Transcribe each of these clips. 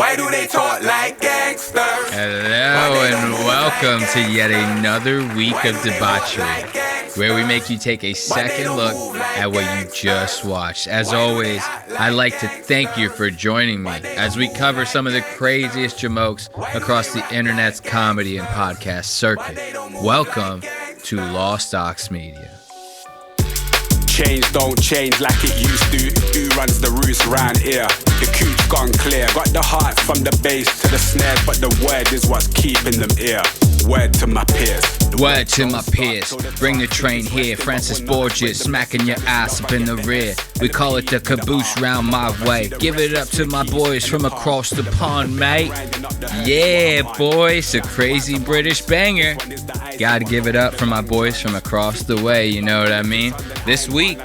Why do they talk like gangsters? Hello and welcome to yet another week of debauchery, where we make you take a second look at what you just watched. As always, I'd like to thank you for joining me as we cover some of the craziest jamokes across the internet's comedy and podcast circuit. Welcome to Lost Ox Media. Change don't change like it used to. Who runs the roost round here? The cooch gone clear. Got the heart from the bass to the snares, but the word is what's keeping them here. Word to my peers. Word to my peers. Bring the train here. Francis Bourgeois smacking your ass up in the rear. We call it the caboose round my way. Give it up to my boys from across the pond, mate. Yeah, boys, a crazy British banger. Gotta give it up for my boys from across the way, you know what I mean? This week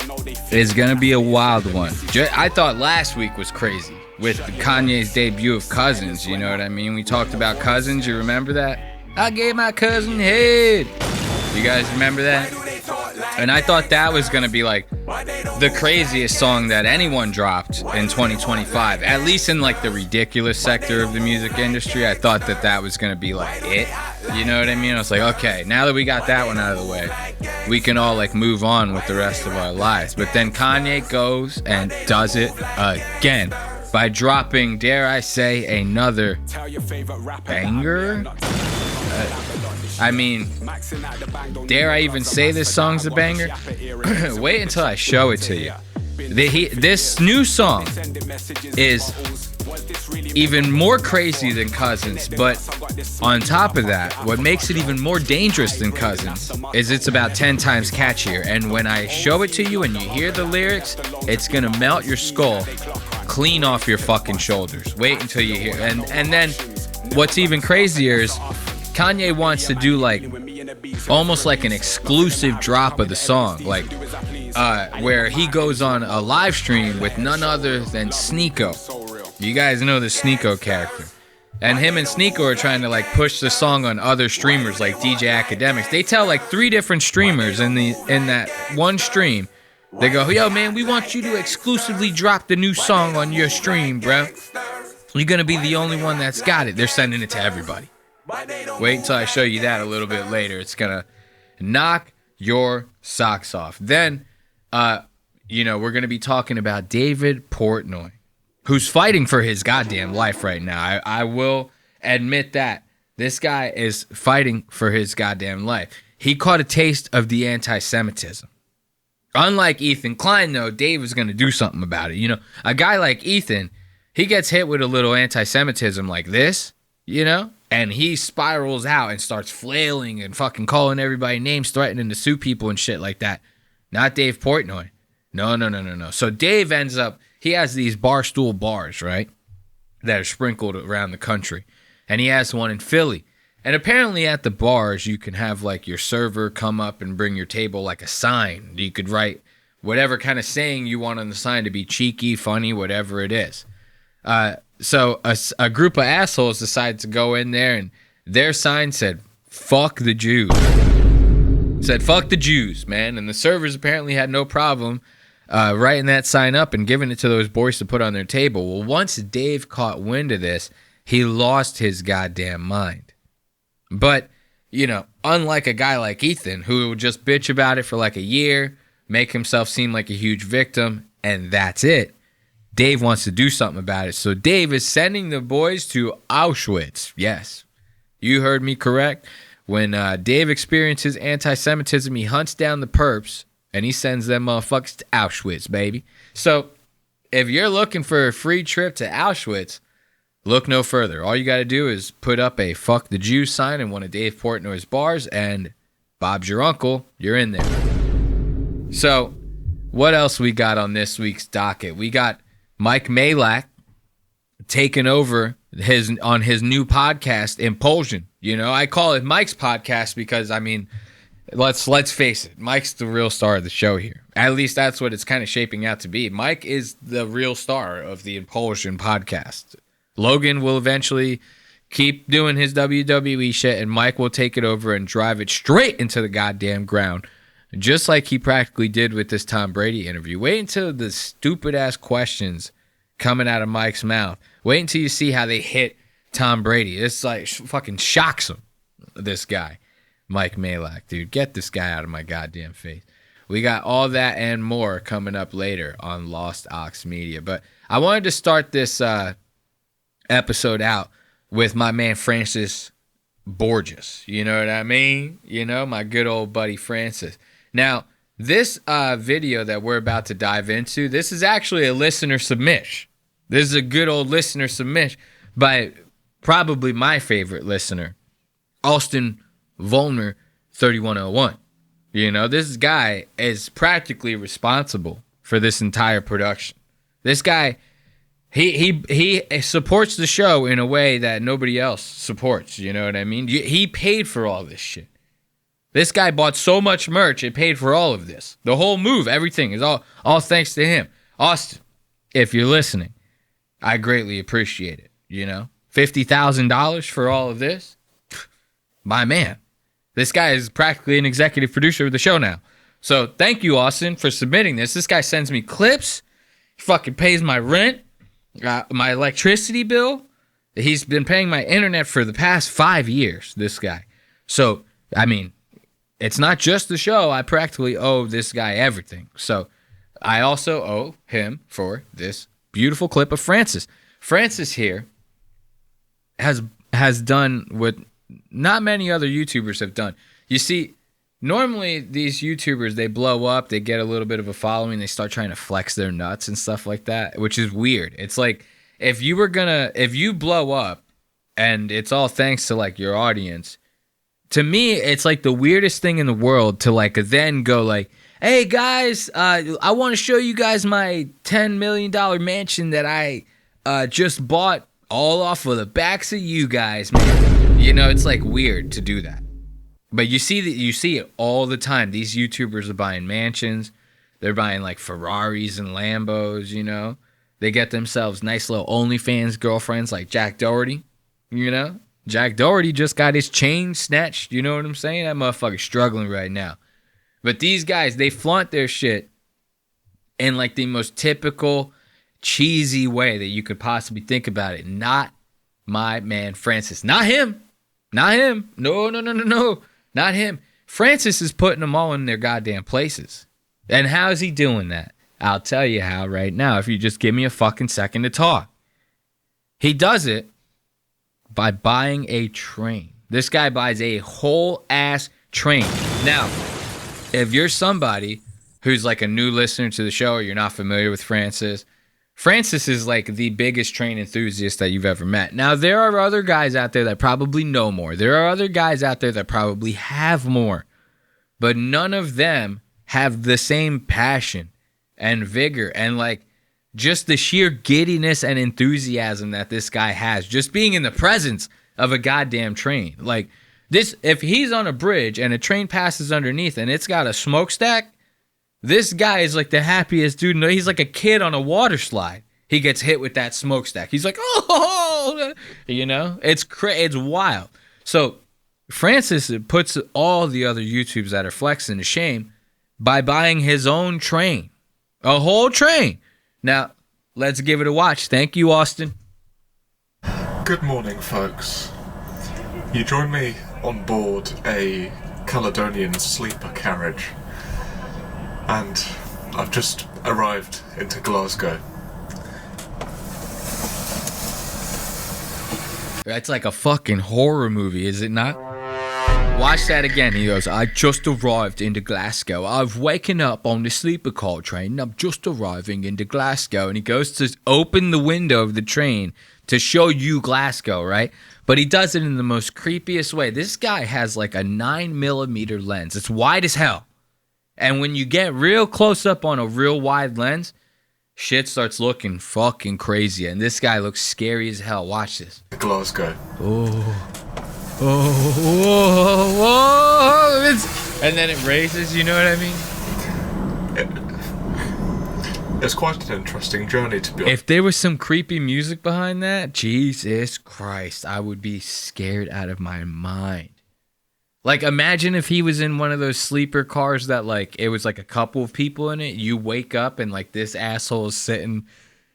is gonna be a wild one. I thought last week was crazy with Kanye's debut of Cousins, you know what I mean? We talked about Cousins, you remember that? I gave my cousin head. You guys remember that? And I thought that was gonna be like the craziest song that anyone dropped in 2025, at least in like the ridiculous sector of the music industry. I thought that was gonna be like it, you know what I mean? I was like, okay, now that we got that one out of the way, we can all like move on with the rest of our lives. But then Kanye goes and does it again by dropping, dare I say, another banger. I mean, dare I even say this song's a banger? Wait until I show it to you. This new song is even more crazy than Cousins, but on top of that, what makes it even more dangerous than Cousins is it's about 10 times catchier. And when I show it to you and you hear the lyrics, it's gonna melt your skull clean off your fucking shoulders. Wait until you hear. And then what's even crazier is Kanye wants to do like almost like an exclusive drop of the song, like where he goes on a live stream with none other than Sneako. You guys know the Sneako character, and him and Sneako are trying to like push the song on other streamers like DJ Academics. They tell like 3 different streamers in that one stream. They go, yo man, we want you to exclusively drop the new song on your stream, bro. You're gonna be the only one that's got it. They're sending it to everybody. Wait until I show you that a little bit later. It's gonna knock your socks off. Then, we're gonna be talking about David Portnoy, who's fighting for his goddamn life right now. I will admit that. This guy is fighting for his goddamn life. He caught a taste of the anti-Semitism. Unlike Ethan Klein, though, Dave is gonna do something about it. You know, a guy like Ethan, he gets hit with a little anti-Semitism like this, you know? And he spirals out and starts flailing and fucking calling everybody names, threatening to sue people and shit like that. Not Dave Portnoy. No. So Dave ends up, he has these barstool bars, right? That are sprinkled around the country. And he has one in Philly. And apparently at the bars, you can have like your server come up and bring your table like a sign. You could write whatever kind of saying you want on the sign to be cheeky, funny, whatever it is. So a group of assholes decided to go in there, and their sign said, fuck the Jews. It said, fuck the Jews, man. And the servers apparently had no problem writing that sign up and giving it to those boys to put on their table. Well, once Dave caught wind of this, he lost his goddamn mind. But, you know, unlike a guy like Ethan, who would just bitch about it for like a year, make himself seem like a huge victim, and that's it, Dave wants to do something about it. So Dave is sending the boys to Auchswitz. Yes, you heard me correct. When Dave experiences anti-Semitism, he hunts down the perps and he sends them motherfuckers to Auchswitz, baby. So if you're looking for a free trip to Auchswitz, look no further. All you got to do is put up a fuck the Jews sign in one of Dave Portnoy's bars, and Bob's your uncle. You're in there. So what else we got on this week's docket? We got Mike Majlak taking over on his new podcast, Impulsion. You know, I call it Mike's podcast because, I mean, let's face it, Mike's the real star of the show here. At least that's what it's kind of shaping out to be. Mike is the real star of the Impulsion podcast. Logan will eventually keep doing his WWE shit, and Mike will take it over and drive it straight into the goddamn ground, just like he practically did with this Tom Brady interview. Wait until the stupid-ass questions coming out of Mike's mouth. Wait until you see how they hit Tom Brady. It's like fucking shocks him, this guy. Mike Majlak, dude. Get this guy out of my goddamn face. We got all that and more coming up later on Lost Ox Media. But I wanted to start this episode out with my man Francis Bourgeois. You know what I mean? You know, my good old buddy Francis. Now, this video that we're about to dive into, this is actually a listener submission. This is a good old listener submission by probably my favorite listener, Austin Volner 3101. You know, this guy is practically responsible for this entire production. This guy, he supports the show in a way that nobody else supports. You know what I mean? He paid for all this shit. This guy bought so much merch, it paid for all of this. The whole move, everything is all thanks to him. Austin, if you're listening, I greatly appreciate it. You know, $50,000 for all of this? My man. This guy is practically an executive producer of the show now. So thank you, Austin, for submitting this. This guy sends me clips. He fucking pays my rent, my electricity bill. He's been paying my internet for the past 5 years, this guy. So, I mean, it's not just the show. I practically owe this guy everything. So I also owe him for this beautiful clip of Francis. Francis here has done what not many other YouTubers have done. You see, normally these YouTubers, they blow up, they get a little bit of a following, they start trying to flex their nuts and stuff like that, which is weird. It's like if you blow up and it's all thanks to like your audience, to me, it's like the weirdest thing in the world to like then go like, hey guys, I want to show you guys my $10 million mansion that I just bought all off of the backs of you guys, man. You know, it's like weird to do that. But you see it all the time. These YouTubers are buying mansions. They're buying like Ferraris and Lambos, you know. They get themselves nice little OnlyFans girlfriends like Jack Doherty, you know. Jack Doherty just got his chain snatched, you know what I'm saying? That motherfucker's struggling right now. But these guys, they flaunt their shit in like the most typical, cheesy way that you could possibly think about it. Not my man Francis. Not him. Not him. No. Not him. Francis is putting them all in their goddamn places. And how is he doing that? I'll tell you how right now if you just give me a fucking second to talk. He does it by buying a train. This guy buys a whole ass train. Now, if you're somebody who's like a new listener to the show or you're not familiar with Francis is like the biggest train enthusiast that you've ever met. Now, there are other guys out there that probably know more. There are other guys out there that probably have more. But none of them have the same passion and vigor and like just the sheer giddiness and enthusiasm that this guy has. Just being in the presence of a goddamn train. Like this, if he's on a bridge and a train passes underneath and it's got a smokestack, this guy is like the happiest dude. He's like a kid on a water slide. He gets hit with that smokestack. He's like, oh, you know, it's wild. So Francis puts all the other YouTubers that are flexing to shame by buying his own train, a whole train. Now, let's give it a watch. Thank you, Austin. Good morning, folks. You join me on board a Caledonian sleeper carriage. And I've just arrived into Glasgow. That's like a fucking horror movie, is it not? Watch that again. He goes, I just arrived into Glasgow. I've waken up on the sleeper car train. I'm just arriving into Glasgow. And he goes to open the window of the train to show you Glasgow, right? But he does it in the most creepiest way. This guy has like a 9mm lens. It's wide as hell. And when you get real close up on a real wide lens, shit starts looking fucking crazy. And this guy looks scary as hell. Watch this. Glasgow. And then it raises, you know what I mean? It's quite an interesting journey, to be honest. If there was some creepy music behind that, Jesus Christ, I would be scared out of my mind. Like, imagine if he was in one of those sleeper cars that, like, it was like a couple of people in it. You wake up and, like, this asshole is sitting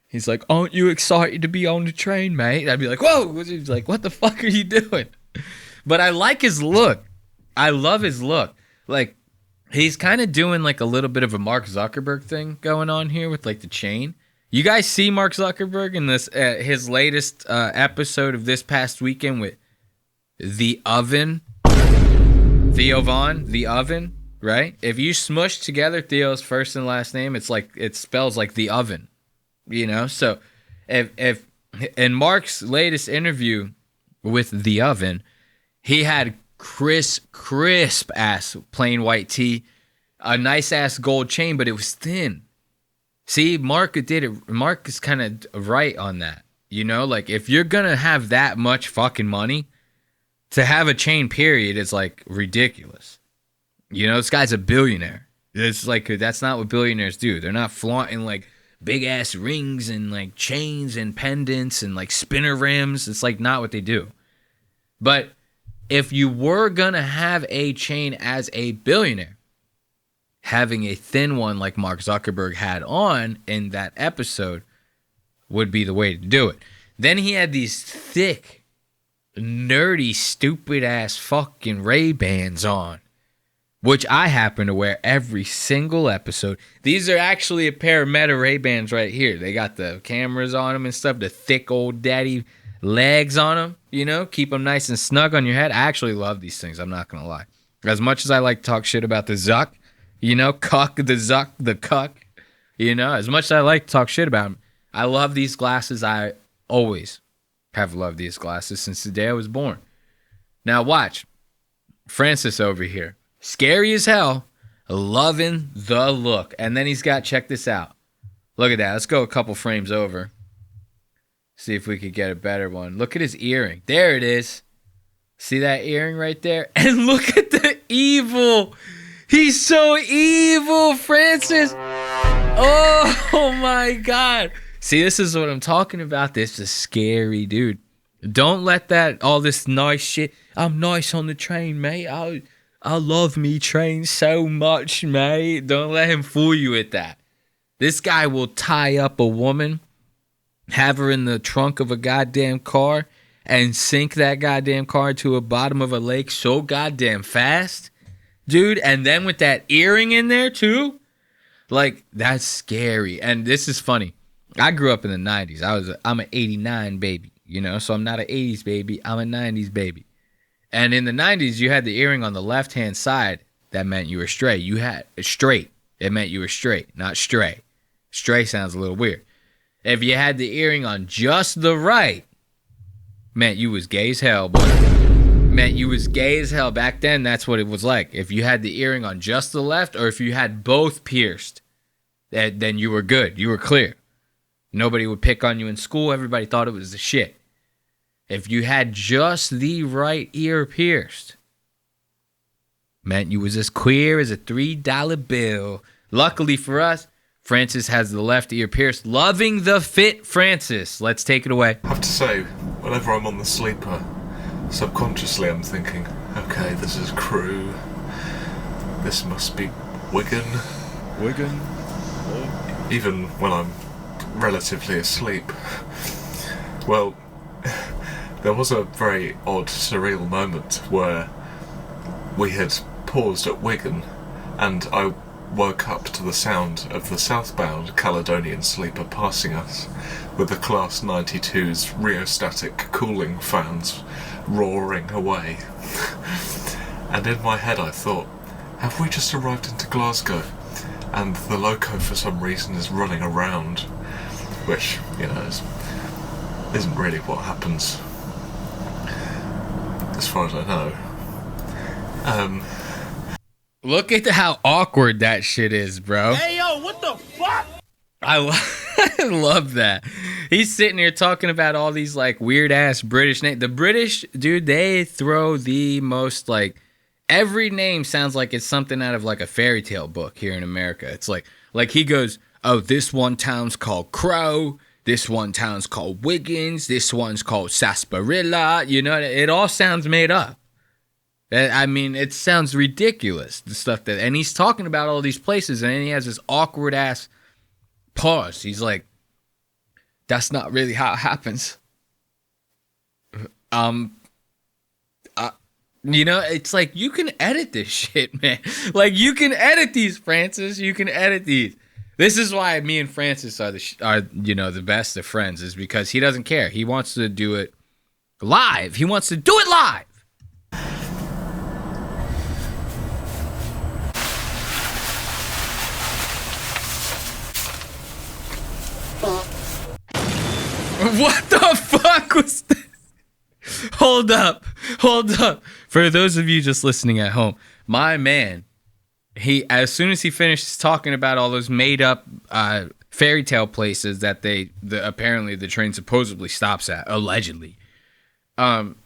He's like, aren't you excited to be on the train, mate? I'd be like, whoa. He's like, what the fuck are you doing? But I like his look. I love his look. Like, he's kind of doing like a little bit of a Mark Zuckerberg thing going on here with like the chain. You guys see Mark Zuckerberg in this his latest episode of this past weekend with The Oven? Theo Vaughn, The Oven, right? If you smush together Theo's first and last name, it's like it spells like The Oven, you know? So if in Mark's latest interview with The Oven, he had crisp ass plain white tee, a nice ass gold chain, but it was thin. See, Mark did it. Mark is kind of right on that. You know, like if you're gonna have that much fucking money, to have a chain period is like ridiculous. You know, this guy's a billionaire. It's like that's not what billionaires do. They're not flaunting like big ass rings and like chains and pendants and like spinner rims. It's like not what they do. But if you were gonna have a chain as a billionaire, having a thin one like Mark Zuckerberg had on in that episode would be the way to do it. Then he had these thick, nerdy, stupid ass fucking Ray-Bans on, which I happen to wear every single episode. These are actually a pair of Meta Ray-Bans right here. They got the cameras on them and stuff, the thick old daddy legs on them, you know, keep them nice and snug on your head. I actually love these things, I'm not gonna lie. As much as I like to talk shit about the Zuck, you know, cuck, the Zuck, the cuck, you know, as much as I like to talk shit about them, I love these glasses. I always have loved these glasses since the day I was born. Now watch, Francis over here, scary as hell, loving the look. And then he's got, check this out. Look at that. Let's go a couple frames over. See if we could get a better one. Look at his earring. There it is. See that earring right there? And look at the evil. He's so evil, Francis. Oh my God. See, this is what I'm talking about. This is scary, dude. Don't let that, all this nice shit. I'm nice on the train, mate. I love me train so much, mate. Don't let him fool you with that. This guy will tie up a woman, have her in the trunk of a goddamn car, and sink that goddamn car to the bottom of a lake so goddamn fast, dude. And then with that earring in there too, like that's scary. And this is funny. I grew up in the 90s. I'm an 89 baby, you know, so I'm not an 80s baby. I'm a 90s baby. And in the 90s, you had the earring on the left-hand side. That meant you were straight. You had straight. It meant you were straight, not stray. Stray sounds a little weird. If you had the earring on just the right, meant you was gay as hell, boy. Meant you was gay as hell. Back then, that's what it was like. If you had the earring on just the left, or if you had both pierced, then you were good. You were clear. Nobody would pick on you in school. Everybody thought it was the shit. If you had just the right ear pierced, meant you was as queer as a $3 bill. Luckily for us, Francis has the left ear pierced. Loving the fit, Francis. Let's take it away. I have to say, whenever I'm on the sleeper, subconsciously I'm thinking, okay, this is Crewe. This must be Wigan. Wigan. Even when I'm relatively asleep. Well, there was a very odd, surreal moment where we had paused at Wigan and I woke up to the sound of the southbound Caledonian sleeper passing us with the Class 92's rheostatic cooling fans roaring away. And in my head I thought, have we just arrived into Glasgow? And the loco for some reason is running around, which, you know, isn't really what happens, as far as I know. Look at how awkward that shit is, bro. Hey, yo, what the fuck? I love that. He's sitting here talking about all these, like, weird-ass British names. The British, dude, they throw the most, like, every name sounds like it's something out of, like, a fairy tale book here in America. It's like he goes, oh, this one town's called Crow. This one town's called Wiggins. This one's called Sarsaparilla. You know, it all sounds made up. I mean, it sounds ridiculous, the stuff that, and he's talking about all these places, and then he has this awkward ass pause. He's like, That's not really how it happens. You know, it's like, you can edit this shit, man. Like, you can edit these, Francis. You can edit these. This is why me and Francis are the best of friends, is because he doesn't care. He wants to do it live. He wants to do it live. What the fuck was that? Hold up. For those of you just listening at home, my man, as soon as he finishes talking about all those made up fairy tale places that apparently the train supposedly stops at, allegedly.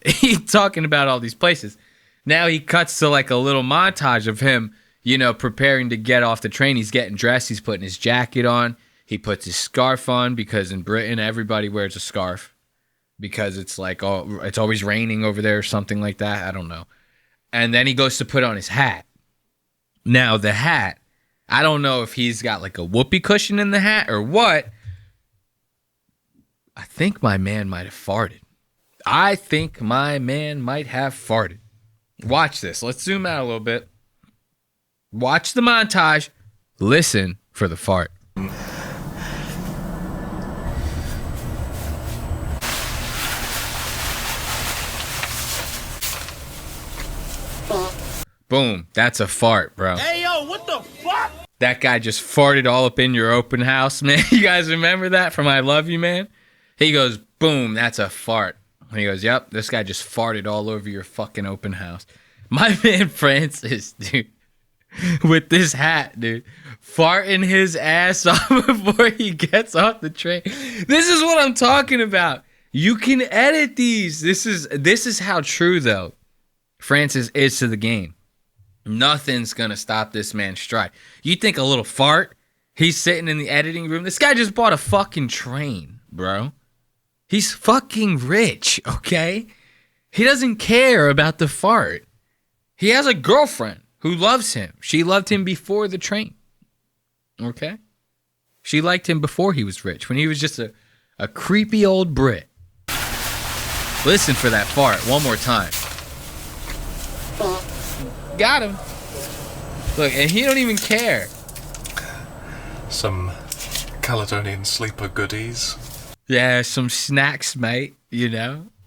He's talking about all these places. Now he cuts to like a little montage of him, preparing to get off the train. He's getting dressed. He's putting his jacket on. He puts his scarf on, because in Britain everybody wears a scarf, because it's like, it's always raining over there or something like that. I don't know. And then he goes to put on his hat. Now the hat, I don't know if he's got like a whoopee cushion in the hat or what. I think my man might have farted. Watch this. Let's zoom out a little bit. Watch the montage. Listen for the fart. Boom. That's a fart, bro. Hey, yo, what the fuck? That guy just farted all up in your open house, man. You guys remember that from I Love You, Man? He goes, boom, that's a fart. And he goes, yep, this guy just farted all over your fucking open house. My man Francis, dude, with this hat, dude, farting his ass off before he gets off the train. This is what I'm talking about. You can edit these. This is how true, though, Francis is to the game. Nothing's gonna stop this man's stride. You think a little fart? He's sitting in the editing room. This guy just bought a fucking train, bro. He's fucking rich, okay? He doesn't care about the fart. He has a girlfriend who loves him. She loved him before the train, okay? She liked him before he was rich, when he was just a creepy old Brit. Listen for that fart one more time. Got him. Look, and he don't even care. Some Caledonian sleeper goodies. Yeah, some snacks, mate.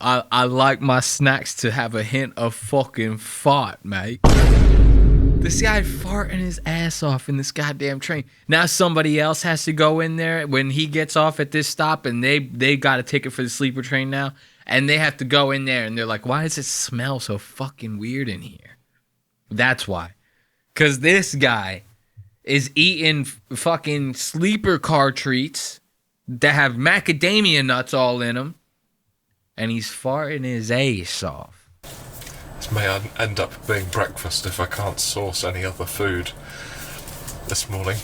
I like my snacks to have a hint of fucking fart, mate. This guy farting his ass off in this goddamn train. Now somebody else has to go in there when he gets off at this stop, and they got a ticket for the sleeper train now, and they have to go in there, and they're like, why does it smell so fucking weird in here? That's why. Because this guy is eating fucking sleeper car treats that have macadamia nuts all in them, and he's farting his ass off. This may end up being breakfast if I can't source any other food this morning.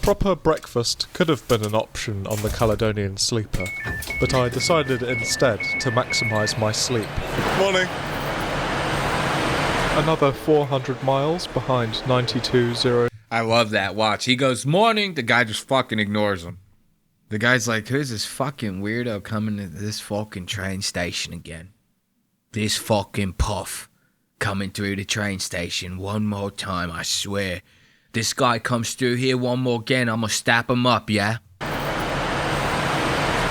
Proper breakfast could have been an option on the Caledonian Sleeper, but I decided instead to maximise my sleep. Morning. Another 400 miles behind 920. I love that. Watch. He goes, morning. The guy just fucking ignores him. The guy's like, who's this fucking weirdo coming to this fucking train station again? This fucking puff coming through the train station one more time, I swear. This guy comes through here one more again, I'm gonna stab him up, yeah?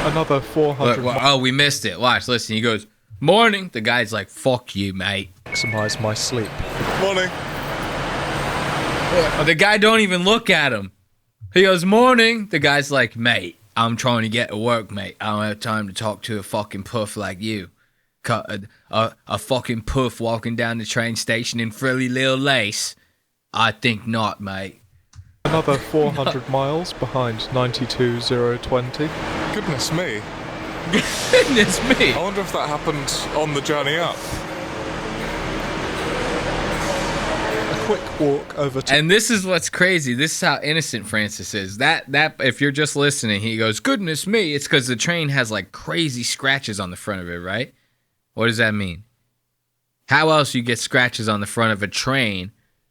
Another 400 oh, we missed it. Watch, listen. He goes, morning. The guy's like, fuck you, mate. Maximise my sleep. Morning. The guy don't even look at him. He goes, morning. The guy's like, mate, I'm trying to get to work, mate. I don't have time to talk to a fucking puff like you. A fucking puff walking down the train station in frilly little lace? I think not, mate. Another 400 miles behind 92020. Goodness me. Goodness me. I wonder if that happened on the journey up. A quick walk over to... And this is what's crazy. This is how innocent Francis is. That if you're just listening, he goes, goodness me. It's because the train has like crazy scratches on the front of it, right? What does that mean? How else you get scratches on the front of a train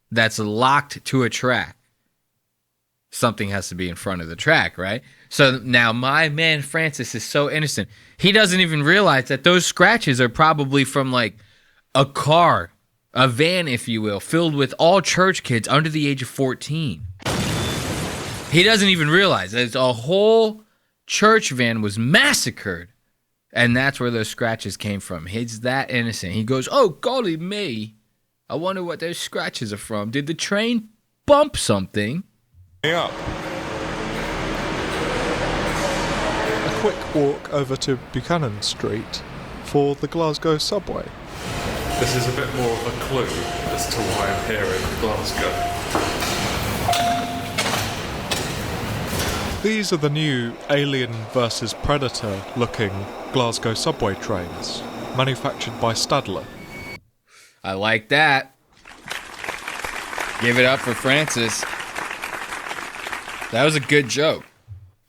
that's locked to a track? something has to be in front of the track, right? So now my man Francis is so innocent. He doesn't even realize that those scratches are probably from like a car, a van, if you will, filled with all church kids under the age of 14. He doesn't even realize that a whole church van was massacred. And that's where those scratches came from. He's that innocent. He goes, oh, golly me. I wonder what those scratches are from. Did the train bump something? Up. A quick walk over to Buchanan Street for the Glasgow subway. This is a bit more of a clue as to why I'm here in Glasgow. These are the new Alien vs Predator looking Glasgow subway trains, manufactured by Stadler. I like that. Give it up for Francis. That was a good joke.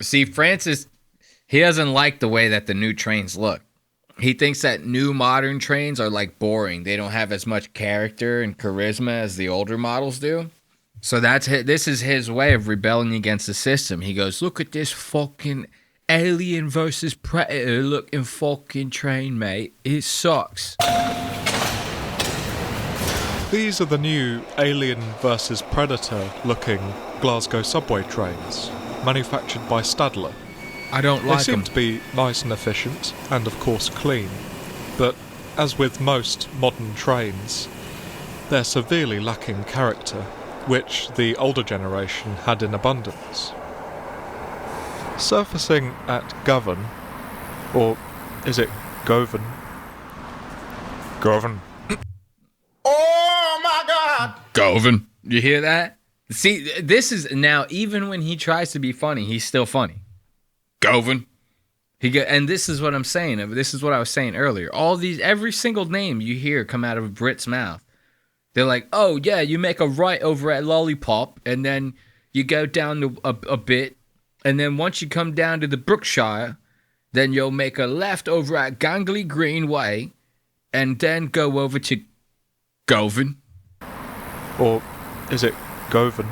See, Francis, he doesn't like the way that the new trains look. He thinks that new modern trains are like boring. They don't have as much character and charisma as the older models do. So this is his way of rebelling against the system. He goes, look at this fucking Alien versus Predator looking fucking train, mate. It sucks. These are the new Alien vs Predator looking Glasgow subway trains, manufactured by Stadler. I don't like them. They seem to be nice and efficient, and of course clean, but as with most modern trains, they're severely lacking character, which the older generation had in abundance. Surfacing at Govan, or is it Govan? Govan. Oh my God! Govan. You hear that? See, this is now, even when he tries to be funny, he's still funny. Govan. And this is what I'm saying. This is what I was saying earlier. Every single name you hear come out of a Brit's mouth. They're like, oh, yeah, you make a right over at Lollipop, and then you go down to a bit, and then once you come down to the Brookshire, then you'll make a left over at Gangley Green Way, and then go over to Govan. Or is it Govan?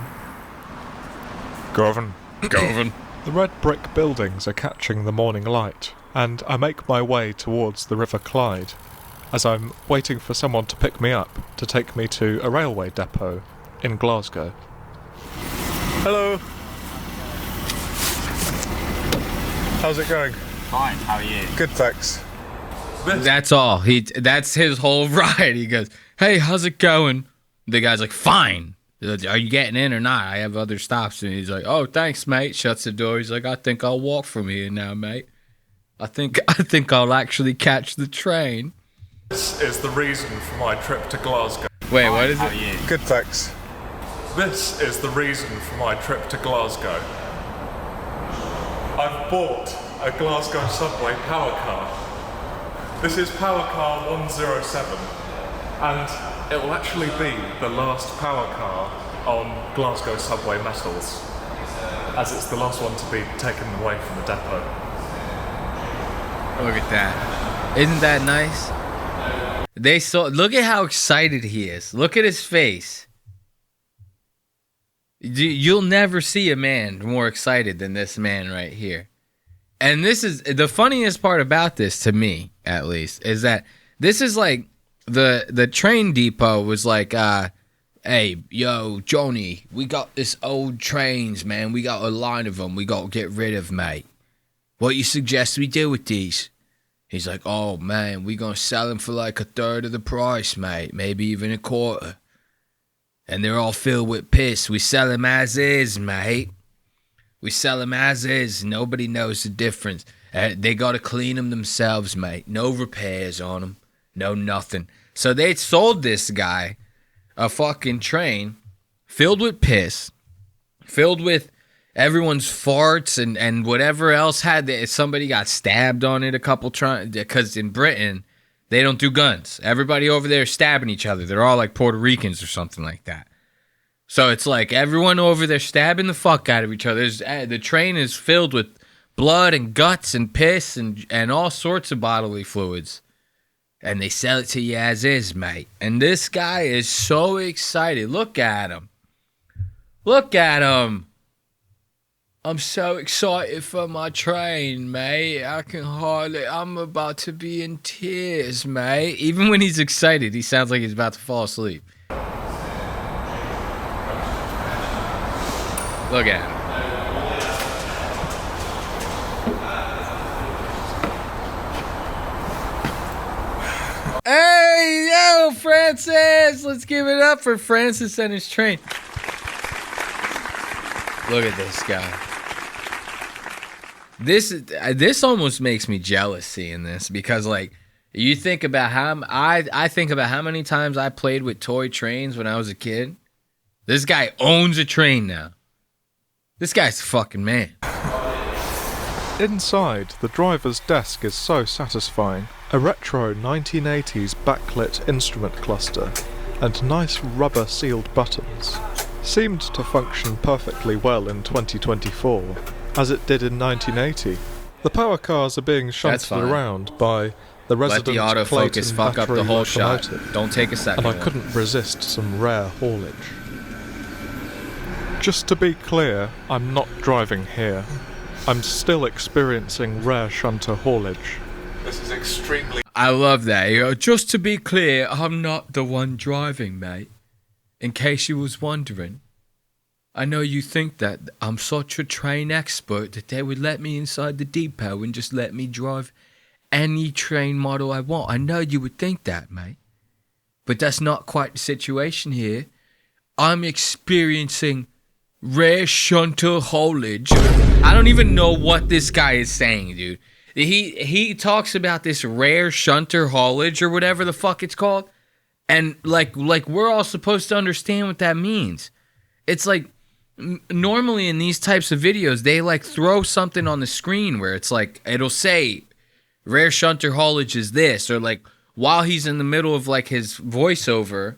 Govan. Govan. The red brick buildings are catching the morning light, and I make my way towards the River Clyde, as I'm waiting for someone to pick me up to take me to a railway depot in Glasgow. Hello. How's it going? Fine, how are you? Good, thanks. That's all. That's his whole ride. He goes, hey, how's it going? The guy's like, fine. Are you getting in or not? I have other stops. And he's like, oh, thanks, mate. Shuts the door. He's like, I think I'll walk from here now, mate. I think I'll actually catch the train. This is the reason for my trip to Glasgow. Wait, what is How it? are you? Good, thanks. This is the reason for my trip to Glasgow. I've bought a Glasgow subway power car. This is power car 107, and it will actually be the last power car on Glasgow subway metals, as it's the last one to be taken away from the depot. Look at that. Isn't that nice? Look at how excited he is. Look at his face. You'll never see a man more excited than this man right here. And this is the funniest part about this, to me at least, is that this is like the train depot was like, hey, yo, Johnny, we got this old trains, man. We got a line of them we got to get rid of, mate. What you suggest we do with these? He's like, oh, man, we going to sell them for like a third of the price, mate. Maybe even a quarter. And they're all filled with piss. We sell them as is, mate. We sell them as is. Nobody knows the difference. They got to clean them themselves, mate. No repairs on them. No nothing. So they sold this guy a fucking train filled with piss, filled with everyone's farts and whatever else somebody got stabbed on it a couple times, because in Britain, they don't do guns. Everybody over there is stabbing each other. They're all like Puerto Ricans or something like that. So it's like everyone over there stabbing the fuck out of each other. The train is filled with blood and guts and piss and all sorts of bodily fluids. And they sell it to you as is, mate. And this guy is so excited. Look at him. Look at him. I'm so excited for my train, mate. I'm about to be in tears, mate. Even when he's excited, he sounds like he's about to fall asleep. Look at him. Hey, yo, Francis! Let's give it up for Francis and his train. Look at this guy. This almost makes me jealous seeing this because, like, you think about I think about how many times I played with toy trains when I was a kid. This guy owns a train now. This guy's a fucking man. Inside, the driver's desk is so satisfying. A retro 1980s backlit instrument cluster and nice rubber-sealed buttons seemed to function perfectly well in 2024, as it did in 1980. The power cars are being shunted around by the resident Let the autofocus fuck up the whole shot. Don't take a second. And I couldn't resist some rare haulage. Just to be clear, I'm not driving here. I'm still experiencing rare shunter haulage. This is extremely... I love that. You know, just to be clear, I'm not the one driving, mate. In case you was wondering. I know you think that I'm such a train expert that they would let me inside the depot and just let me drive any train model I want. I know you would think that, mate. But that's not quite the situation here. I'm experiencing rare shunter haulage. I don't even know what this guy is saying, dude. He talks about this rare shunter haulage or whatever the fuck it's called. And like we're all supposed to understand what that means. It's like normally in these types of videos, they like throw something on the screen where it's like, it'll say rare shunter haulage is this, or like while he's in the middle of like his voiceover,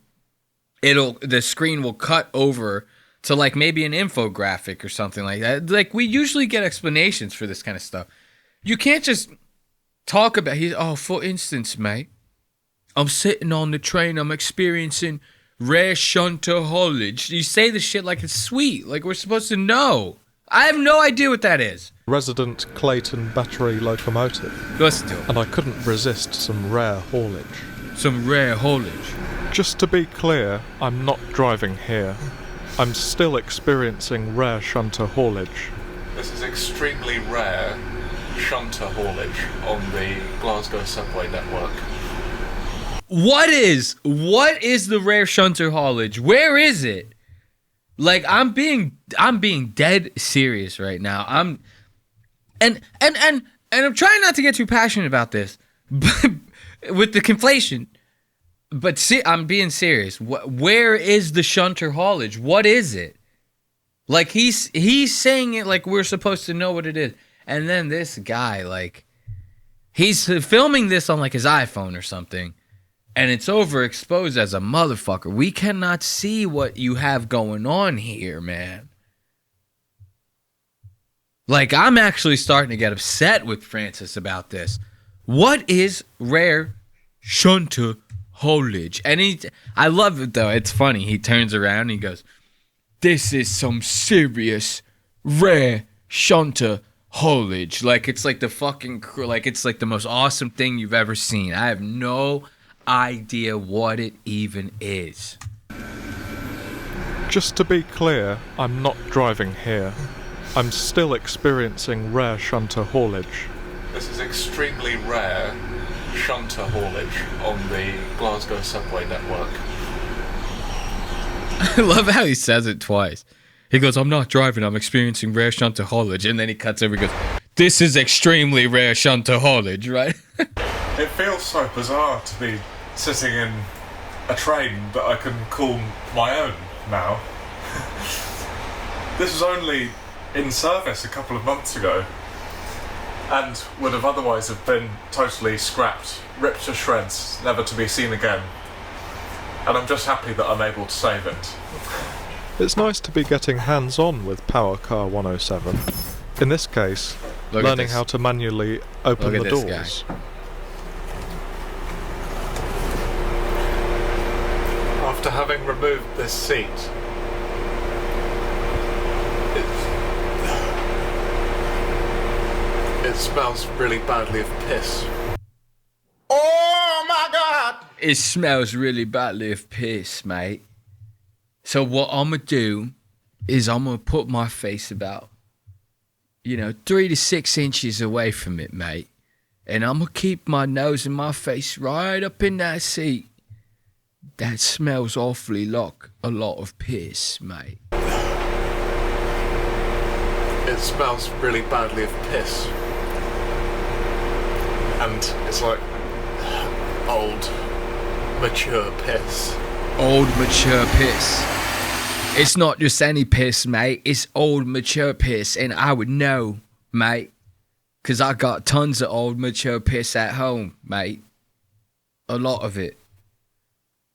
the screen will cut over to like maybe an infographic or something like that. Like we usually get explanations for this kind of stuff. You can't just talk about, for instance, mate, I'm sitting on the train, I'm experiencing rare shunter haulage. You say the shit like it's sweet, like we're supposed to know. I have no idea what that is. Resident Clayton battery locomotive. Listen to it. And I couldn't resist some rare haulage. Some rare haulage. Just to be clear, I'm not driving here. I'm still experiencing rare shunter haulage. This is extremely rare shunter haulage on the Glasgow subway network. What is the rare shunter haulage? Where is it? Like I'm being dead serious right now. I'm trying not to get too passionate about this, but with the conflation. But I'm being serious. Where is the shunter haulage? What is it? Like he's saying it like we're supposed to know what it is. And then this guy, like, he's filming this on like his iPhone or something. And it's overexposed as a motherfucker. We cannot see what you have going on here, man. Like, I'm actually starting to get upset with Francis about this. What is rare shunter haulage? And I love it, though. It's funny. He turns around and he goes, this is some serious rare shunter haulage. Like, it's like the fucking, like, it's like the most awesome thing you've ever seen. I have no idea what it even is. Just to be clear, I'm not driving here. I'm still experiencing rare shunter haulage. This is extremely rare shunter haulage on the Glasgow subway network. I love how he says it twice. He goes, I'm not driving, I'm experiencing rare shunter haulage. And then he cuts over and goes, this is extremely rare shunter haulage, right? It feels so bizarre to be sitting in a train that I can call my own now. This was only in service a couple of months ago and would have otherwise have been totally scrapped, ripped to shreds, never to be seen again. And I'm just happy that I'm able to save it. It's nice to be getting hands-on with Power Car 107. In this case, learning how to manually open the doors. After having removed this seat, It smells really badly of piss. Oh my God! It smells really badly of piss, mate. So what I'm gonna do is I'm gonna put my face about, 3 to 6 inches away from it, mate. And I'm gonna keep my nose and my face right up in that seat. That smells awfully like a lot of piss, mate. It smells really badly of piss. And it's like old, mature piss. Old, mature piss. It's not just any piss, mate. It's old, mature piss. And I would know, mate. Because I got tons of old, mature piss at home, mate. A lot of it.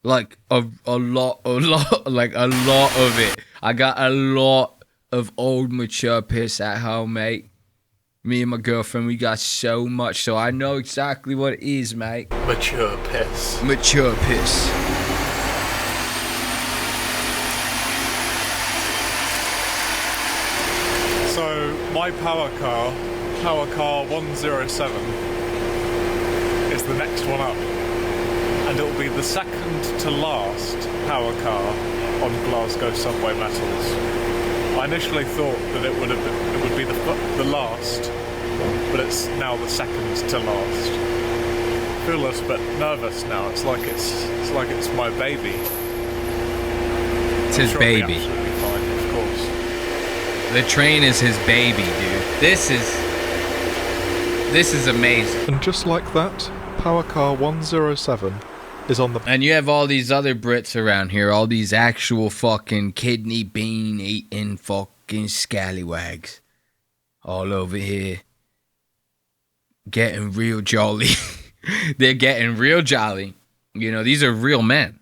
Like, a lot of it. I got a lot of old, mature piss at home, mate. Me and my girlfriend, we got so much, so I know exactly what it is, mate. Mature piss. Mature piss. So, my power car 107, is the next one up. And it'll be the second to last power car on Glasgow subway metals. I initially thought that it would be the last, but it's now the second to last. I feel a little bit nervous now. It's like it's my baby. It's his Sure, it'll be baby. absolutely fine, of course. The train is his baby, dude. This is amazing. And just like that, power car 107 is on the... And you have all these other Brits around here, all these actual fucking kidney bean eating fucking scallywags all over here. Getting real jolly. They're getting real jolly. These are real men.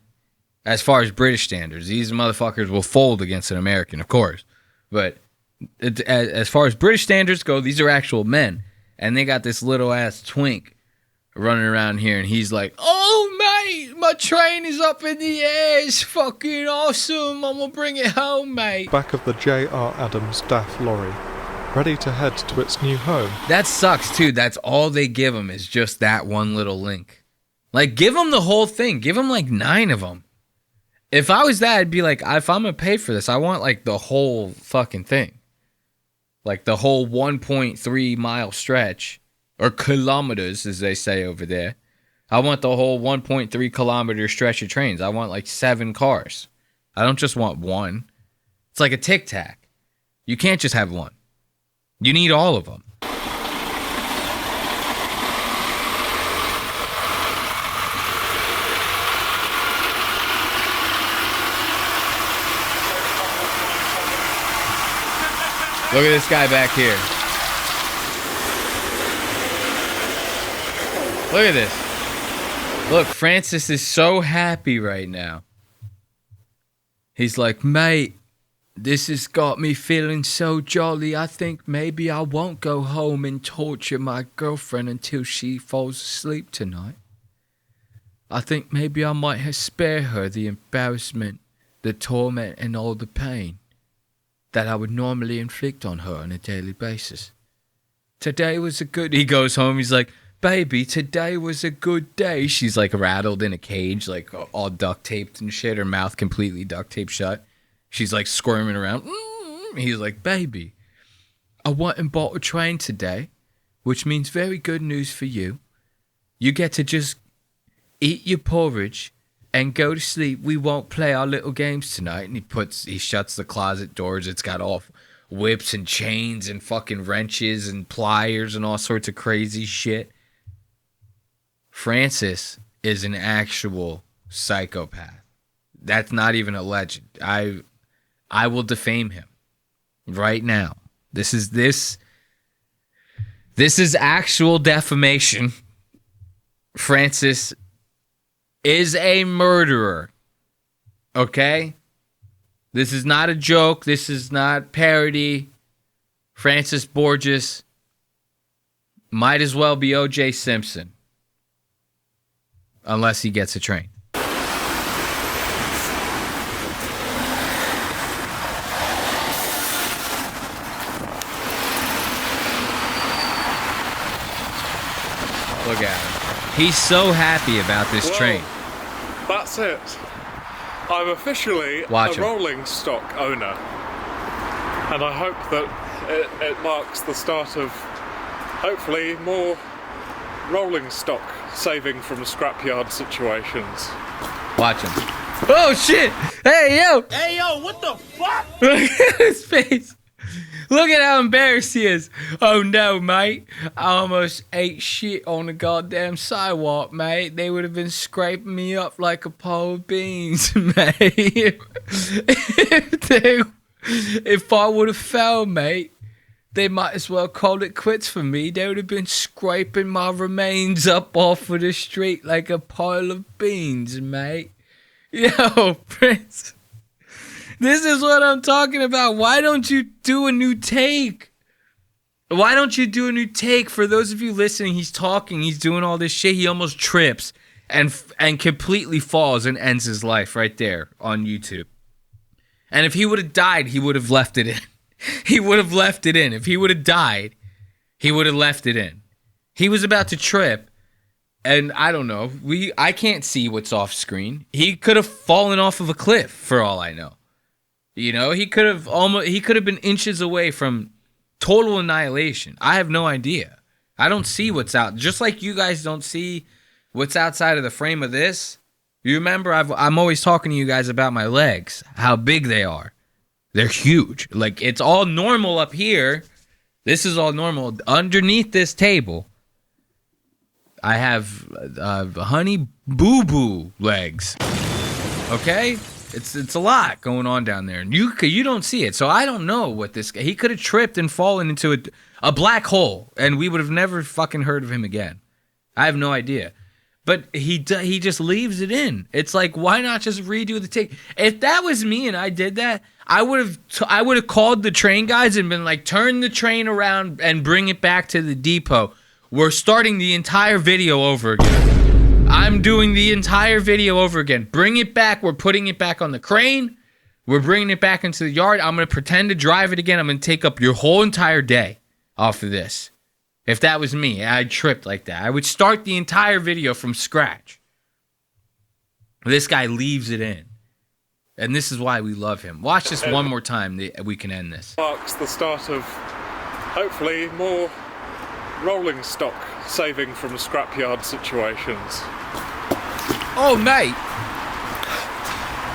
As far as British standards, these motherfuckers will fold against an American, of course. But as far as British standards go, these are actual men. And they got this little ass twink running around here, and he's like, "Oh, mate, my train is up in the air. It's fucking awesome. I'm gonna bring it home, mate." back of the J.R. Adams DAF lorry, ready to head to its new home. That sucks, too. That's all they give him is just that one little link. Like, give him the whole thing. Give him, 9 of them. If I was that, I'd be like, if I'm gonna pay for this, I want, the whole fucking thing. Like, the whole 1.3 mile stretch, or kilometers, as they say over there. I want the whole 1.3 kilometer stretch of trains. I want, 7 cars. I don't just want one. It's like a Tic Tac. You can't just have one. You need all of them. Look at this guy back here. Look at this. Look, Francis is so happy right now. He's like, "Mate, this has got me feeling so jolly. I think maybe I won't go home and torture my girlfriend until she falls asleep tonight. I think maybe I might spare her the embarrassment, the torment, and all the pain that I would normally inflict on her on a daily basis. Today was a good..." He goes home, he's like, "Baby, today was a good day." She's rattled in a cage, all duct taped and shit, her mouth completely duct taped shut. She's squirming around. He's like, "Baby, I went and bought a train today, which means very good news for you. You get to just eat your porridge and go to sleep. We won't play our little games tonight." And he shuts the closet doors. It's got all whips and chains and fucking wrenches and pliers and all sorts of crazy shit. Francis is an actual psychopath. That's not even a legend. I will defame him right now. This is actual defamation. Francis is a murderer. Okay? This is not a joke. This is not parody. Francis Bourgeois might as well be O.J. Simpson. Unless he gets a train. Look at him. He's so happy about this train. That's it. I'm officially Watch a him. rolling stock owner. And I hope that it marks the start of, hopefully, more rolling stock saving from scrapyard situations. Watch him. Oh, shit! Hey, yo! Hey, yo, what the fuck? Look at his face. Look at how embarrassed he is. Oh no, mate. I almost ate shit on the goddamn sidewalk, mate. They would have been scraping me up like a pile of beans, mate. If I would have fell, mate, they might as well call it quits for me. They would have been scraping my remains up off of the street like a pile of beans, mate. Yo, Prince. This is what I'm talking about. Why don't you do a new take? Why don't you do a new take? For those of you listening, he's talking, he's doing all this shit. He almost trips and completely falls and ends his life right there on YouTube. And if he would have died, he would have left it in. He would have left it in. If he would have died, he would have left it in. He was about to trip. And I don't know. I can't see what's off screen. He could have fallen off of a cliff for all I know. You know, he could have been inches away from total annihilation. I have no idea. I don't see what's out. Just like you guys don't see what's outside of the frame of this. You remember I'm always talking to you guys about my legs, how big they are. They're huge. Like, it's all normal up here. This is all normal. Underneath this table, I have honey boo-boo legs. Okay? It's a lot going on down there. And you don't see it. So I don't know what this guy... He could have tripped and fallen into a black hole, and we would have never fucking heard of him again. I have no idea. But he just leaves it in. It's like, why not just redo the take? If that was me and I did that, I would have called the train guys and been like, turn the train around and bring it back to the depot. We're starting the entire video over again. I'm doing the entire video over again. Bring it back. We're putting it back on the crane. We're bringing it back into the yard. I'm going to pretend to drive it again. I'm going to take up your whole entire day off of this. If that was me, I tripped like that. I would start the entire video from scratch. This guy leaves it in. And this is why we love him. Watch this one more time. We can end this. Marks the start of, hopefully, more rolling stock saving from scrapyard situations. Oh, mate.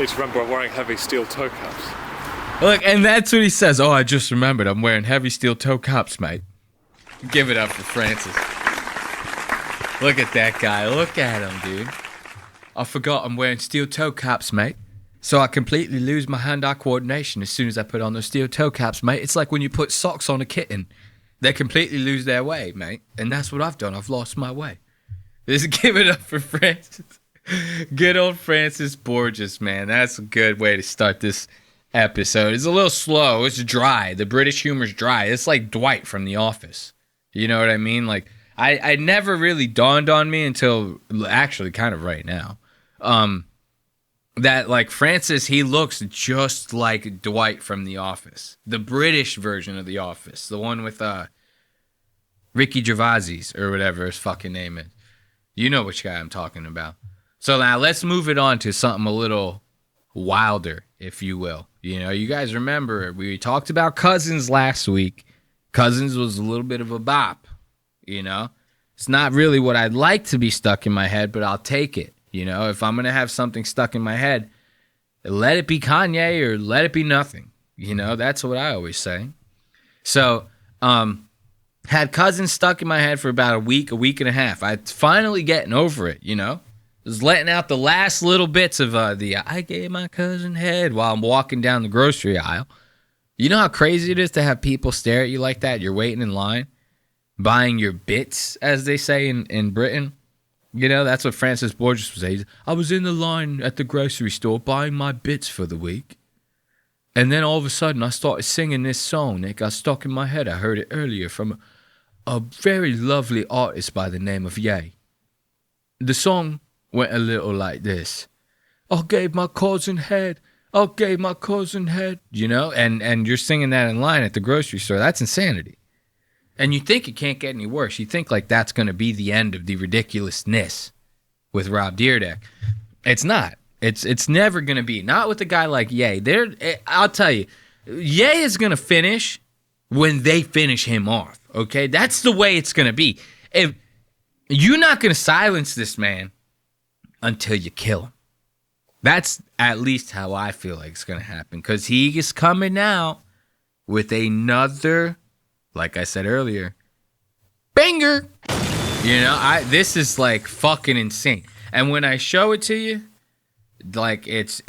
Need to remember I'm wearing heavy steel toe caps. Look, and that's what he says. Oh, I just remembered. I'm wearing heavy steel toe caps, mate. Give it up for Francis. Look at that guy. Look at him, dude. I forgot I'm wearing steel toe caps, mate. So I completely lose my hand-eye coordination as soon as I put on those steel toe caps, mate. It's like when you put socks on a kitten. They completely lose their way, mate. And that's what I've done. I've lost my way. Just give it up for Francis. Good old Francis Bourgeois, man. That's a good way to start this episode. It's a little slow. It's dry. The British humor's dry. It's like Dwight from The Office. You know what I mean? Like, I never really dawned on me until actually kind of right now. That, like, Francis, he looks just like Dwight from The Office. The British version of The Office. The one with Ricky Gervais, or whatever his fucking name is. You know which guy I'm talking about. So now let's move it on to something a little wilder, if you will. You know, you guys remember, we talked about Cousins last week. Cousins was a little bit of a bop, you know. It's not really what I'd like to be stuck in my head, but I'll take it. You know, if I'm going to have something stuck in my head, let it be Kanye or let it be nothing. You know, that's what I always say. So, had Cousins stuck in my head for about a week and a half. I'm finally getting over it, you know. Just letting out the last little bits of I gave my cousin head while I'm walking down the grocery aisle. You know how crazy it is to have people stare at you like that? You're waiting in line, buying your bits, as they say in Britain. You know, that's what Francis Bourgeois was saying. I was in the line at the grocery store buying my bits for the week. And then all of a sudden I started singing this song. It got stuck in my head. I heard it earlier from a very lovely artist by the name of Ye. The song went a little like this. I gave my cousin head. I gave my cousin head. You know, and you're singing that in line at the grocery store. That's insanity. And you think it can't get any worse. You think like that's going to be the end of the ridiculousness with Rob Dyrdek. It's not. It's never going to be. Not with a guy like Ye. I'll tell you, Ye is going to finish when they finish him off, okay? That's the way it's going to be. If you're not going to silence this man until you kill him. That's at least how I feel like it's going to happen, because he is coming out with another, like I said earlier, banger. You know, this is like fucking insane. And when I show it to you, like it's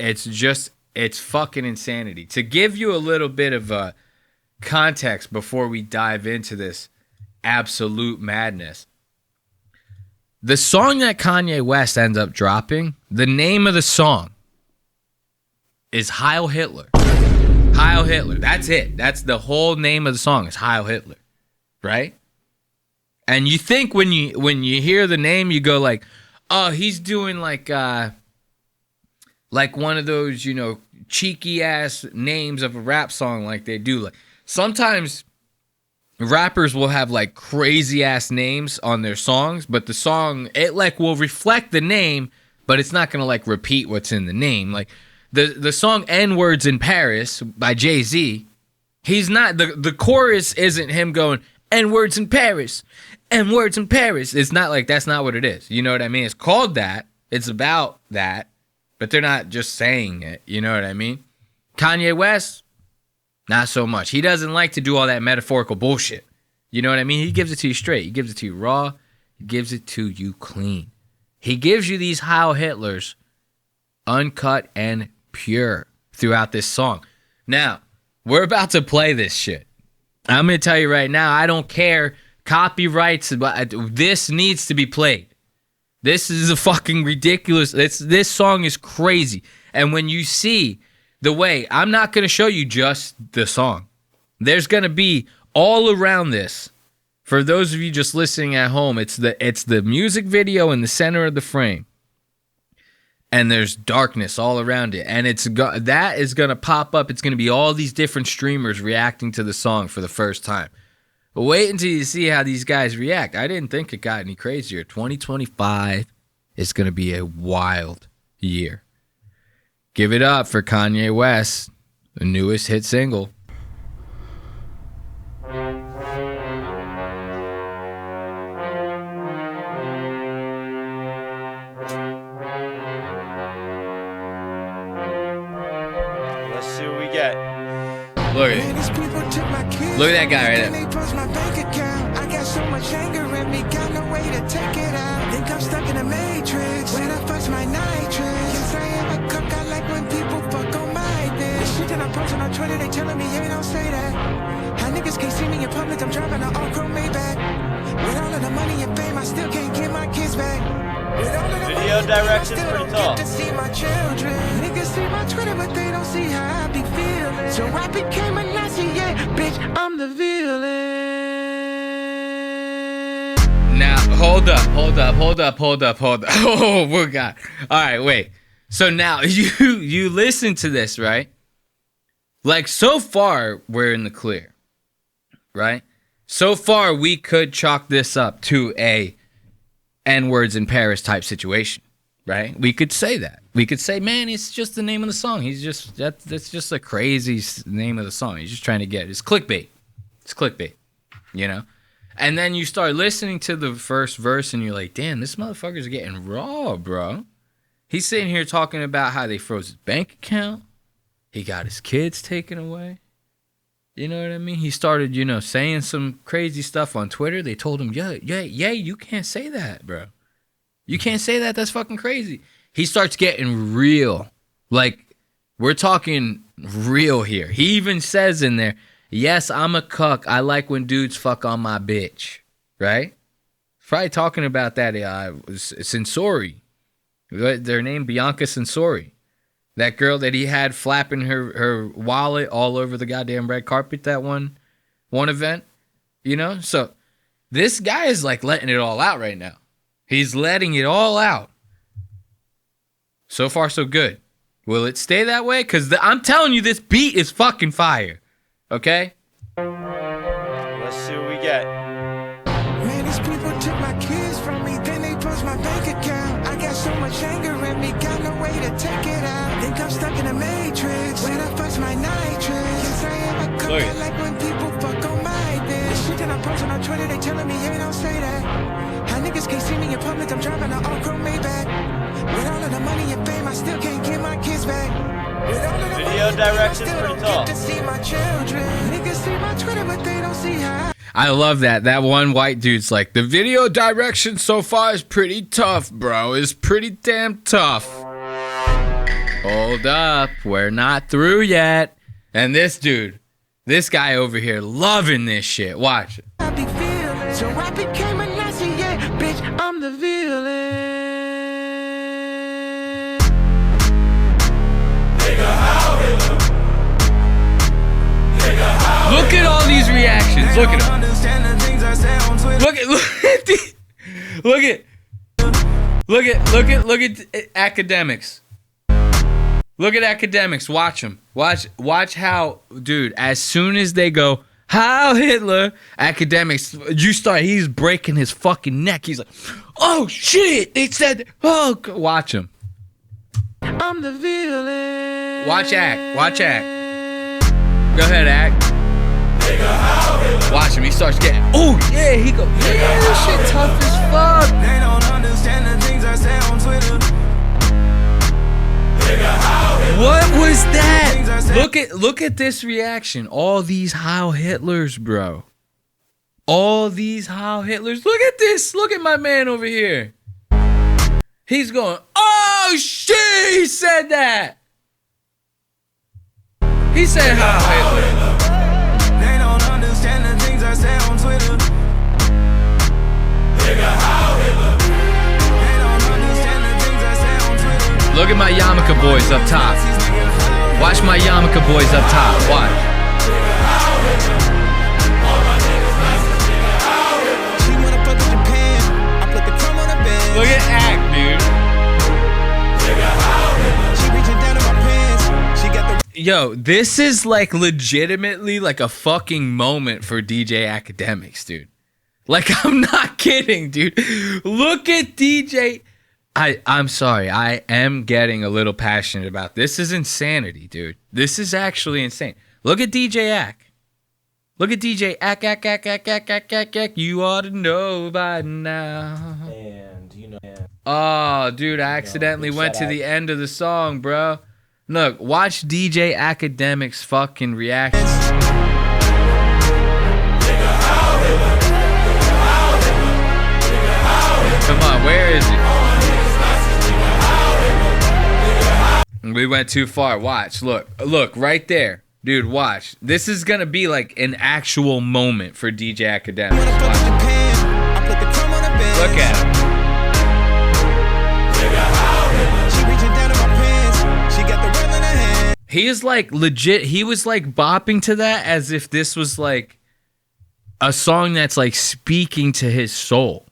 fucking insanity. To give you a little bit of context before we dive into this absolute madness, the song that Kanye West ends up dropping, the name of the song is Heil Hitler. Heil Hitler. That's it. That's the whole name of the song is Heil Hitler. Right? And you think when you hear the name, you go like, oh, he's doing like one of those, you know, cheeky ass names of a rap song like they do. Like sometimes rappers will have like crazy ass names on their songs, but the song, it like will reflect the name, but it's not gonna like repeat what's in the name. Like the song N-Words in Paris by Jay-Z, he's not, the chorus isn't him going N-Words in Paris, N-Words in Paris. It's not like, that's not what it is. You know what I mean? It's called that. It's about that, but they're not just saying it. You know what I mean? Kanye West, not so much. He doesn't like to do all that metaphorical bullshit. You know what I mean? He gives it to you straight. He gives it to you raw. He gives it to you clean. He gives you these Heil Hitlers uncut and pure throughout this song. Now, we're about to play this shit. I'm going to tell you right now, I don't care. Copyrights, but this needs to be played. This is a fucking ridiculous. This song is crazy. And when you see the way, I'm not going to show you just the song. There's going to be all around this. For those of you just listening at home, it's the music video in the center of the frame. And there's darkness all around it. And that is going to pop up. It's going to be all these different streamers reacting to the song for the first time. But wait until you see how these guys react. I didn't think it got any crazier. 2025 is going to be a wild year. Give it up for Kanye West, the newest hit single. Let's see what we get. Look at it. Look at that guy right there. I got so much anger in me, got no way to take it out. Think I'm stuck in a matrix when I flush my nitrous. Yes, I am a cook. I like when people fuck on my bitch. The shit that I'm posting on Twitter, they telling me, hey, don't say that. How niggas can't see me in public, I'm driving an all-chrome Maybach. With all of the money and fame, I still can't get my kids back. With all of the Video money direction's I still pretty don't tall. get to see my children. Niggas see my Twitter, but they don't see how I be feeling. So I became a Nazi, yeah, bitch, I'm the villain. Now, hold up. Oh, we got. All right, wait. So now you listen to this, right? Like so far, we're in the clear, right? So far, we could chalk this up to a N-Words in Paris type situation, right? We could say that. We could say, man, it's just the name of the song. That's just a crazy name of the song. He's just trying to get it. It's clickbait. It's clickbait, you know? And then you start listening to the first verse and you're like, damn, this motherfucker's getting raw, bro. He's sitting here talking about how they froze his bank account. He got his kids taken away. You know what I mean? He started, you know, saying some crazy stuff on Twitter. They told him, yeah, you can't say that, bro. You can't say that. That's fucking crazy. He starts getting real. Like, we're talking real here. He even says in there, yes, I'm a cuck. I like when dudes fuck on my bitch. Right? Probably talking about that Sensori. Their name, Bianca Sensori. That girl that he had flapping her wallet all over the goddamn red carpet that one event. You know? So this guy is like letting it all out right now. He's letting it all out. So far, so good. Will it stay that way? Because I'm telling you, this beat is fucking fire. Okay? Let's see what we get. When I flex my nitrous, yes, I am a cook. Look. I like when people fuck on my bitch. Shit that I'm posting on Twitter, they telling me, hey, don't say that. How niggas can't see me in public, I'm driving an all-chrome Maybach. With all of the money and fame, I still can't get my kids back. With all of the Video money and fame, I direction's still pretty don't tall. get to see my children. Niggas see my Twitter, but they don't see how I love that. That one white dude's like, the video direction so far is pretty tough, bro. It's pretty damn tough. Hold up. We're not through yet. And this dude, this guy over here loving this shit. Watch it. I be feeling. So I became a Nazi, yeah, bitch, I'm the villain. Look at all these reactions. Look at them. Look at academics. Look at academics. Watch them. Watch how, dude, as soon as they go, Heil Hitler, academics, he's breaking his fucking neck. He's like, oh shit, they said, oh, watch him. I'm the villain. Watch act. Go ahead, act. Watch him, he starts getting, oh yeah, he go, yeah, this shit tough as fuck. They don't understand the things I say on Twitter. What was that? Look at this reaction. All these Heil Hitlers, bro. All these Heil Hitlers. Look at this. Look at my man over here. He's going, oh shit, he said that. He said Heil Hitler. They don't understand the things I say on Twitter. They don't understand the things I say on Twitter. Look at my yarmulke boys up top. Watch my yarmulke boys up top. Watch. She wanna fuck with Japan. I put the crumb on the bed. Look at act, dude. She reaching down in my pants. She got the Yo, this is like legitimately like a fucking moment for DJ Academics, dude. Like, I'm not kidding, dude. Look at DJ. I'm sorry. I am getting a little passionate about this. This is insanity, dude. This is actually insane. Look at DJ Ack. Look at DJ Ack. You ought to know by now. And you know, Oh, dude, I accidentally went to the end of the song, bro. Look, watch DJ Academics fucking reaction. Come on, where is it? We went too far. Watch, look, right there. Dude, watch. This is gonna be like an actual moment for DJ Academics. Watch. Look at him. He is like legit. He was like bopping to that as if this was like a song that's like speaking to his soul.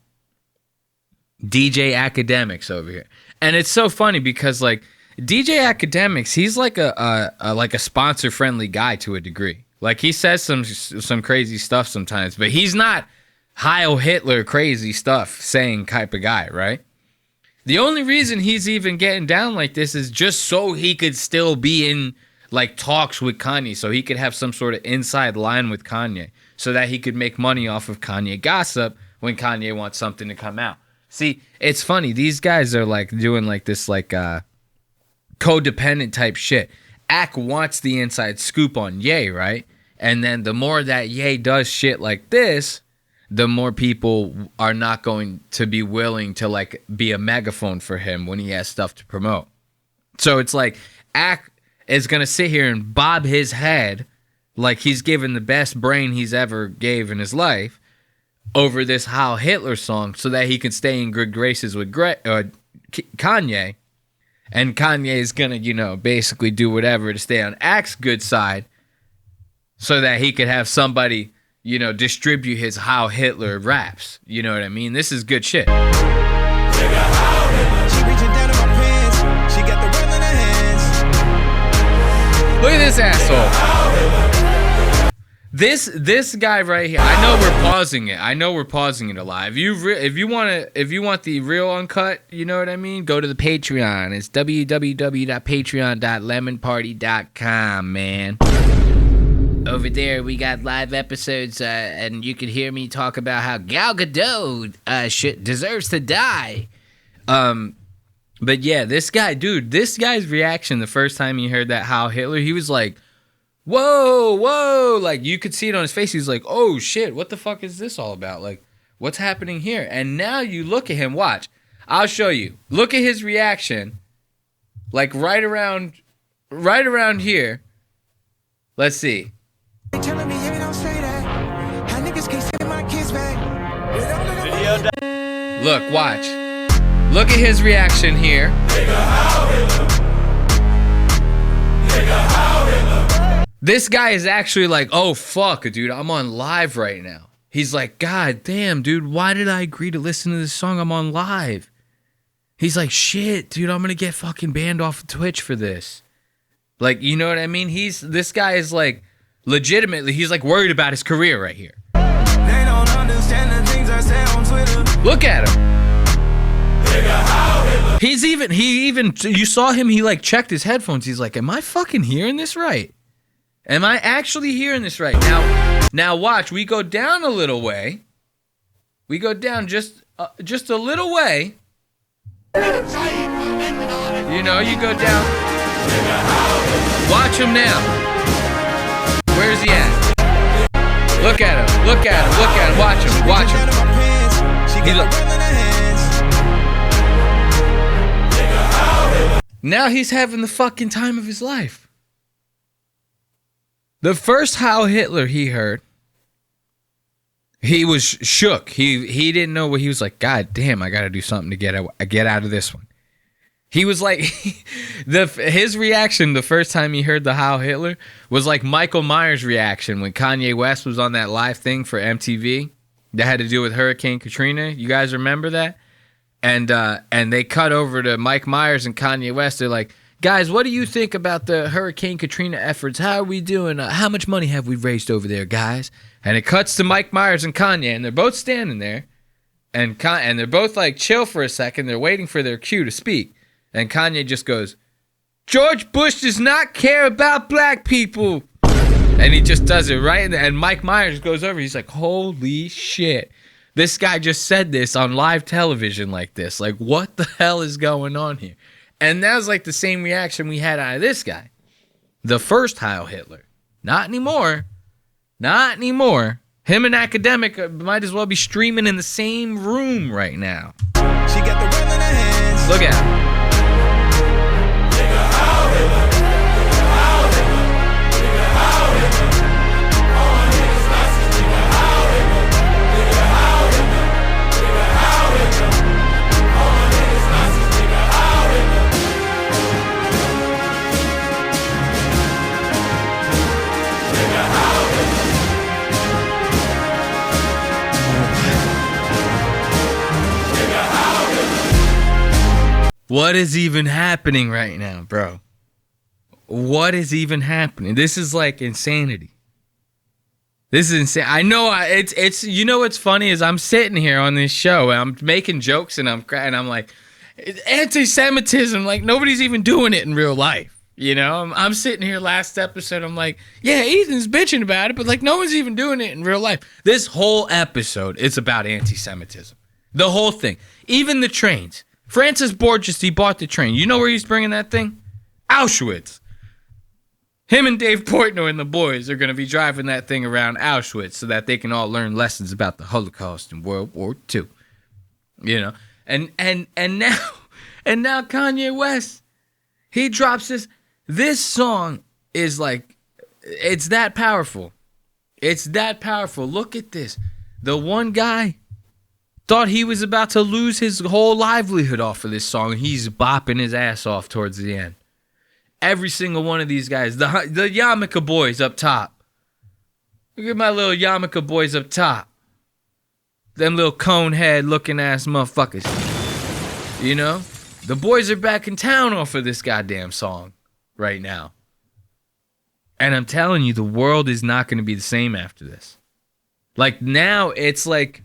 DJ Academics over here. And it's so funny because like DJ Academics, he's like a sponsor friendly guy to a degree. Like he says some crazy stuff sometimes, but he's not Heil Hitler crazy stuff saying type of guy, right? The only reason he's even getting down like this is just so he could still be in like talks with Kanye, so he could have some sort of inside line with Kanye, so that he could make money off of Kanye gossip when Kanye wants something to come out. See, it's funny. These guys are like doing like this like codependent type shit. Ack wants the inside scoop on Ye, right? And then the more that Ye does shit like this, the more people are not going to be willing to like be a megaphone for him when he has stuff to promote. So it's like Ack is going to sit here and bob his head like he's given the best brain he's ever gave in his life over this Heil Hitler song so that he can stay in good graces with Kanye. And Kanye is going to, you know, basically do whatever to stay on Ack's good side so that he could have somebody, you know, distribute his Heil Hitler raps. You know what I mean? This is good shit. She reaching down in my pants. She got the rim in her hands. Look at this asshole. This guy right here. I know we're pausing it. Alive. If you want the real uncut, you know what I mean. Go to the Patreon. It's www.patreon.lemonparty.com, man. Over there, we got live episodes, and you can hear me talk about how Gal Gadot deserves to die. But yeah, this guy's reaction the first time he heard that Heil Hitler, he was like, whoa, like you could see it on his face. He was like, oh shit, what the fuck is this all about? Like, what's happening here? And now you look at him, watch. I'll show you. Look at his reaction, like right around here. Let's see. Telling me, hey, don't say that. How niggas can't send my kids back. Video done. Look, watch. Look at his reaction here. This guy is actually like, oh fuck, dude, I'm on live right now. He's like, God damn, dude, why did I agree to listen to this song? I'm on live. He's like, shit, dude, I'm gonna get fucking banned off of Twitch for this. Like, you know what I mean? This guy is like, legitimately, he's like worried about his career right here. They don't understand the things I say on Twitter. Look at him. You saw him, he like checked his headphones. He's like, am I fucking hearing this right? Am I actually hearing this right? Now watch, we go down a little way. We go down just a little way. You know, you go down. Watch him now. Where's he at? Look at him. Watch him. He's like, now he's having the fucking time of his life. The first Heil Hitler he heard, he was shook. He didn't know what he was like. God damn, I got to do something to get out of this one. He was like, his reaction the first time he heard the Heil Hitler was like Michael Myers' reaction when Kanye West was on that live thing for MTV that had to do with Hurricane Katrina. You guys remember that? And they cut over to Mike Myers and Kanye West. They're like, guys, what do you think about the Hurricane Katrina efforts? How are we doing? How much money have we raised over there, guys? And it cuts to Mike Myers and Kanye, and they're both standing there, and they're both like chill for a second. They're waiting for their cue to speak, and Kanye just goes, "George Bush does not care about black people," and he just does it right. And Mike Myers goes over. He's like, "Holy shit! This guy just said this on live television like this. Like, what the hell is going on here?" And that was like the same reaction we had out of this guy. The first Heil Hitler. Not anymore. Him and Academic might as well be streaming in the same room right now. She got the world in her hands. Look at him. What is even happening right now, bro? What is even happening? This is like insanity. This is insane. I know it's you know what's funny is I'm sitting here on this show and I'm making jokes and I'm like, anti-Semitism, like nobody's even doing it in real life. You know, I'm sitting here last episode, I'm like, yeah, Ethan's bitching about it, but like no one's even doing it in real life. This whole episode is about anti-Semitism. The whole thing. Even the trains. Francis Bourgeois, he bought the train. You know where he's bringing that thing? Auchswitz. Him and Dave Portnoy and the boys are going to be driving that thing around Auschwitz so that they can all learn lessons about the Holocaust and World War II. You know? And now Kanye West, he drops this. This song is like, it's that powerful. It's that powerful. Look at this. The one guy thought he was about to lose his whole livelihood off of this song. He's bopping his ass off towards the end. Every single one of these guys. The Yarmulke boys up top. Look at my little Yarmulke boys up top. Them little cone head looking ass motherfuckers. You know? The boys are back in town off of this goddamn song right now. And I'm telling you, the world is not going to be the same after this. Like, now it's like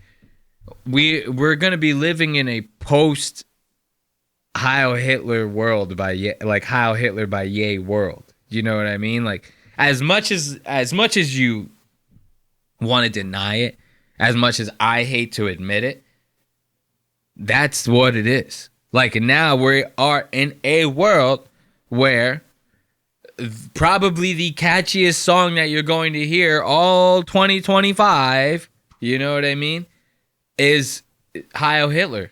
we're going to be living in a post Heil Hitler world like Heil Hitler by Ye world. You know what I mean? Like, as much as you want to deny it, as much as I hate to admit it, that's what it is. Like, now we are in a world where probably the catchiest song that you're going to hear all 2025, you know what I mean, is Heil Hitler.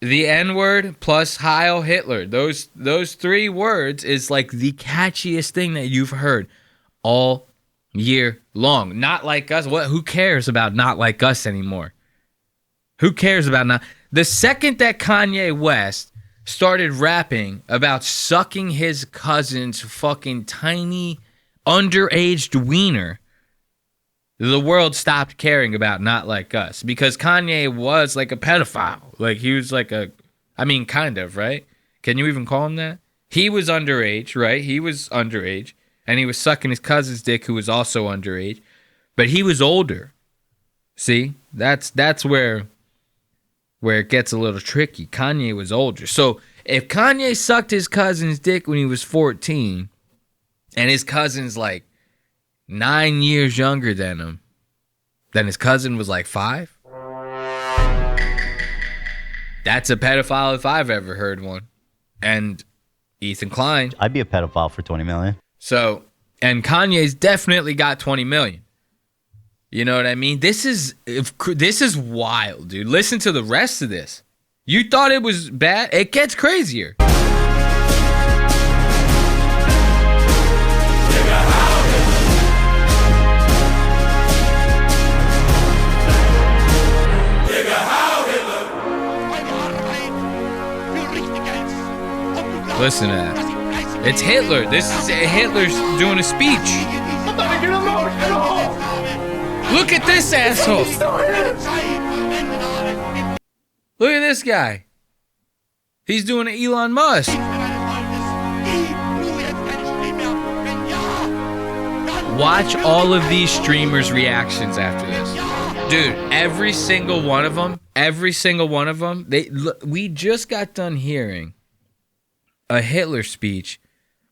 The N-word plus Heil Hitler. Those three words is like the catchiest thing that you've heard all year long. Not Like Us. Who cares about Not Like Us anymore? Who cares about not? The second that Kanye West started rapping about sucking his cousin's fucking tiny underaged wiener, the world stopped caring about Not Like Us, because Kanye was like a pedophile. Like, he was like kind of, right? Can you even call him that? He was underage, right? He was underage, and he was sucking his cousin's dick, who was also underage, but he was older. See, that's where it gets a little tricky. Kanye was older. So if Kanye sucked his cousin's dick when he was 14, and his cousin's like 9 years younger than him, then his cousin was like 5, that's a pedophile if I've ever heard one. And Ethan Klein. I'd be a pedophile for 20 million. So, and Kanye's definitely got 20 million. You know what I mean? This is wild, dude. Listen to the rest of this. You thought it was bad? It gets crazier. Listen to that. It's Hitler. This is Hitler's doing a speech. Look at this asshole. Look at this guy. He's doing an Elon Musk. Watch all of these streamers' reactions after this. Dude, every single one of them, we just got done hearing a Hitler speech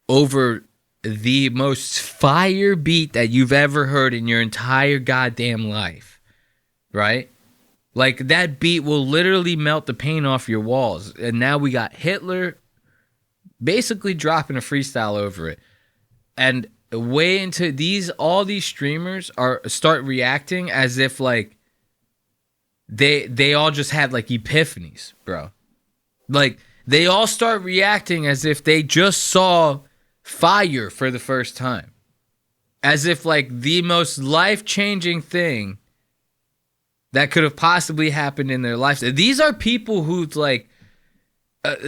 over the most fire beat that you've ever heard in your entire goddamn life, right? Like, that beat will literally melt the paint off your walls. And now we got Hitler basically dropping a freestyle over it. And way into all these streamers start reacting as if like they all just had like epiphanies, bro. Like, they all start reacting as if they just saw fire for the first time. As if like the most life-changing thing that could have possibly happened in their lives. These are people who's like,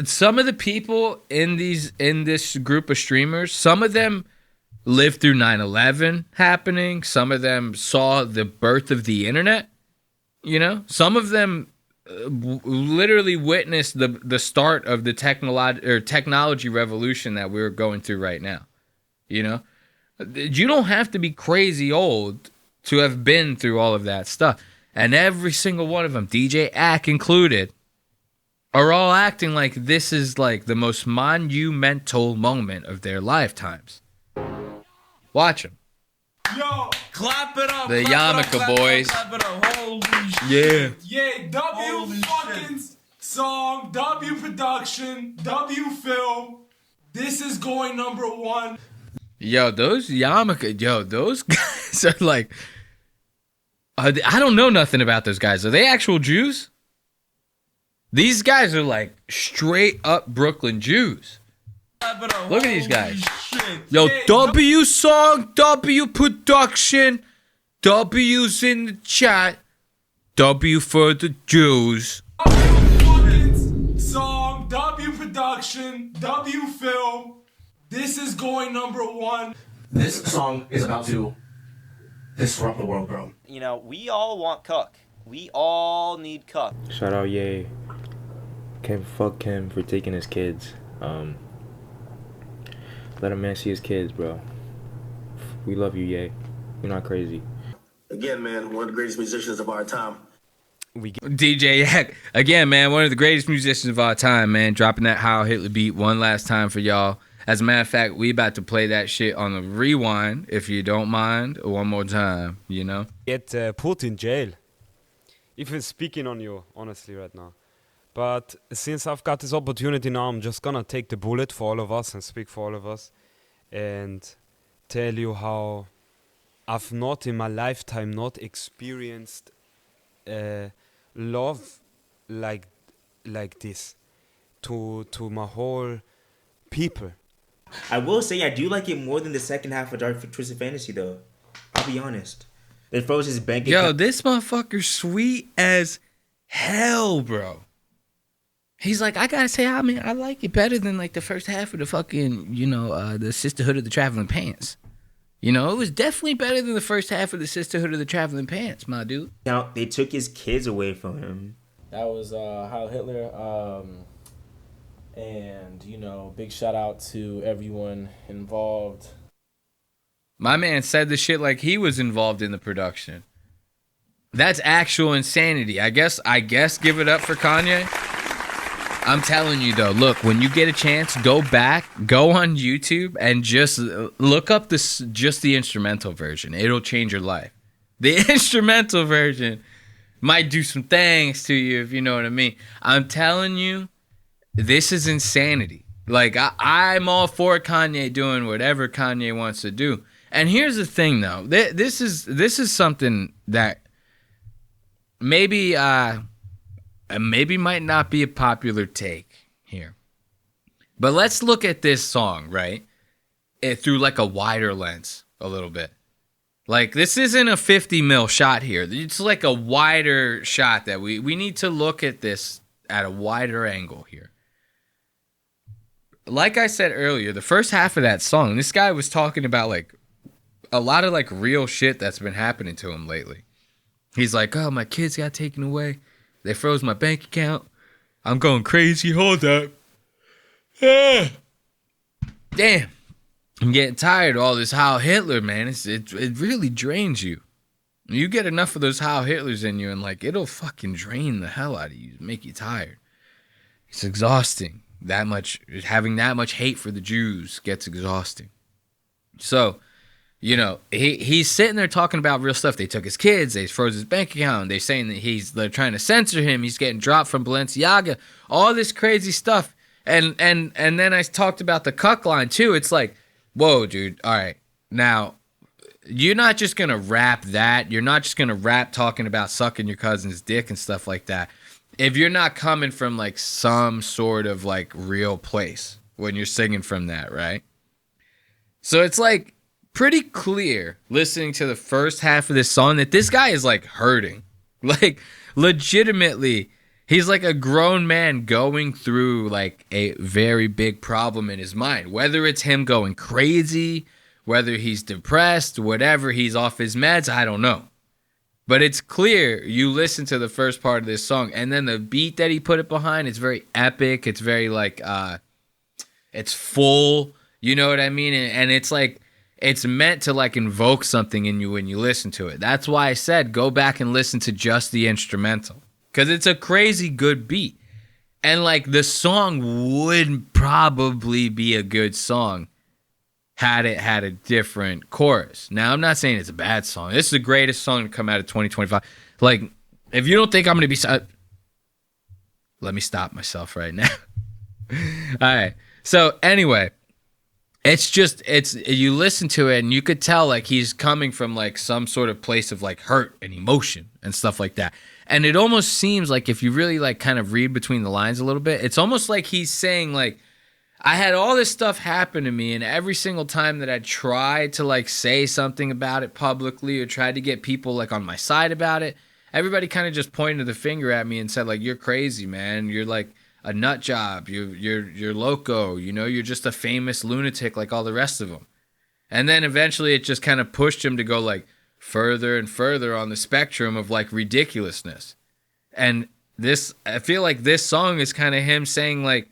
some of the people in this group of streamers, some of them lived through 9/11 happening. Some of them saw the birth of the internet. You know, some of them literally witnessed the start of the technology revolution that we're going through right now. You know, you don't have to be crazy old to have been through all of that stuff. And every single one of them, DJ Ack included, are all acting like this is like the most monumental moment of their lifetimes. Watch them. Yo, clap it up. The Yarmulke boys. Clap it up. Holy shit. Yeah, W fucking song, W production, W film. This is going #1. Yo, those Yarmulke, those guys are like, I don't know nothing about those guys. Are they actual Jews? These guys are like straight up Brooklyn Jews. Look at these guys. Yo, W song, W production, W's in the chat, W for the Jews. W song, W production, W film. This is going #1. This song is about to disrupt the world, bro. You know, we all want Cook. We all need Cook. Shout out Ye. Can't fuck him for taking his kids. Let a man see his kids, bro. We love you, Ye. You're not crazy. Again, man, one of the greatest musicians of our time. DJ Yak, again, man, one of the greatest musicians of our time, man, dropping that Heil Hitler beat one last time for y'all. As a matter of fact, we about to play that shit on the rewind, if you don't mind, one more time, you know? Get put in jail. Even speaking on you, honestly, right now. But since I've got this opportunity now, I'm just gonna take the bullet for all of us and speak for all of us and tell you how I've not in my lifetime not experienced love like this to my whole people. I will say I do like it more than the second half of Dark Twisted Fantasy, though. I'll be honest. They froze his bank account. Yo, this motherfucker's sweet as hell, bro. He's like, I gotta say, I mean, I like it better than like the first half of the fucking, the Sisterhood of the Traveling Pants. You know, it was definitely better than the first half of the Sisterhood of the Traveling Pants, my dude. Now, they took his kids away from him. That was Heil Hitler. And, big shout out to everyone involved. My man said the shit like he was involved in the production. That's actual insanity. I guess give it up for Kanye. I'm telling you though, look, when you get a chance, go on YouTube and just look up just the instrumental version. It'll change your life. The instrumental version might do some things to you, if you know what I mean. I'm telling you, this is insanity. Like, I'm all for Kanye doing whatever Kanye wants to do. And here's the thing, though. This is something that maybe might not be a popular take here. But let's look at this song, right? Through like a wider lens a little bit. Like, this isn't a 50 mil shot here. It's like a wider shot that we need to look at this at a wider angle here. Like I said earlier, the first half of that song, this guy was talking about like a lot of like real shit that's been happening to him lately. He's like, oh, my kids got taken away. They froze my bank account. I'm going crazy. Hold up. Damn. I'm getting tired of all this Heil Hitler, man. It really drains you. You get enough of those Heil Hitlers in you and like it'll fucking drain the hell out of you. Make you tired. It's exhausting. Having that much hate for the Jews gets exhausting. So, he's sitting there talking about real stuff. They took his kids. They froze his bank account. They're saying that they're trying to censor him. He's getting dropped from Balenciaga. All this crazy stuff. And then I talked about the cuck line too. It's like, whoa, dude. All right. Now, you're not just going to rap that. You're not just going to rap talking about sucking your cousin's dick and stuff like that. If you're not coming from like some sort of like real place when you're singing from that, right? So it's like pretty clear listening to the first half of this song that this guy is like hurting. Like legitimately, he's like a grown man going through like a very big problem in his mind. Whether it's him going crazy, whether he's depressed, whatever, he's off his meds, I don't know. But it's clear, you listen to the first part of this song, and then the beat that he put it behind, it's very epic. It's very like, it's full, you know what I mean? And it's like, it's meant to like invoke something in you when you listen to it. That's why I said, go back and listen to just the instrumental. Because it's a crazy good beat. And like, the song would probably be a good song had it had a different chorus. Now, I'm not saying it's a bad song. This is the greatest song to come out of 2025. Like, if you don't think I'm going to be... let me stop myself right now. All right. So, anyway, you listen to it and you could tell, like, he's coming from, like, some sort of place of, like, hurt and emotion and stuff like that. And it almost seems like if you really, like, kind of read between the lines a little bit, it's almost like he's saying, like, I had all this stuff happen to me, and every single time that I tried to like say something about it publicly or tried to get people like on my side about it, everybody kind of just pointed the finger at me and said like, you're crazy, man. You're like a nut job. You're loco. You're just a famous lunatic like all the rest of them. And then eventually it just kind of pushed him to go like further and further on the spectrum of like ridiculousness. And I feel like this song is kind of him saying like,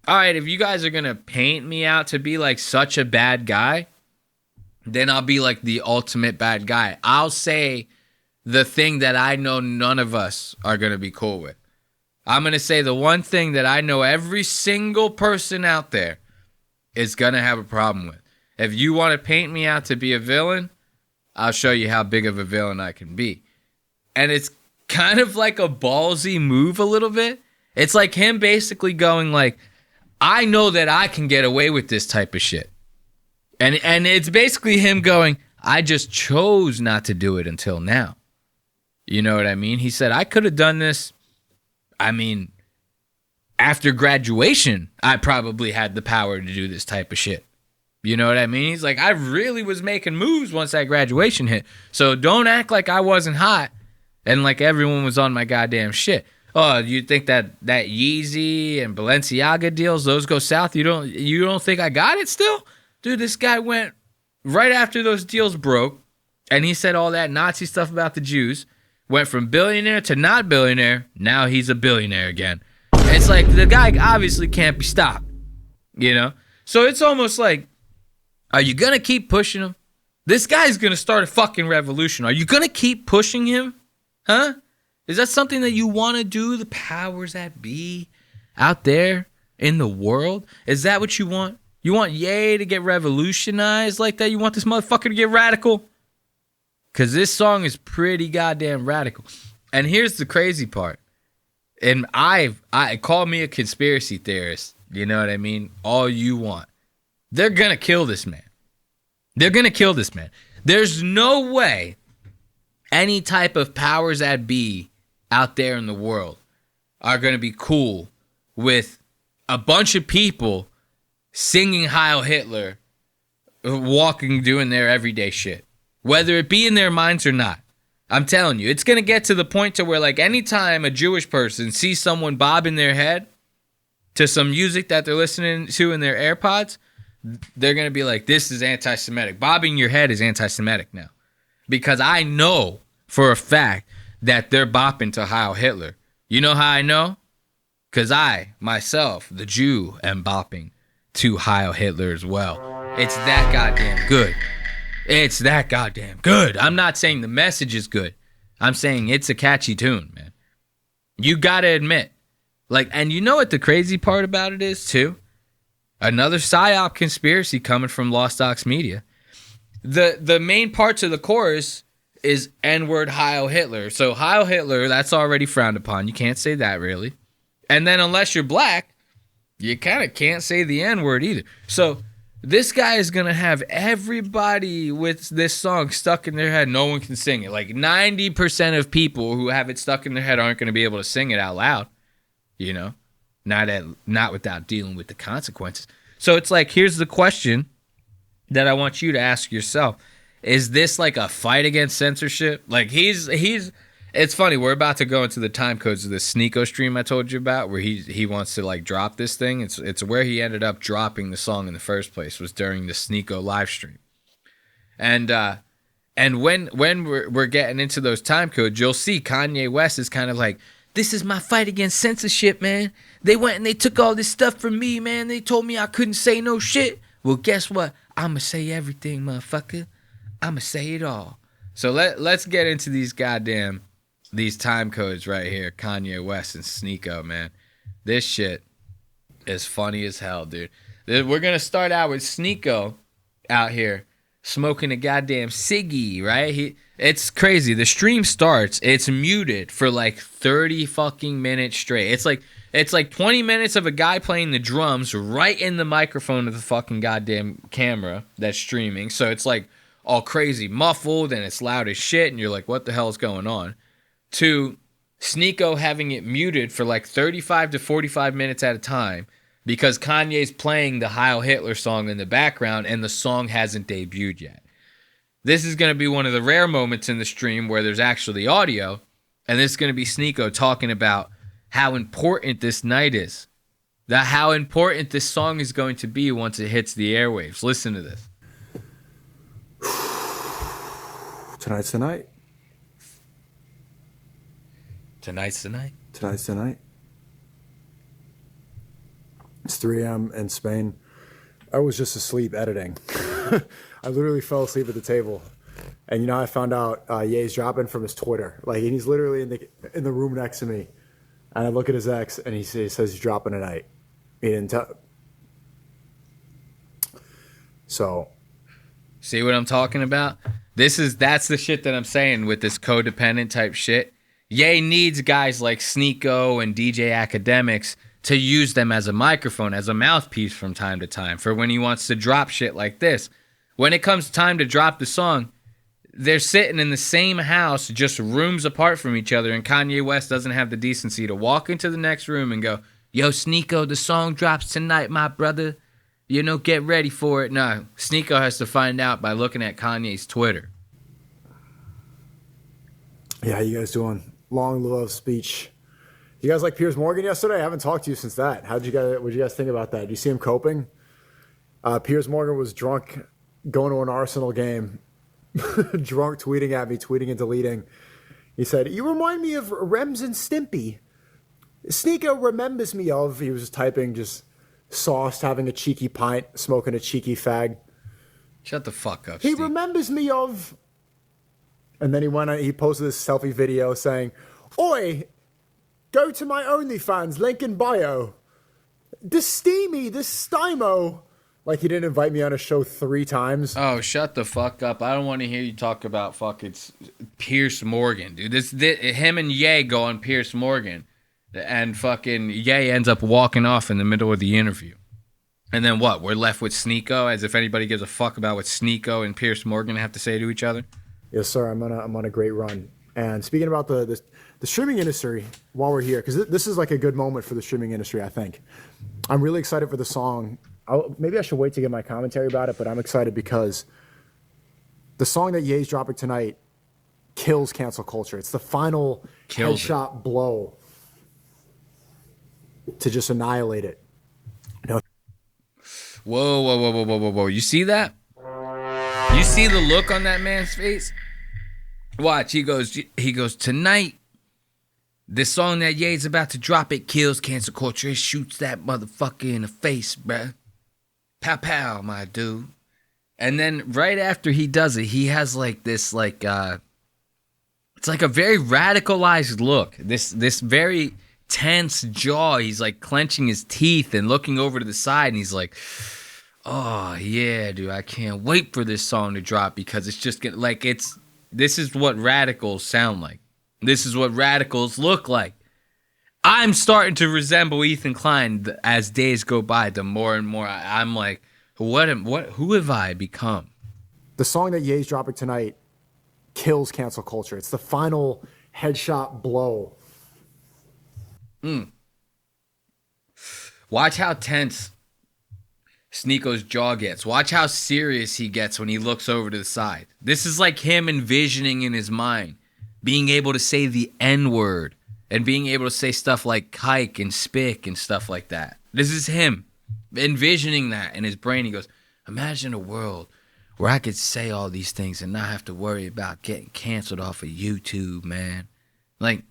all right, if you guys are going to paint me out to be like such a bad guy, then I'll be like the ultimate bad guy. I'll say the thing that I know none of us are going to be cool with. I'm going to say the one thing that I know every single person out there is going to have a problem with. If you want to paint me out to be a villain, I'll show you how big of a villain I can be. And it's kind of like a ballsy move a little bit. It's like him basically going like, I know that I can get away with this type of shit. And it's basically him going, I just chose not to do it until now. You know what I mean? He said, I could have done this. I mean, after graduation, I probably had the power to do this type of shit. You know what I mean? He's like, I really was making moves once that graduation hit. So don't act like I wasn't hot and like everyone was on my goddamn shit. Oh, you think that Yeezy and Balenciaga deals, those go south? You don't think I got it still? Dude, this guy went right after those deals broke, and he said all that Nazi stuff about the Jews, went from billionaire to not billionaire, now he's a billionaire again. It's like the guy obviously can't be stopped, you know? So it's almost like, are you going to keep pushing him? This guy's going to start a fucking revolution. Are you going to keep pushing him? Huh? Is that something that you want to do, the powers that be out there in the world? Is that what you want? You want Ye to get revolutionized like that? You want this motherfucker to get radical? Because this song is pretty goddamn radical. And here's the crazy part. And I call me a conspiracy theorist. You know what I mean? All you want. They're going to kill this man. They're going to kill this man. There's no way any type of powers that be out there in the world are going to be cool with a bunch of people singing Heil Hitler, walking, doing their everyday shit, whether it be in their minds or not. I'm telling you, it's going to get to the point to where, like, anytime a Jewish person sees someone bobbing their head to some music that they're listening to in their AirPods, they're going to be like, this is anti-Semitic. Bobbing your head is anti-Semitic now. Because I know for a fact that they're bopping to Heil Hitler. You know how I know? Because I, myself, the Jew, am bopping to Heil Hitler as well. It's that goddamn good. It's that goddamn good. I'm not saying the message is good. I'm saying it's a catchy tune, man. You gotta admit. Like, and you know what the crazy part about it is, too? Another PSYOP conspiracy coming from Lost Ox Media. The main parts of the chorus is N-word Heil Hitler. So Heil Hitler, that's already frowned upon. You can't say that, really. And then unless you're black, you kind of can't say the N-word either. So this guy is going to have everybody with this song stuck in their head. No one can sing it. Like 90% of people who have it stuck in their head aren't going to be able to sing it out loud. You know? Not without dealing with the consequences. So it's like, here's the question that I want you to ask yourself. Is this like a fight against censorship? Like it's funny, we're about to go into the time codes of the Sneako stream I told you about, where he wants to like drop this thing. It's where he ended up dropping the song in the first place, was during the Sneako live stream. And when we're getting into those time codes, you'll see Kanye West is kind of like, this is my fight against censorship, man. They went and they took all this stuff from me, man. They told me I couldn't say no shit. Well, guess what? I'ma say everything, motherfucker. I'ma say it all. So let's get into these time codes right here. Kanye West and Sneako, man. This shit is funny as hell, dude. We're gonna start out with Sneako out here smoking a goddamn ciggy, right? It's crazy. The stream starts, it's muted for like 30 fucking minutes straight. It's like 20 minutes of a guy playing the drums right in the microphone of the fucking goddamn camera that's streaming. So it's like all crazy muffled and it's loud as shit and you're like, what the hell is going on? To Sneako having it muted for like 35 to 45 minutes at a time because Kanye's playing the Heil Hitler song in the background and the song hasn't debuted yet. This is going to be one of the rare moments in the stream where there's actually audio, and this is going to be Sneako talking about how important this night is, how important this song is going to be once it hits the airwaves. Listen to this. Tonight's the night. Tonight's the night. Tonight's the night. It's 3 a.m. in Spain. I was just asleep editing. I literally fell asleep at the table. And you know, I found out Ye's dropping from his Twitter. Like, and he's literally in the room next to me. And I look at his ex, and he says he's dropping tonight. He didn't tell. So, see what I'm talking about? That's the shit that I'm saying with this codependent type shit. Ye needs guys like Sneako and DJ Academics to use them as a microphone, as a mouthpiece from time to time for when he wants to drop shit like this. When it comes time to drop the song, they're sitting in the same house, just rooms apart from each other, and Kanye West doesn't have the decency to walk into the next room and go, yo, Sneako, the song drops tonight, my brother. You know, get ready for it. No, Sneako has to find out by looking at Kanye's Twitter. Yeah, how you guys doing? Long love speech. You guys like Piers Morgan yesterday? I haven't talked to you since that. What did you guys think about that? Did you see him coping? Piers Morgan was drunk going to an Arsenal game, drunk tweeting at me, tweeting and deleting. He said, "You remind me of Rems and Stimpy. Sneako remembers me of," he was just typing, just sauced, having a cheeky pint, smoking a cheeky fag. Shut the fuck up, He Steve. remembers me of... And then he posted this selfie video saying, "Oi, go to my OnlyFans, link in bio. This steamy, this stymo." Like, he didn't invite me on a show 3 times. Oh, shut the fuck up. I don't want to hear you talk about fucking Piers Morgan, dude. Him and Ye go on Piers Morgan, and fucking Ye ends up walking off in the middle of the interview. And then what? We're left with Sneako, as if anybody gives a fuck about what Sneako and Piers Morgan have to say to each other. Yes, sir. I'm on a great run. And speaking about the streaming industry, while we're here, because this is like a good moment for the streaming industry, I think. I'm really excited for the song. Maybe I should wait to get my commentary about it, but I'm excited because the song that Ye's dropping tonight kills cancel culture. It's the final headshot blow to just annihilate it. No. Whoa. You see that? You see the look on that man's face? Watch, he goes, tonight, this song that Ye's about to drop, it kills cancel culture. It shoots that motherfucker in the face, bruh. Pow pow, my dude. And then right after he does it, he has like this, like, it's like a very radicalized look. This very tense jaw. He's like clenching his teeth and looking over to the side, and he's like, oh yeah, dude, I can't wait for this song to drop, because it's just gonna, like, this is what radicals sound like. This is what radicals look like. I'm starting to resemble Ethan Klein as days go by. The more and more I'm like, who have I become? The song that Ye's dropping tonight kills cancel culture. It's the final headshot blow. Watch how tense Sneako's jaw gets. Watch how serious he gets when he looks over to the side. This is like him envisioning in his mind being able to say the N-word and being able to say stuff like kike and spick and stuff like that. This is him envisioning that in his brain. He goes, imagine a world where I could say all these things and not have to worry about getting canceled off of YouTube, man. Like,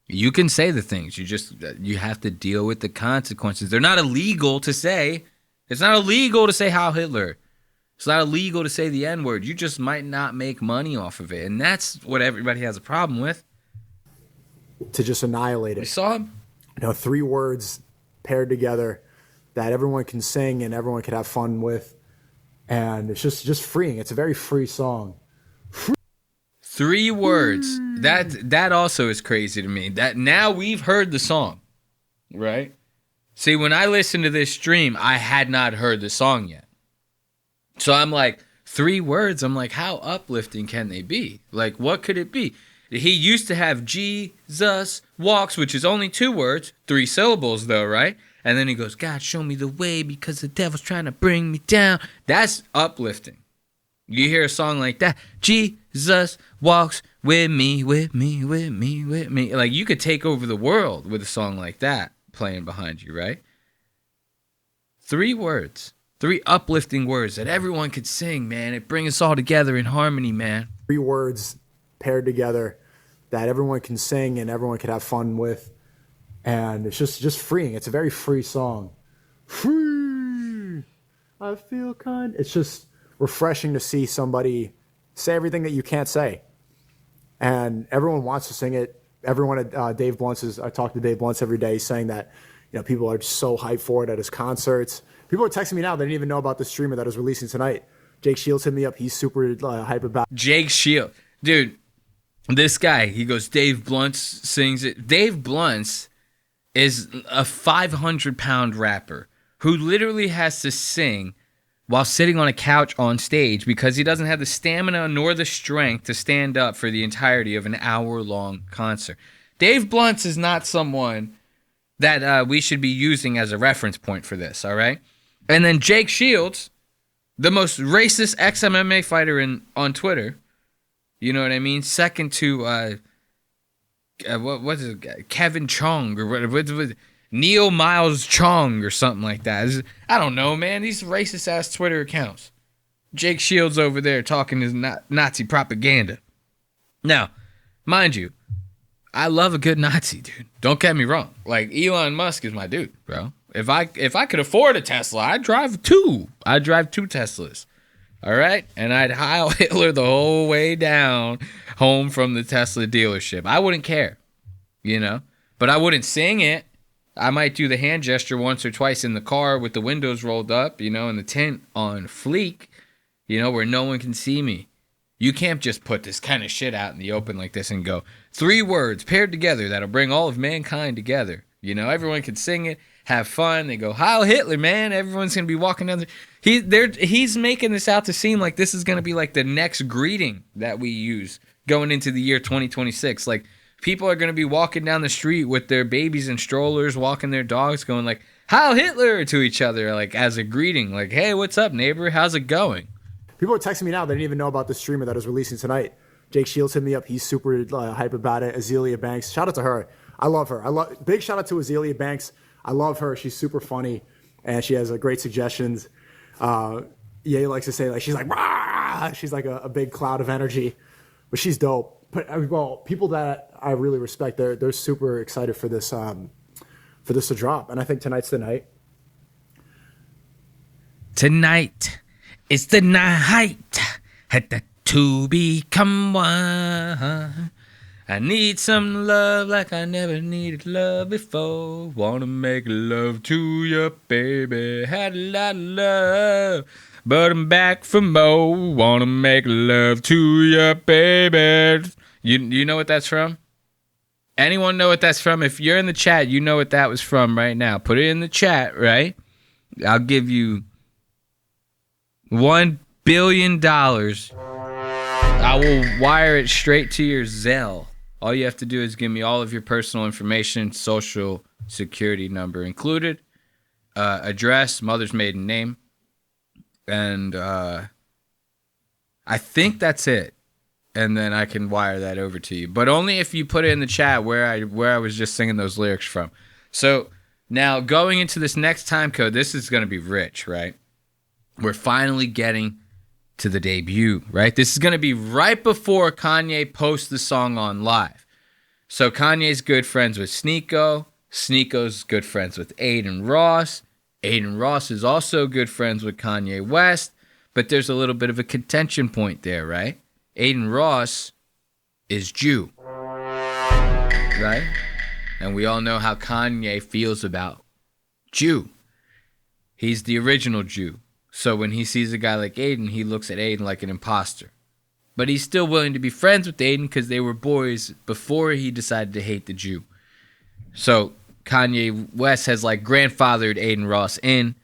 you can say the things. You have to deal with the consequences. They're not illegal to say. It's not illegal to say Heil Hitler. It's not illegal to say the N-word. You just might not make money off of it. And that's what everybody has a problem with. To just annihilate it. You saw him? 3 words paired together that everyone can sing and everyone can have fun with. And it's just freeing. It's a very free song. 3 words. That also is crazy to me. That now we've heard the song, right? See, when I listened to this stream, I had not heard the song yet. So I'm like, 3 words. I'm like, how uplifting can they be? Like, what could it be? He used to have Jesus walks, which is only 2 words, 3 syllables though, right? And then he goes, God, show me the way because the devil's trying to bring me down. That's uplifting. You hear a song like that, Jesus walks with me, with me, with me, with me. Like, you could take over the world with a song like that playing behind you, right? 3 words, 3 uplifting words that everyone could sing, man. It brings us all together in harmony, man. 3 words paired together that everyone can sing and everyone can have fun with. And it's just freeing. It's a very free song. Free. I feel kind. It's just refreshing to see somebody say everything that you can't say. And everyone wants to sing it. Everyone at Dave Blunt's I talk to Dave Blunt's every day saying that, people are just so hyped for it at his concerts. People are texting me now. They didn't even know about the streamer that is releasing tonight. Jake Shields hit me up. He's super hype about it. Jake Shields. Dude, this guy, he goes, Dave Blunt sings it. Dave Blunt is a 500-pound rapper who literally has to sing while sitting on a couch on stage because he doesn't have the stamina nor the strength to stand up for the entirety of an hour-long concert. Dave Blunt is not someone that we should be using as a reference point for this, all right? And then Jake Shields, the most racist ex-MMA fighter on Twitter, you know what I mean? Second to, what is it? Kevin Chong or what Neil Miles Chong or something like that. I don't know, man. These racist-ass Twitter accounts. Jake Shields over there talking his Nazi propaganda. Now, mind you, I love a good Nazi, dude. Don't get me wrong. Like, Elon Musk is my dude, bro. If I could afford a Tesla, I'd drive two. I'd drive 2 Teslas. All right? And I'd Heil Hitler the whole way down home from the Tesla dealership. I wouldn't care, But I wouldn't sing it. I might do the hand gesture once or twice in the car with the windows rolled up, and the tint on fleek, where no one can see me. You can't just put this kind of shit out in the open like this and go, 3 words paired together that'll bring all of mankind together. Everyone can sing it, have fun. They go, Heil Hitler, man. Everyone's going to be walking down he's making this out to seem like this is going to be like the next greeting that we use going into the year 2026. Like, people are going to be walking down the street with their babies and strollers, walking their dogs, going like, Heil Hitler to each other, like as a greeting. Like, hey, what's up, neighbor? How's it going? People are texting me now. They didn't even know about the streamer that is releasing tonight. Jake Shields hit me up. He's super hype about it. Azealia Banks. Shout out to her. I love her. Big shout out to Azealia Banks. I love her. She's super funny, and she has great suggestions. Ye likes to say, like, she's like, rah! She's like a big cloud of energy, but she's dope. But people that I really respect, they're super excited for this to drop, and I think tonight's the night. Tonight is the night. Had the two become one. I need some love like I never needed love before. Wanna make love to you, baby. Had a lot of love, but I'm back for more. Wanna make love to you, baby. You know what that's from? Anyone know what that's from? If you're in the chat, you know what that was from right now. Put it in the chat, right? I'll give you $1 billion. I will wire it straight to your Zelle. All you have to do is give me all of your personal information, social security number included, address, mother's maiden name, and I think that's it. And then I can wire that over to you. But only if you put it in the chat where I was just singing those lyrics from. So now going into this next time code, this is going to be rich, right? We're finally getting to the debut, right? This is going to be right before Kanye posts the song on live. So Kanye's good friends with Sneako. Sneako's good friends with Aiden Ross. Aiden Ross is also good friends with Kanye West. But there's a little bit of a contention point there, right? Aiden Ross is Jew, right? And we all know how Kanye feels about Jew. He's the original Jew. So when he sees a guy like Aiden, he looks at Aiden like an imposter. But he's still willing to be friends with Aiden because they were boys before he decided to hate the Jew. So Kanye West has like grandfathered Aiden Ross in.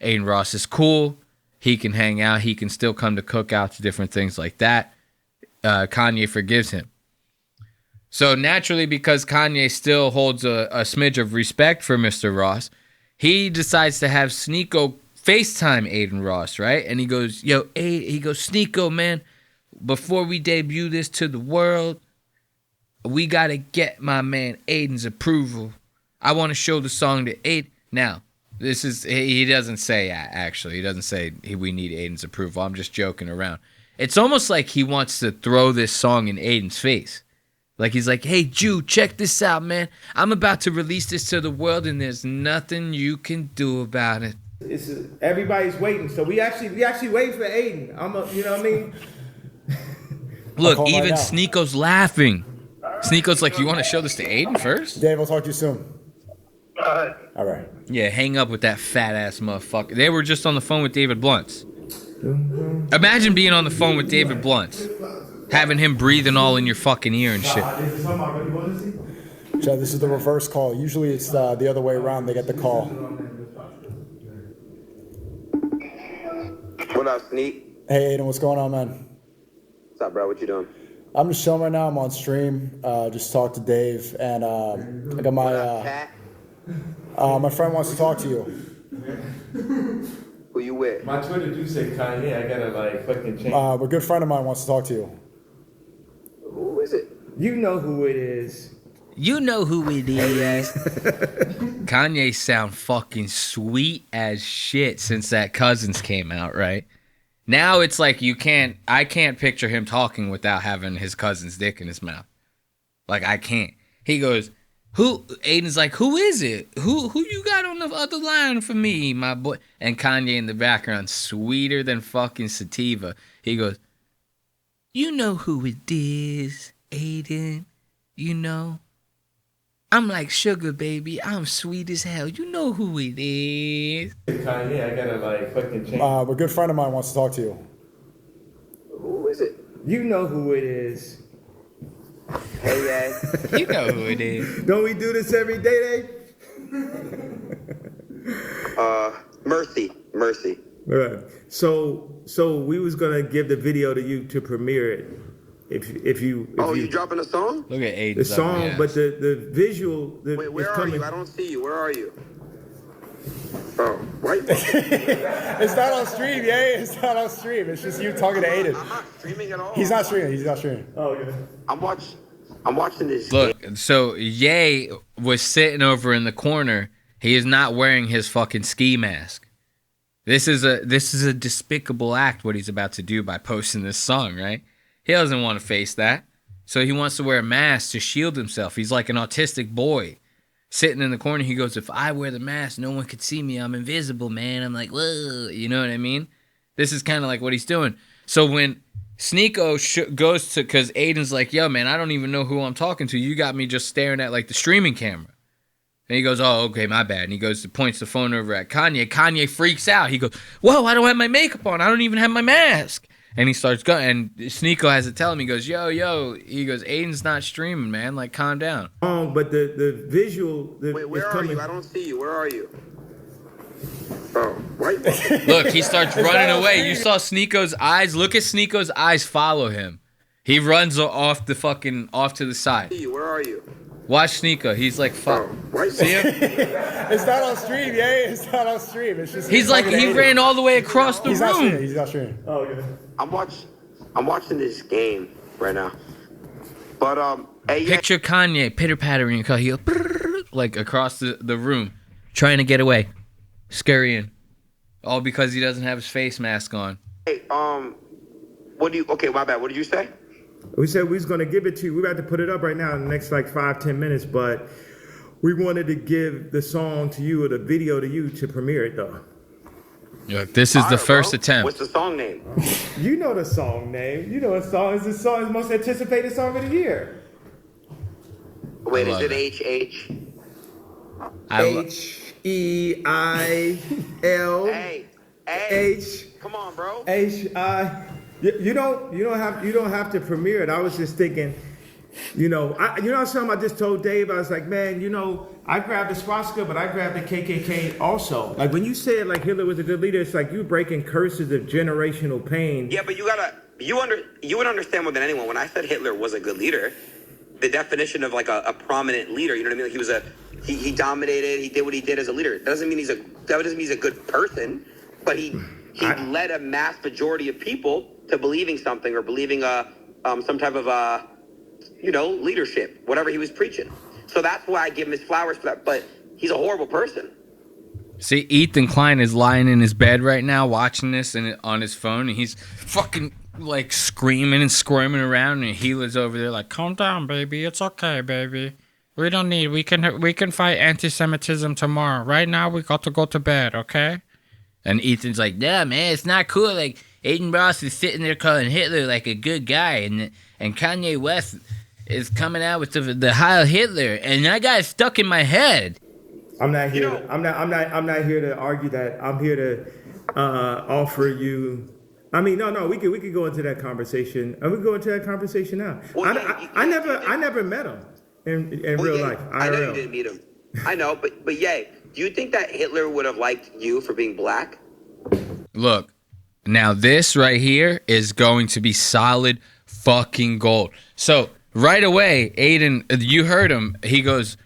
Aiden Ross is cool. He can hang out. He can still come to cookouts, different things like that. Kanye forgives him. So naturally, because Kanye still holds a smidge of respect for Mr. Ross, he decides to have Sneako FaceTime Aiden Ross, right? And he goes, Sneako, man, before we debut this to the world, we got to get my man Aiden's approval. I want to show the song to Aiden. Now, he doesn't say, actually, he doesn't say we need Aiden's approval. I'm just joking around. It's almost like he wants to throw this song in Aiden's face. Like he's like, hey, Jew, check this out, man. I'm about to release this to the world, and there's nothing you can do about it. Everybody's waiting, so we actually waiting for Aiden. You know what I mean? Look, even Sneako's laughing. Sneako's like, you want to show this to Aiden first? Dave, I'll talk to you soon. All right. Yeah, hang up with that fat ass motherfucker. They were just on the phone with David Blunt's. Imagine being on the phone with David Blunt's, having him breathing all in your fucking ear and shit. Chad, this is the reverse call. Usually it's the other way around. They get the call. What up, Sneak? Hey, Aiden, what's going on, man? What's up, bro? What you doing? I'm just chilling right now. I'm on stream. Just talked to Dave, and I got my friend wants to talk to you. Who you with? My Twitter do say Kanye. I gotta like fucking change. A good friend of mine wants to talk to you. Who is it? You know who it is. You know who it is. Kanye sound fucking sweet as shit since that Cousins came out, right? Now it's like I can't picture him talking without having his cousin's dick in his mouth. Like, I can't. He goes, Aiden's like, who is it? Who you got on the other line for me, my boy? And Kanye in the background, sweeter than fucking sativa. He goes, you know who it is, Aiden. You know? I'm like sugar, baby. I'm sweet as hell. You know who it is. Kanye, I gotta like fucking change. A good friend of mine wants to talk to you. Who is it? You know who it is. Hey, guys. You know who it is. Don't we do this every day, Mercy. Right. So we was gonna give the video to you to premiere it. If you dropping a song? Look at Aiden. The song, but the visual. Wait, where are you? I don't see you. Where are you? Oh, right. It's not on stream, yeah. It's not on stream. It's just you talking to Aiden. I'm not streaming at all. He's not streaming. Oh, okay. I'm watching this. Look, so Ye was sitting over in the corner. He is not wearing his fucking ski mask. This is a despicable act what he's about to do by posting this song, right? He doesn't want to face that. So he wants to wear a mask to shield himself. He's like an autistic boy. Sitting in the corner, he goes, if I wear the mask, no one could see me. I'm invisible, man. I'm like, whoa. You know what I mean? This is kind of like what he's doing. So when Sneako goes to, because Aiden's like, yo, man, I don't even know who I'm talking to. You got me just staring at like the streaming camera. And he goes, oh, okay, my bad. And he goes to points the phone over at Kanye. Kanye freaks out. He goes, whoa, I don't have my makeup on. I don't even have my mask. And he starts going, and Sneako has to tell him, he goes, yo, he goes, Aiden's not streaming, man, like, calm down. But the visual. Wait, where are you? I don't see you. Where are you? Oh, right. Look, he starts running away. You saw Sneako's eyes. Look at Sneako's eyes follow him. He runs off to the side. Where are you? Watch Sneako. He's like, fuck. Right. See him? It's not on stream, yeah. It's not on stream. It's just. He's like, he ran all the way across the room. He's not streaming. Oh, okay. I'm watching this game right now. But hey, Picture Kanye pitter pattering your car. He goes, like across the room, trying to get away, scurrying, all because he doesn't have his face mask on. Hey, okay, my bad. What did you say? We said we was gonna give it to you. We're about to put it up right now in the next like 5-10 minutes, but we wanted to give the song to you or the video to you to premiere it though. Look, this is the first attempt. What's the song name? You know the song name. You know the song. It's the most anticipated song of the year. Wait, is it H? H-E-I-L. Hey. H. Come on, bro. H-I. You don't have to premiere it. I was just thinking, something I just told Dave. I was like, man, I grabbed the swastika, but I grabbed the KKK also. Like when you said like Hitler was a good leader, it's like you breaking curses of generational pain. Yeah, but you would understand more than anyone. When I said Hitler was a good leader, the definition of like a prominent leader, you know what I mean? Like he dominated, he did what he did as a leader. That doesn't mean he's a good person, but he led a mass majority of people to believing something or believing some type of leadership, whatever he was preaching. So that's why I give him his flowers for that. But he's a horrible person. See, Ethan Klein is lying in his bed right now watching this and on his phone, and he's fucking like screaming and squirming around, and Gela's over there like, calm down, baby. It's okay, baby. We don't need. We can fight anti-Semitism tomorrow. Right now, we got to go to bed, okay? And Ethan's like, yeah, man, it's not cool. Like Aiden Ross is sitting there calling Hitler like a good guy, and Kanye West is coming out with the Heil Hitler, and that got stuck in my head. I'm not here. I'm not here to argue that. I'm here to offer you. I mean, no. We could go into that conversation. And we go into that conversation now. Well, I never met him in real life. I know you didn't meet him. I know, but Ye, do you think that Hitler would have liked you for being black? Look, now this right here is going to be solid fucking gold. So right away, Aiden, you heard him. He goes,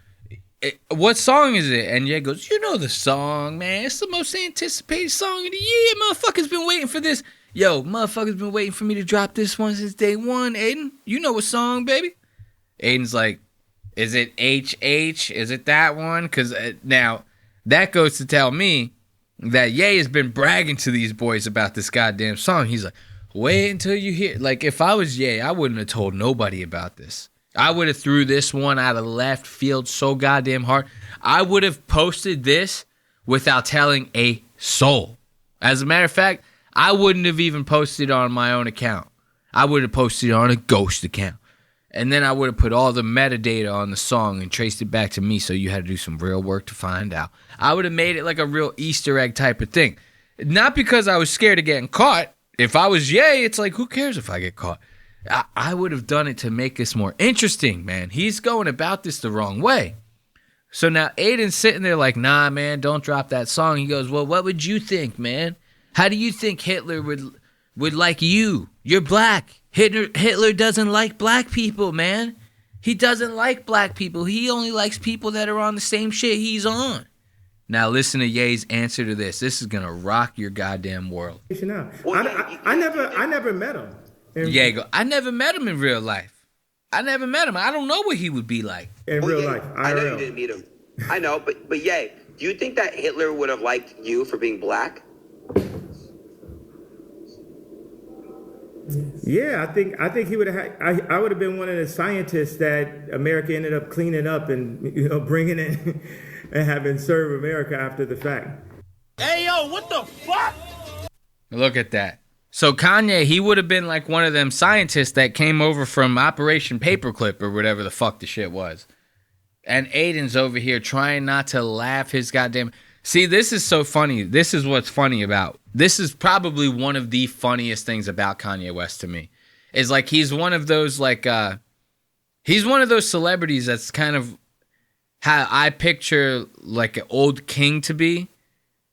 what song is it? And Ye goes, you know the song, man. It's the most anticipated song of the year. Motherfuckers been waiting for this. Yo, motherfuckers been waiting for me to drop this one since day one, Aiden. You know what song, baby? Aiden's like, is it HH? Is it that one? Because now that goes to tell me that Ye has been bragging to these boys about this goddamn song. He's like, wait until you hear. Like, if I was Ye, I wouldn't have told nobody about this. I would have threw this one out of left field so goddamn hard. I would have posted this without telling a soul. As a matter of fact, I wouldn't have even posted on my own account. I would have posted on a ghost account. And then I would have put all the metadata on the song and traced it back to me, so you had to do some real work to find out. I would have made it like a real Easter egg type of thing. Not because I was scared of getting caught. If I was Ye, it's like, who cares if I get caught? I would have done it to make this more interesting, man. He's going about this the wrong way. So now Aiden's sitting there like, nah, man, don't drop that song. He goes, well, what would you think, man? How do you think Hitler would like you? You're black. Hitler doesn't like black people, man. He doesn't like black people. He only likes people that are on the same shit he's on. Now listen to Ye's answer to this. This is gonna rock your goddamn world. I never met him. Ye go, I never met him in real life. I never met him. I don't know what he would be like. In real life. I know you didn't meet him. I know, but Ye, do you think that Hitler would have liked you for being black? Yeah, I think he would have. I would have been one of the scientists that America ended up cleaning up and bringing in and having served America after the fact. Hey yo, what the fuck? Look at that. So Kanye, he would have been like one of them scientists that came over from Operation Paperclip or whatever the fuck the shit was. And Aiden's over here trying not to laugh his goddamn... See, this is so funny. This is what's funny about... This is probably one of the funniest things about Kanye West to me. Is like he's one of those like... he's one of those celebrities that's kind of how I picture like an old king to be.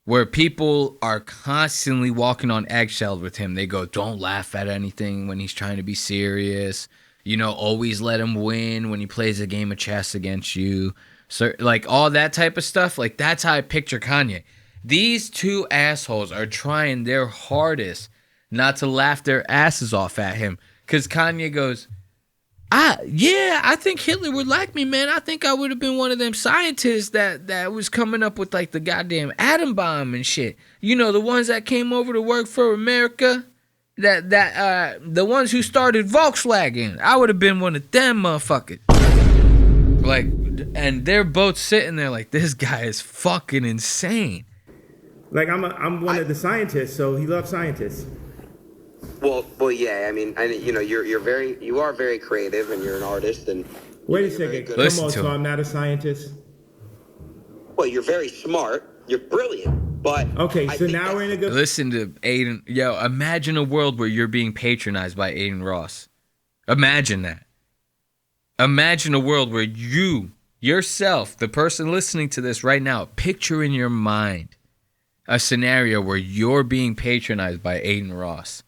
Where people are constantly walking on eggshells with him. They go, don't laugh at anything when he's trying to be serious. You know, always let him win when he plays a game of chess against you. So, like, all that type of stuff. Like, that's how I picture Kanye. These two assholes are trying their hardest not to laugh their asses off at him. Because Kanye goes, yeah, I think Hitler would like me, man. I think I would have been one of them scientists that was coming up with like the goddamn atom bomb and shit. You know, the ones that came over to work for America, the ones who started Volkswagen. I would have been one of them motherfuckers. Like, and they're both sitting there like, this guy is fucking insane. Like I'm one of the scientists, so he loves scientists. Well, yeah. I mean, you are very creative, and you're an artist. And wait a second, come on. So I'm not a scientist. Well, you're very smart. You're brilliant, but okay. So now we're in a good. Listen to Aiden. Yo, imagine a world where you're being patronized by Aiden Ross. Imagine that. Imagine a world where you yourself, the person listening to this right now, picture in your mind a scenario where you're being patronized by Aiden Ross.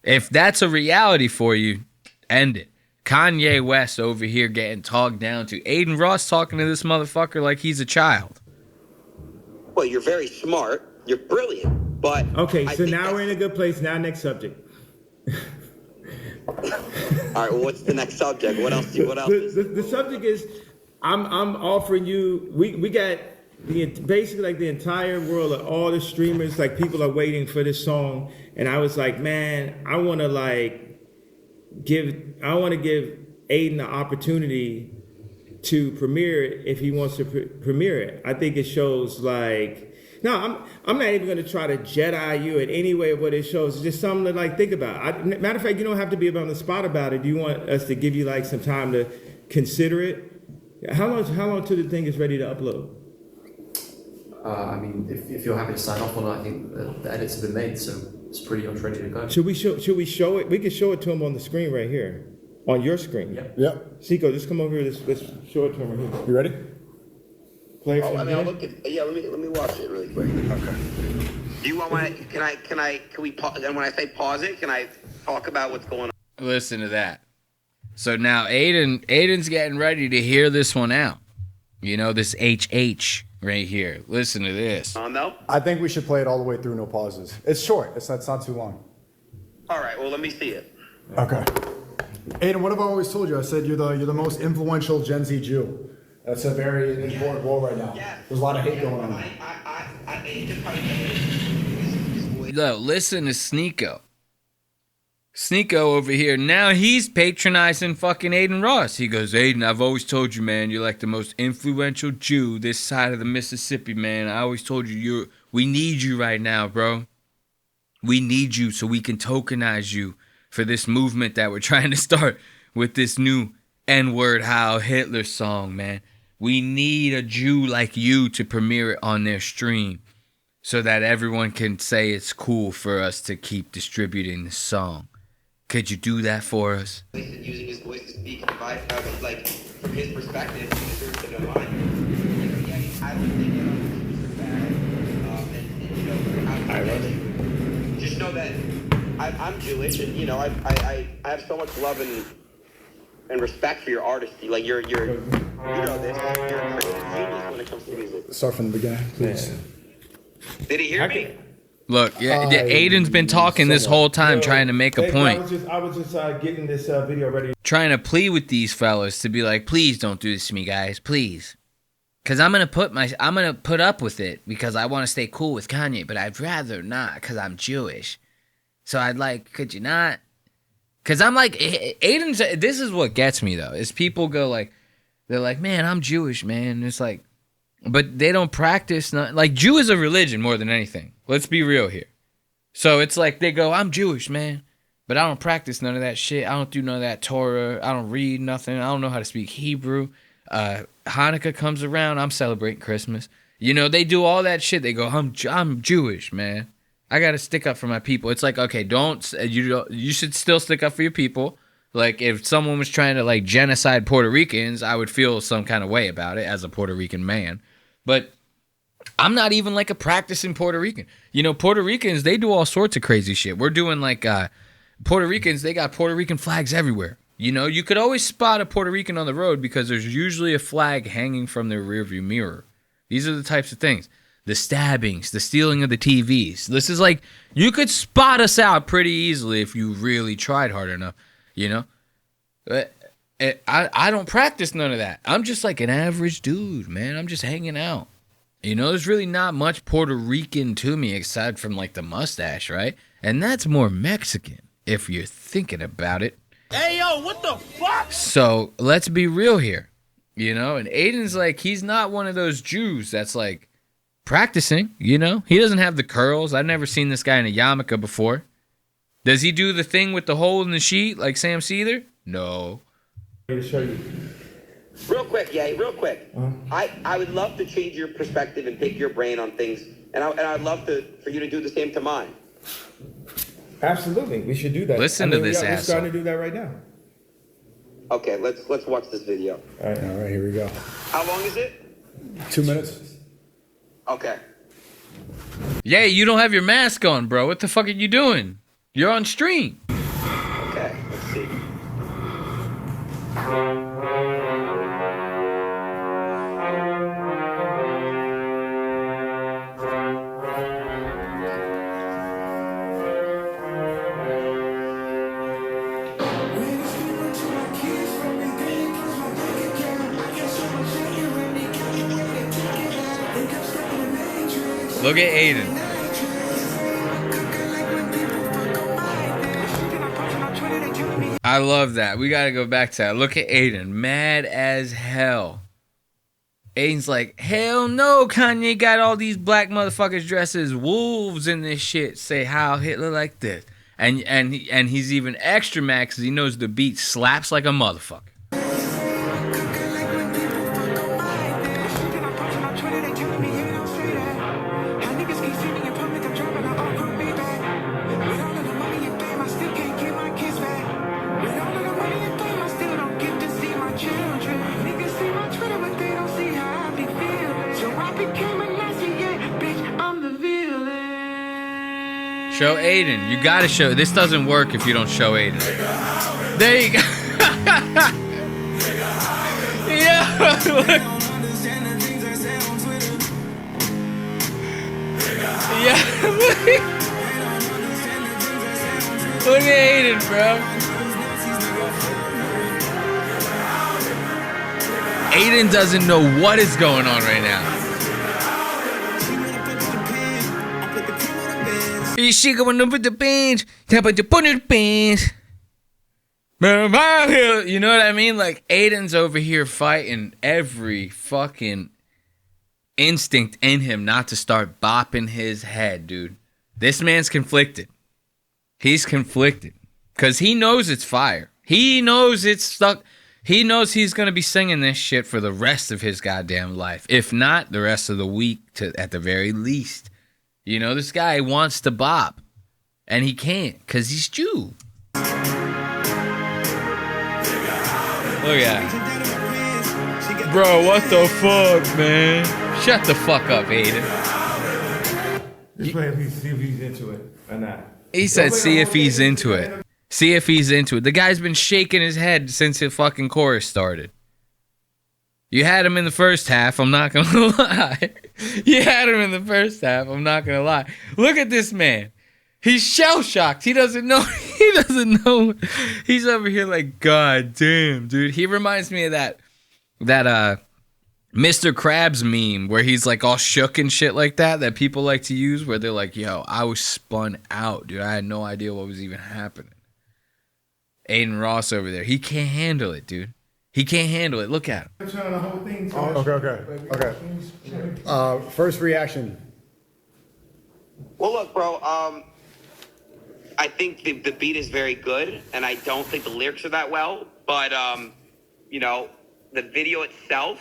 If that's a reality for you, end it. Kanye West over here getting talked down to. Aiden Ross talking to this motherfucker like he's a child. Well, you're very smart. You're brilliant. But okay, so now we're in a good place. Now, next subject. All right, well, what's the next subject? What else? The subject is I'm offering you. We got basically like the entire world of all the streamers, like people are waiting for this song, and I was like, man, I want to give Aiden the opportunity to premiere it if he wants to premiere it. I think it shows no, I'm not even going to try to Jedi you in any way of what it shows. It's just something to think about. Matter of fact, you don't have to be on the spot about it. Do you want us to give you some time to consider it? How long till the thing is ready to upload? I mean, if you're happy to sign off on it, I think the edits have been made, so it's pretty much ready to go. Should we show it? We can show it to him on the screen right here, on your screen. Yep. Sneako, just come over here. Let's show it to him right here. You ready? Play it Oh, from I mean, I'll here. look at. Yeah, let me watch it really quick. Okay. Do you want my? Can we pause? And when I say pause it, can I talk about what's going on? Listen to that. So now Aiden's getting ready to hear this one out. You know, this HH right here. Listen to this. On though. I think we should play it all the way through, no pauses. It's short. It's not too long. All right. Well, let me see it. Okay. Aiden, what have I always told you? I said you're the most influential Gen Z Jew. That's a very important role right now. There's a lot of hate going on. Look, listen to Sneako. Sneako over here, now he's patronizing fucking Aiden Ross. He goes, Aiden, I've always told you, man, you're like the most influential Jew this side of the Mississippi, man. I always told you, we need you right now, bro. We need you so we can tokenize you for this movement that we're trying to start with this new N-word Heil Hitler song, man. We need a Jew like you to premiere it on their stream so that everyone can say it's cool for us to keep distributing the song. Could you do that for us? Using his voice to speak, from his perspective, he deserves to know mine. I don't think bad. Just know that I'm Jewish, and I have so much love and respect for your artistry. Like you're this. You're a creative genius when it comes to music. Start from the beginning, please. Did he hear me? Look, Aiden's been talking this whole time trying to make a point. I was just getting this video ready. Trying to plead with these fellas to be like, please don't do this to me, guys, please. Cause I'm gonna put up with it because I want to stay cool with Kanye, but I'd rather not cause I'm Jewish. So could you not? Cause I'm like, Aiden's. This is what gets me though, is people go they're like, man, I'm Jewish, man. And it's like, but they don't practice. Jew is a religion more than anything. Let's be real here. So it's like they go, I'm Jewish, man, but I don't practice none of that shit. I don't do none of that Torah. I don't read nothing. I don't know how to speak Hebrew. Hanukkah comes around, I'm celebrating Christmas. They do all that shit. They go, I'm Jewish, man. I gotta stick up for my people. It's like, okay, you should still stick up for your people. Like if someone was trying to genocide Puerto Ricans, I would feel some kind of way about it as a Puerto Rican man. But I'm not even a practicing Puerto Rican. Puerto Ricans, they do all sorts of crazy shit. We're doing Puerto Ricans, they got Puerto Rican flags everywhere. You could always spot a Puerto Rican on the road because there's usually a flag hanging from their rearview mirror. These are the types of things. The stabbings, the stealing of the TVs. This is you could spot us out pretty easily if you really tried hard enough, But I don't practice none of that. I'm just an average dude, man. I'm just hanging out. There's really not much Puerto Rican to me aside from the mustache, right? And that's more Mexican if you're thinking about it. Hey, yo, what the fuck? So let's be real here, and Aiden's he's not one of those Jews that's practicing, He doesn't have the curls. I've never seen this guy in a yarmulke before. Does he do the thing with the hole in the sheet like Sam Seether? No. To show you. Real quick, real quick. I would love to change your perspective and pick your brain on things, and I'd love for you to do the same to mine. Absolutely, we should do that. Listen to this asshole. We're starting to do that right now. Okay, let's watch this video. All right, here we go. How long is it? 2 minutes. Okay. Yeah, you don't have your mask on, bro. What the fuck are you doing? You're on stream. Okay, let's see. Look at Aiden. I love that. We gotta go back to that. Look at Aiden. Mad as hell. Aiden's like, hell no, Kanye got all these black motherfuckers dressed as wolves in this shit. Say Heil Hitler like this. And he's even extra mad because he knows the beat slaps like a motherfucker. Show Aiden. You gotta show. This doesn't work if you don't show Aiden. There you go. Yeah. Yeah. Look at Aiden, bro. Aiden doesn't know what is going on right now. She going up with the bench. You know what I mean? Like, Aiden's over here fighting every fucking instinct in him not to start bopping his head, dude. This man's conflicted. He's conflicted. Because he knows it's fire. He knows it's stuck. He knows he's going to be singing this shit for the rest of his goddamn life. If not, the rest of the week at the very least. You know, this guy wants to bop, and he can't because he's Jew. Look at that. Bro, what the fuck, man? Shut the fuck up, Aiden. Just play if see if he's into it or not. He said, see if he's into it. See if he's into it. The guy's been shaking his head since the fucking chorus started. You had him in the first half, I'm not going to lie. You had him in the first half, I'm not going to lie. Look at this man. He's shell-shocked. He doesn't know. He doesn't know. He's over here like, God damn, dude. He reminds me of that Mr. Krabs meme where he's like all shook and shit like that people like to use where they're like, yo, I was spun out, dude. I had no idea what was even happening. Aiden Ross over there. He can't handle it, dude. He can't handle it. Look at him. Okay. First reaction. Well, look, bro. I think the beat is very good, and I don't think the lyrics are that well. But you know, the video itself,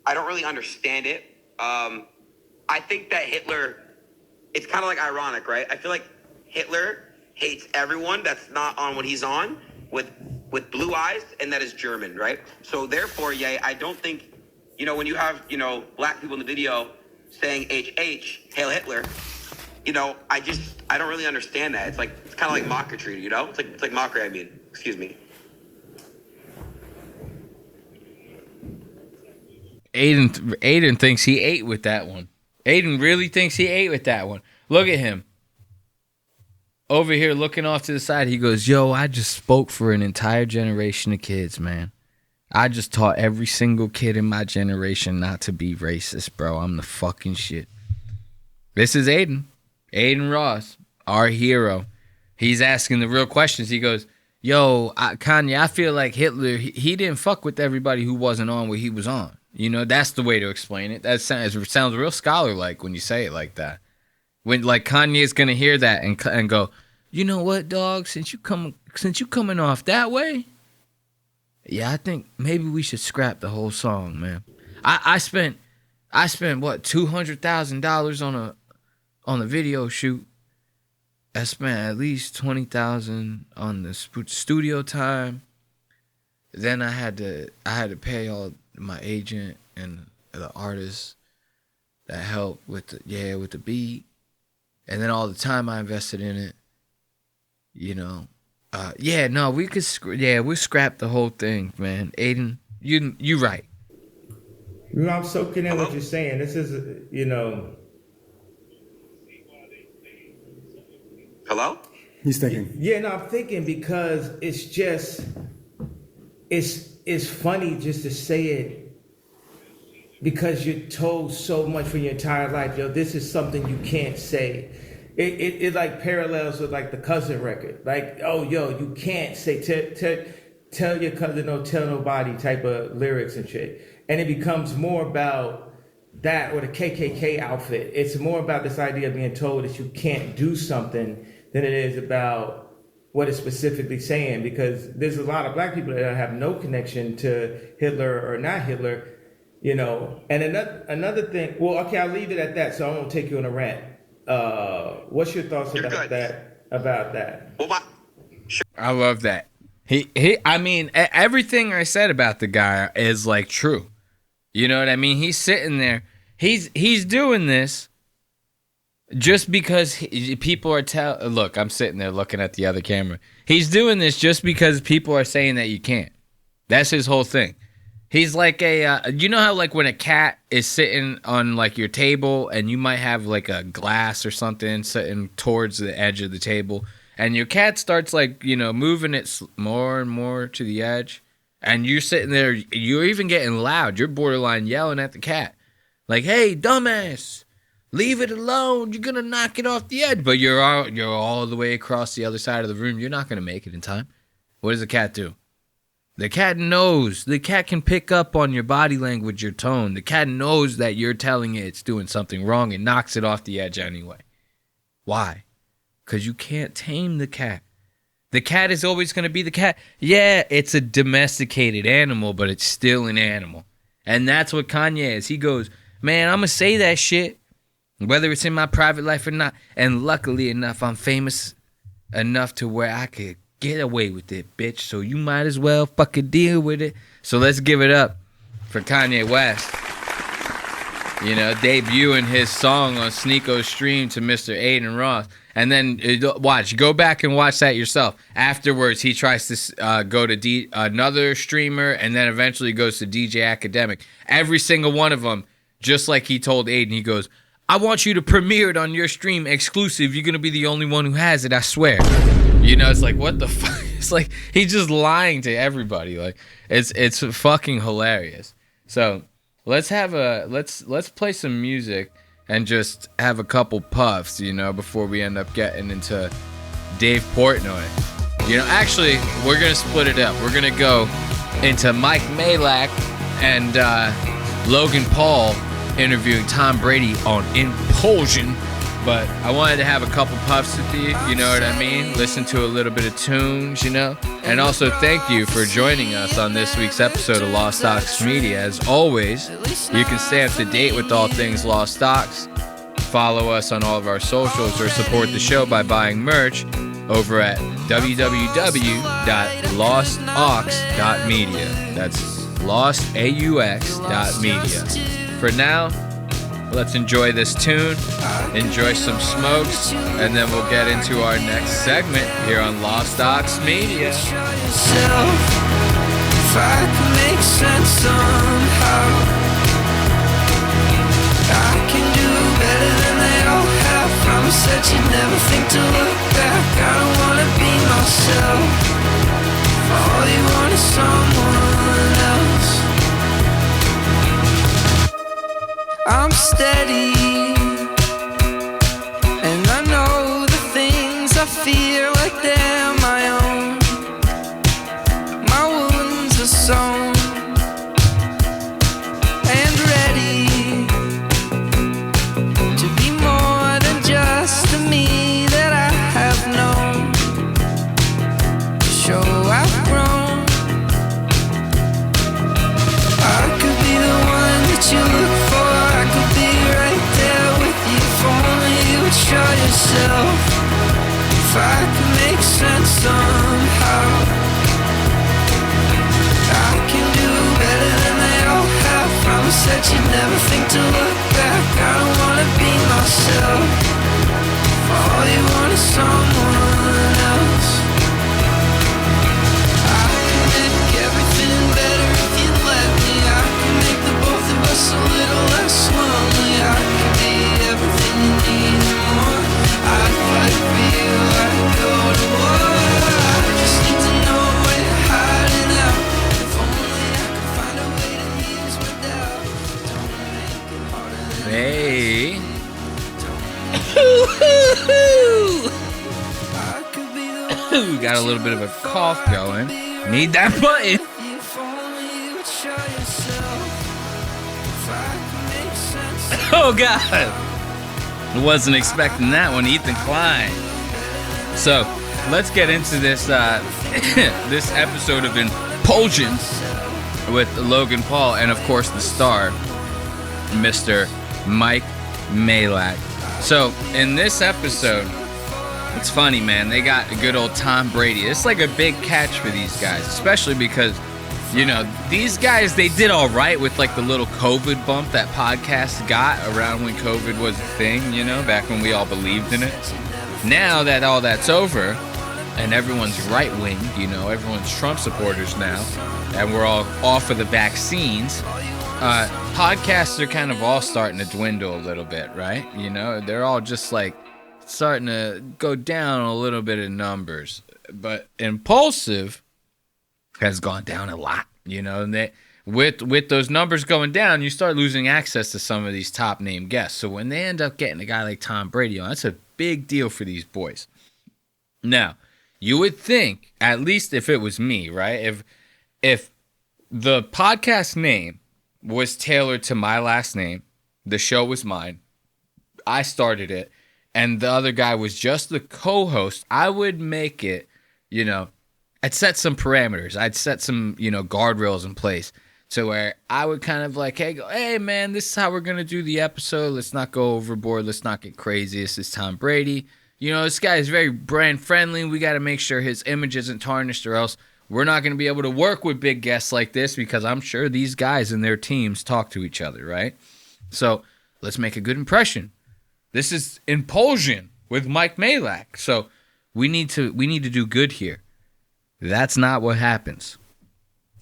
I don't really understand it. I think that Hitler, it's kind of like ironic, right? I feel like Hitler hates everyone that's not on what he's on with blue eyes, and that is German, right? So therefore, yeah, I don't think, you know, when you have, you know, black people in the video saying HH, Hail Hitler, you know, I don't really understand that. It's kind of like mockery, you know? It's like mockery, I mean. Excuse me. Aiden thinks he ate with that one. Aiden really thinks he ate with that one. Look at him. Over here looking off to the side, he goes, yo, I just spoke for an entire generation of kids, man. I just taught every single kid in my generation not to be racist, bro. I'm the fucking shit. This is Aiden. Aiden Ross, our hero. He's asking the real questions. He goes, yo, Kanye, I feel like Hitler, he didn't fuck with everybody who wasn't on what he was on. You know, that's the way to explain it. That sounds real scholar-like when you say it like that. When like Kanye's gonna hear that and go, you know what, dog? Since you coming off that way, yeah, I think maybe we should scrap the whole song, man. I spent what $200,000 on the video shoot. I spent at least $20,000 on the studio time. Then I had to pay all my agent and the artists that helped with the beat. And then all the time I invested in it, you know. We scrap the whole thing, man. Aiden, you right. You know, I'm soaking in what you're saying. This is, you know. Hello? He's thinking. Yeah, no, I'm thinking because it's just, it's funny just to say it because you're told so much for your entire life, yo, this is something you can't say. It like parallels with like the Cousin record. Like, oh, yo, you can't say, tell your cousin, don't tell nobody type of lyrics and shit. And it becomes more about that, or the KKK outfit. It's more about this idea of being told that you can't do something than it is about what it's specifically saying, because there's a lot of black people that have no connection to Hitler or not Hitler, you know. And another thing, well, okay, I'll leave it at that, so I won't take you on a rant. What's your thoughts about that? I love that. I mean, everything I said about the guy is like true. You know what I mean? He's sitting there. He's doing this just because people are look, I'm sitting there looking at the other camera. He's doing this just because people are saying that you can't. That's his whole thing. He's like you know how like when a cat is sitting on like your table and you might have like a glass or something sitting towards the edge of the table, and your cat starts like, you know, moving it more and more to the edge, and you're sitting there, you're even getting loud. You're borderline yelling at the cat. Like, hey, dumbass, leave it alone. You're going to knock it off the edge. But you're all the way across the other side of the room. You're not going to make it in time. What does the cat do? The cat knows. The cat can pick up on your body language, your tone. The cat knows that you're telling it it's doing something wrong and knocks it off the edge anyway. Why? Because you can't tame the cat. The cat is always going to be the cat. Yeah, it's a domesticated animal, but it's still an animal. And that's what Kanye is. He goes, man, I'm going to say that shit, whether it's in my private life or not. And luckily enough, I'm famous enough to where I could get away with it, bitch. So you might as well fucking deal with it. So let's give it up for Kanye West. You know, debuting his song on Sneako's stream to Mr. Aiden Ross. And then go back and watch that yourself. Afterwards, he tries to go to another streamer, and then eventually goes to DJ Academic. Every single one of them, just like he told Aiden, he goes, I want you to premiere it on your stream exclusive. You're going to be the only one who has it, I swear. You know, it's like, what the fuck? It's like, he's just lying to everybody. Like, it's fucking hilarious. So, let's play some music and just have a couple puffs, you know, before we end up getting into Dave Portnoy. You know, actually, we're going to split it up. We're going to go into Mike Majlak and Logan Paul interviewing Tom Brady on Impulsion. But I wanted to have a couple puffs with you, you know what I mean? Listen to a little bit of tunes, you know? And also thank you for joining us on this week's episode of Lost Stocks Media. As always, you can stay up to date with all things Lost Stocks. Follow us on all of our socials or support the show by buying merch over at www.lostaux.media. That's lostaux.media. For now, let's enjoy this tune, enjoy some smokes, and then we'll get into our next segment here on Lost Stocks Media. If I can make sense somehow, I can do better than they all have. Promise that you'd never think to look back. I don't wanna be myself. All you want is someone else. I'm steady, and I know the things I feel like they're my own. My wounds are sewn and ready to be more than just the me that I have known. Show I've grown. I could be the one that you look for. Show yourself. If I can make sense somehow, I can do better than they all have. Promise that you'd never think to look back. I don't wanna be myself. All you want is someone else. I can make everything better if you let me. I can make the both of us a little less lonely. I can be everything you need. I'd fight for you, I'd go to war. I just need to know little bit of a cough going. Need that button. Oh, God. Wasn't expecting that one, Ethan Klein. So, let's get into this this episode of Impulsion with Logan Paul and, of course, the star, Mr. Mike Majlak. So, in this episode, it's funny, man. They got a good old Tom Brady. It's like a big catch for these guys, especially because, you know, these guys, they did all right with like the little COVID bump that podcast got around when COVID was a thing, you know, back when we all believed in it. Now that all that's over and everyone's right-winged, you know, everyone's Trump supporters now, and we're all off of the vaccines, podcasts are kind of all starting to dwindle a little bit, right? You know, they're all just like starting to go down a little bit in numbers. But Impulsive has gone down a lot, you know, and they, with those numbers going down, you start losing access to some of these top name guests. So when they end up getting a guy like Tom Brady on, that's a big deal for these boys. Now, you would think, at least if it was me, right? If the podcast name was tailored to my last name, the show was mine, I started it, and the other guy was just the co-host, I would make it, you know, I'd set some parameters. I'd set some, you know, guardrails in place to where I would kind of like, hey, man, this is how we're going to do the episode. Let's not go overboard. Let's not get crazy. This is Tom Brady. You know, this guy is very brand friendly. We got to make sure his image isn't tarnished, or else we're not going to be able to work with big guests like this, because I'm sure these guys and their teams talk to each other, right? So let's make a good impression. This is Impulsion with Mike Majlak. So we need to do good here. That's not what happens.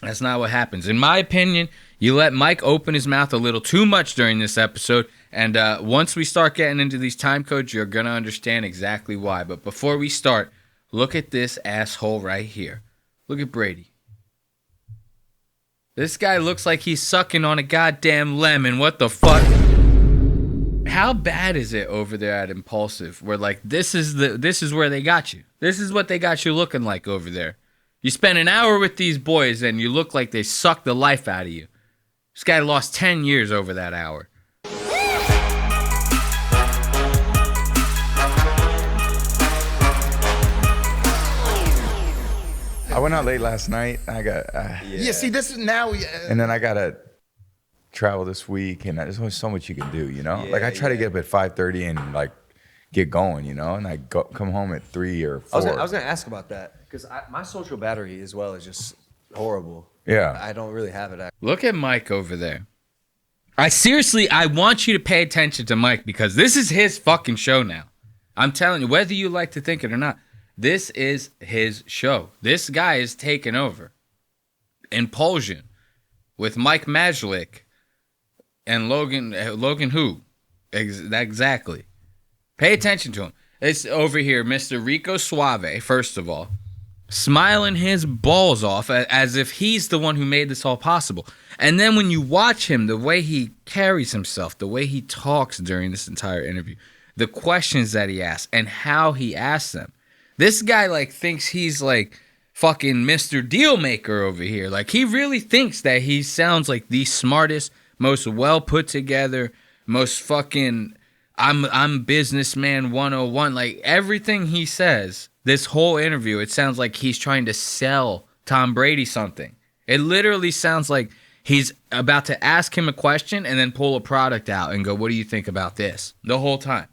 That's not what happens. In my opinion, you let Mike open his mouth a little too much during this episode, and once we start getting into these time codes, you're going to understand exactly why. But before we start, look at this asshole right here. Look at Brady. This guy looks like he's sucking on a goddamn lemon. What the fuck? How bad is it over there at Impulsive, where like this is where they got you? This is what they got you looking like over there. You spend an hour with these boys and you look like they sucked the life out of you. This guy lost 10 years over that hour. I went out late last night. I got yeah. See, this is now. And then I gotta travel this week, and there's only so much you can do, you know. Like I try to get up at 5:30 and like get going, you know, and I come home at 3 or 4. I was gonna ask about that because my social battery as well is just horrible. Yeah, I don't really have it. Look at Mike over there. I want you to pay attention to Mike, because this is his fucking show now. I'm telling you, whether you like to think it or not, this is his show. This guy is taking over. Impulsion with Mike Majlak and Logan who? Exactly. Pay attention to him. It's over here, Mr. Rico Suave, first of all, smiling his balls off as if he's the one who made this all possible. And then when you watch him, the way he carries himself, the way he talks during this entire interview, the questions that he asks and how he asks them. This guy like thinks he's like fucking Mr. Dealmaker over here. Like he really thinks that he sounds like the smartest, most well put together, most fucking I'm businessman 101. Like everything he says, this whole interview, it sounds like he's trying to sell Tom Brady something. It literally sounds like he's about to ask him a question and then pull a product out and go, "What do you think about this?" The whole time.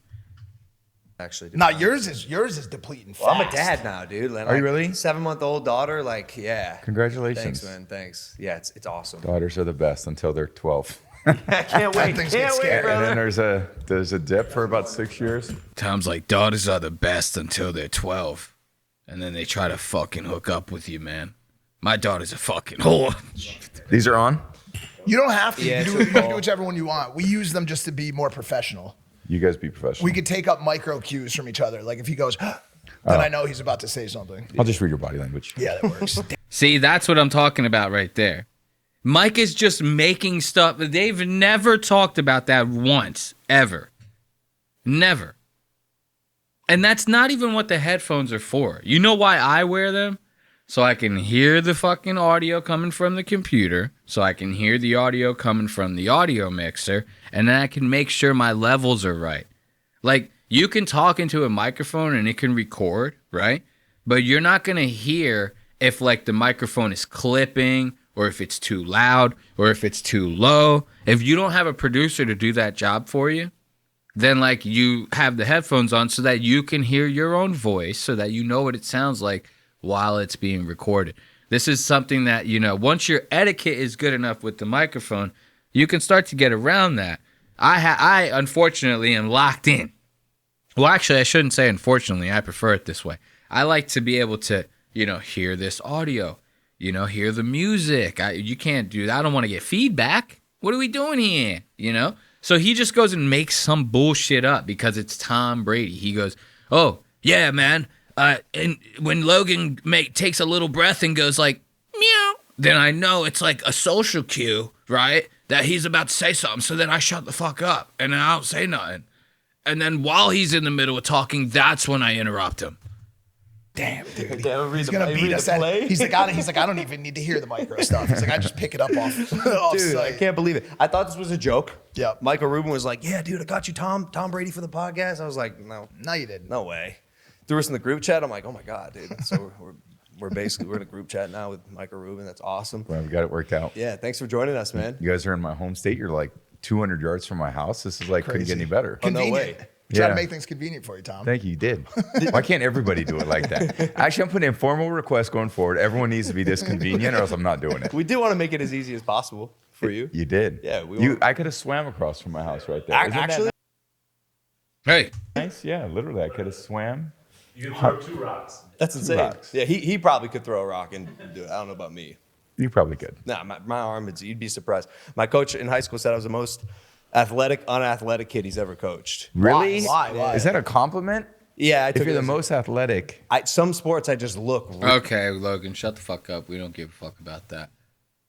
Actually, now yours is depleting fast. Well, I'm a dad now, dude. Like, are you really? 7-month-old daughter, like, yeah. Congratulations. Thanks, man. Thanks. Yeah, it's awesome. Daughters are the best until they're 12. I can't wait. Can't wait, brother. And then there's a dip for about 6 years. Tom's like, daughters are the best until they're 12, and then they try to fucking hook up with you, man. My daughter's a fucking whore. These are on? You don't have to. You can do whichever one you want. We use them just to be more professional. You guys be professional. We could take up micro cues from each other. Like if he goes, then I know he's about to say something. I'll just read your body language. Yeah, that works. See, that's what I'm talking about right there. Mike is just making stuff. They've never talked about that once, ever. Never. And that's not even what the headphones are for. You know why I wear them? So I can hear the fucking audio coming from the computer, so I can hear the audio coming from the audio mixer, and then I can make sure my levels are right. Like, you can talk into a microphone and it can record, right? But you're not going to hear if, like, the microphone is clipping or if it's too loud or if it's too low. If you don't have a producer to do that job for you, then, like, you have the headphones on so that you can hear your own voice, so that you know what it sounds like while it's being recorded. This is something that, you know, once your etiquette is good enough with the microphone, you can start to get around that. I unfortunately am locked in. Well, actually, I shouldn't say unfortunately. I prefer it this way. I like to be able to, you know, hear this audio, you know, hear the music. You can't do that. I don't want to get feedback. What are we doing here? You know? So he just goes and makes some bullshit up because it's Tom Brady. He goes, oh, yeah, man. And when Logan takes a little breath and goes like, meow, then I know it's like a social cue, right? That he's about to say something. So then I shut the fuck up and I don't say nothing. And then while he's in the middle of talking, that's when I interrupt him. Damn, dude. He's gonna beat us at it. He's like, I don't even need to hear the micro stuff. He's like, I just pick it up off Dude, I can't believe it. I thought this was a joke. Yeah. Michael Rubin was like, yeah, dude, I got you Tom Brady for the podcast. I was like, no. No, you didn't. No way. Threw us in the group chat. I'm like, oh my God, dude. So we're in a group chat now with Michael Rubin. That's awesome. Well, we got it worked out. Yeah, thanks for joining us, man. You guys are in my home state. You're like 200 yards from my house. This is like, couldn't get any better. Oh, no way. Try to make things convenient for you, Tom. Thank you. You did. Why can't everybody do it like that? Actually, I'm putting in formal requests going forward. Everyone needs to be this convenient, or else I'm not doing it. We did want to make it as easy as possible for you. You did. Yeah. I could have swam across from my house right there. Actually. Hey. Nice. Yeah, literally, I could have swam. You can throw 2 rocks. That's insane. Rocks. Yeah, he probably could throw a rock and do it. I don't know about me. You probably could. Nah, my arm, you'd be surprised. My coach in high school said I was the most unathletic kid he's ever coached. Really? Why? Is that a compliment? Yeah, if you're the most athletic. Some sports I just look. Okay, Logan, shut the fuck up. We don't give a fuck about that.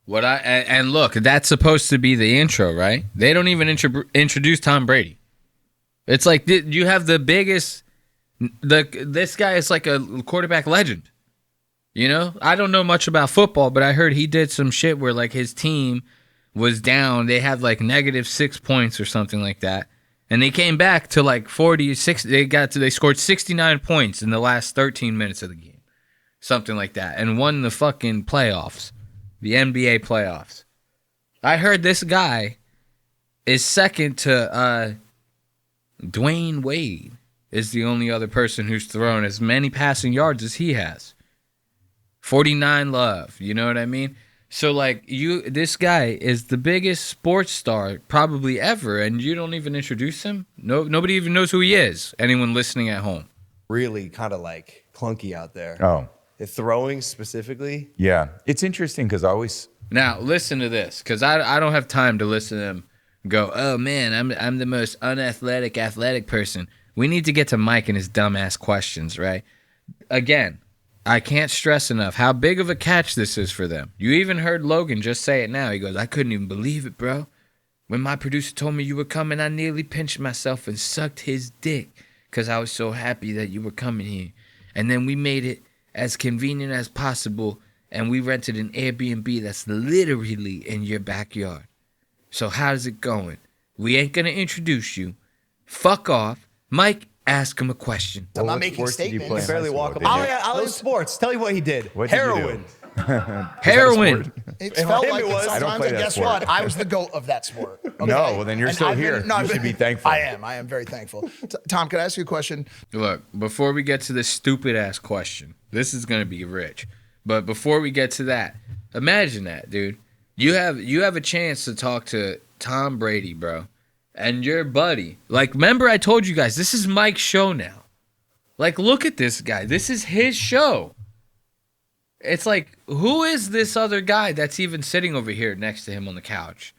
And look, that's supposed to be the intro, right? They don't even introduce Tom Brady. It's like you have the biggest. This guy is like a quarterback legend. You know, I don't know much about football, but I heard he did some shit where like his team was down. They had like -6 points or something like that, and they came back to like 46. They scored 69 points in the last 13 minutes of the game, something like that, and won the fucking playoffs, the NBA playoffs. I heard this guy is second to Dwayne Wade. Is the only other person who's thrown as many passing yards as he has. 49 love, you know what I mean? So like this guy is the biggest sports star probably ever, and you don't even introduce him? Nobody even knows who he is. Anyone listening at home? Really kind of like clunky out there. Oh. Throwing specifically? Yeah. It's interesting because I always... Now, listen to this, because I don't have time to listen to them go, oh man, I'm the most athletic person. We need to get to Mike and his dumbass questions, right? Again, I can't stress enough how big of a catch this is for them. You even heard Logan just say it now. He goes, I couldn't even believe it, bro. When my producer told me you were coming, I nearly pinched myself and sucked his dick because I was so happy that you were coming here. And then we made it as convenient as possible, and we rented an Airbnb that's literally in your backyard. So how's it going? We ain't going to introduce you. Fuck off. Mike, ask him a question. I'm not making statements. Barely walk up. I'll sports. Tell you what he did. Heroin. Heroin. It felt like it I don't sometimes, play and that guess sport. what? I was the GOAT of that sport. Okay? No, well then you're And still I've here. been- You should be thankful. I am very thankful. Tom, can I ask you a question? Look, before we get to this stupid-ass question, this is going to be rich. But before we get to that, imagine that, dude. You have a chance to talk to Tom Brady, bro. And your buddy. Like, remember I told you guys, this is Mike's show now. Like, look at this guy. This is his show. It's like, who is this other guy that's even sitting over here next to him on the couch?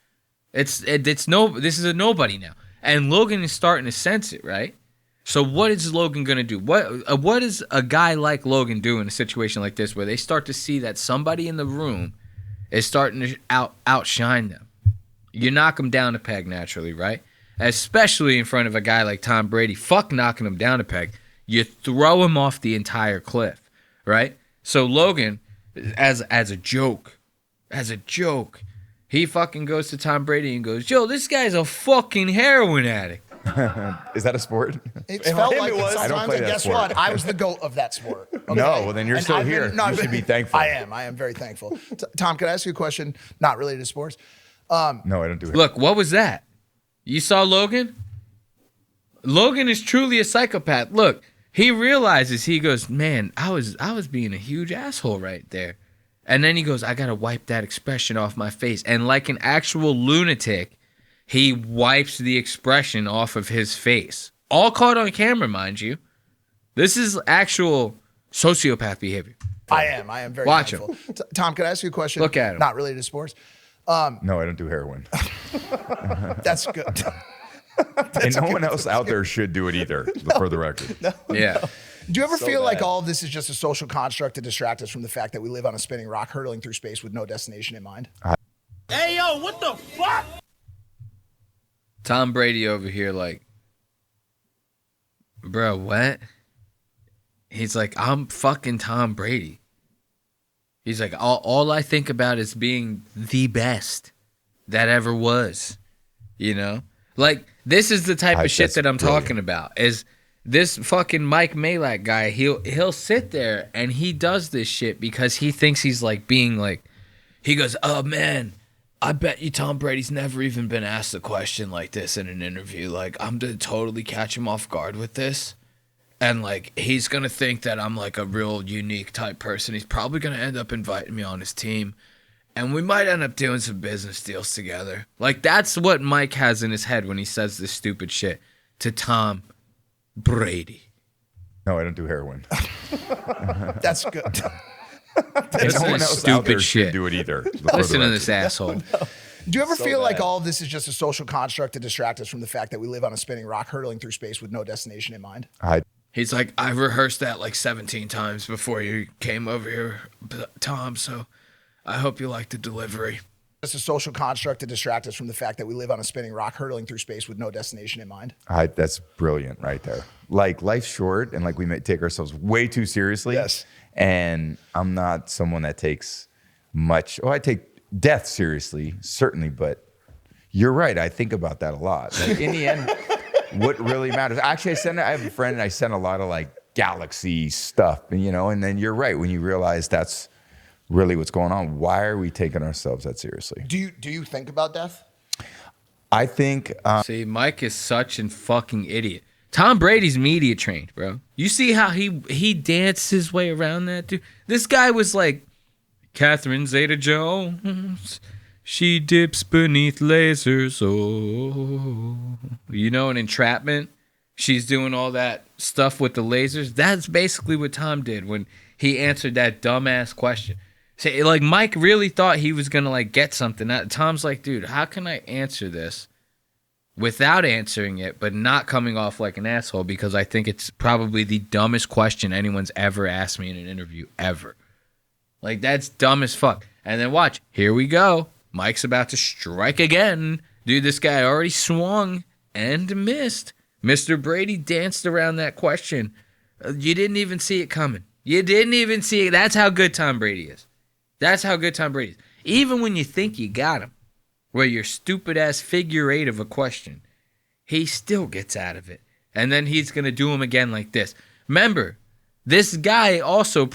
This is a nobody now. And Logan is starting to sense it, right? So what is Logan going to do? What does a guy like Logan do in a situation like this where they start to see that somebody in the room is starting to outshine them? You knock him down a peg naturally, right? Especially in front of a guy like Tom Brady. Fuck knocking him down a peg. you throw him off the entire cliff, right? So Logan, as a joke, he fucking goes to Tom Brady and goes, yo, this guy's a fucking heroin addict. Is that a sport? It felt like it I don't sometimes, play and that guess sport. what? I was the GOAT of that sport. Okay? No, well then you're And still I've here. been- no, You should be thankful. I am very thankful. Tom, can I ask you a question? Not related to sports. No, I don't do it. Look, what was that? You saw Logan? Logan is truly a psychopath. Look, he realizes, he goes, man, I was being a huge asshole right there. And then he goes, I gotta wipe that expression off my face. And like an actual lunatic, he wipes the expression off of his face. All caught on camera, mind you. This is actual sociopath behavior. I am very Watch thankful. Tom, can I ask you a question? Look at him. Not related to sports. No, I don't do heroin. That's good. And no one else out there should do it either, for the record. Yeah. Do you ever So feel like bad. all of this is just a social construct to distract us from the fact that we live on a spinning rock hurtling through space with no destination in mind? Hey, yo, what the fuck? Tom Brady over here like, bro, what? He's like, I'm fucking Tom Brady. He's like, all I think about is being the best that ever was. You know? Like, this is the type of shit that I'm talking about. Is this fucking Mike Majlak guy, he'll sit there and he does this shit because he thinks he's like being like, he goes, oh man, I bet you Tom Brady's never even been asked a question like this in an interview. Like, I'm gonna totally catch him off guard with this. And like, he's gonna think that I'm like a real unique type person. He's probably gonna end up inviting me on his team. And we might end up doing some business deals together. Like, that's what Mike has in his head when he says this stupid shit to Tom Brady. No, I don't do heroin. That's good. And no one else out there should do it either. Listen to this asshole. Do you ever So feel like bad. all of this is just a social construct to distract us from the fact that we live on a spinning rock hurtling through space with no destination in mind? He's like, I rehearsed that like 17 times before you came over here, Tom, so I hope you like the delivery. Just a social construct to distract us from the fact that we live on a spinning rock hurtling through space with no destination in mind. That's brilliant right there. Like, life's short, and like we may take ourselves way too seriously. Yes. And I'm not someone that takes much. Oh, I take death seriously, certainly, but you're right. I think about that a lot. Like, in the end, what really matters? Actually, I have a friend, and I send a lot of like galaxy stuff, and and then you're right when you realize that's really what's going on. Why are we taking ourselves that seriously? Do you think about death? I think. See, Mike is such a fucking idiot. Tom Brady's media trained, bro. You see how he danced his way around that dude? This guy was like, Catherine Zeta-Jones, she dips beneath lasers, oh. In Entrapment, she's doing all that stuff with the lasers. That's basically what Tom did when he answered that dumbass question. See, like, Mike really thought he was going to, like, get something. Tom's like, dude, how can I answer this without answering it, but not coming off like an asshole? Because I think it's probably the dumbest question anyone's ever asked me in an interview, ever. Like, that's dumb as fuck. And then watch, here we go. Mike's about to strike again. Dude, this guy already swung and missed. Mr. Brady danced around that question. You didn't even see it coming. You didn't even see it. That's how good Tom Brady is. That's how good Tom Brady is. Even when you think you got him, where your stupid-ass figure eight of a question, he still gets out of it. And then he's going to do him again like this. Remember, this guy also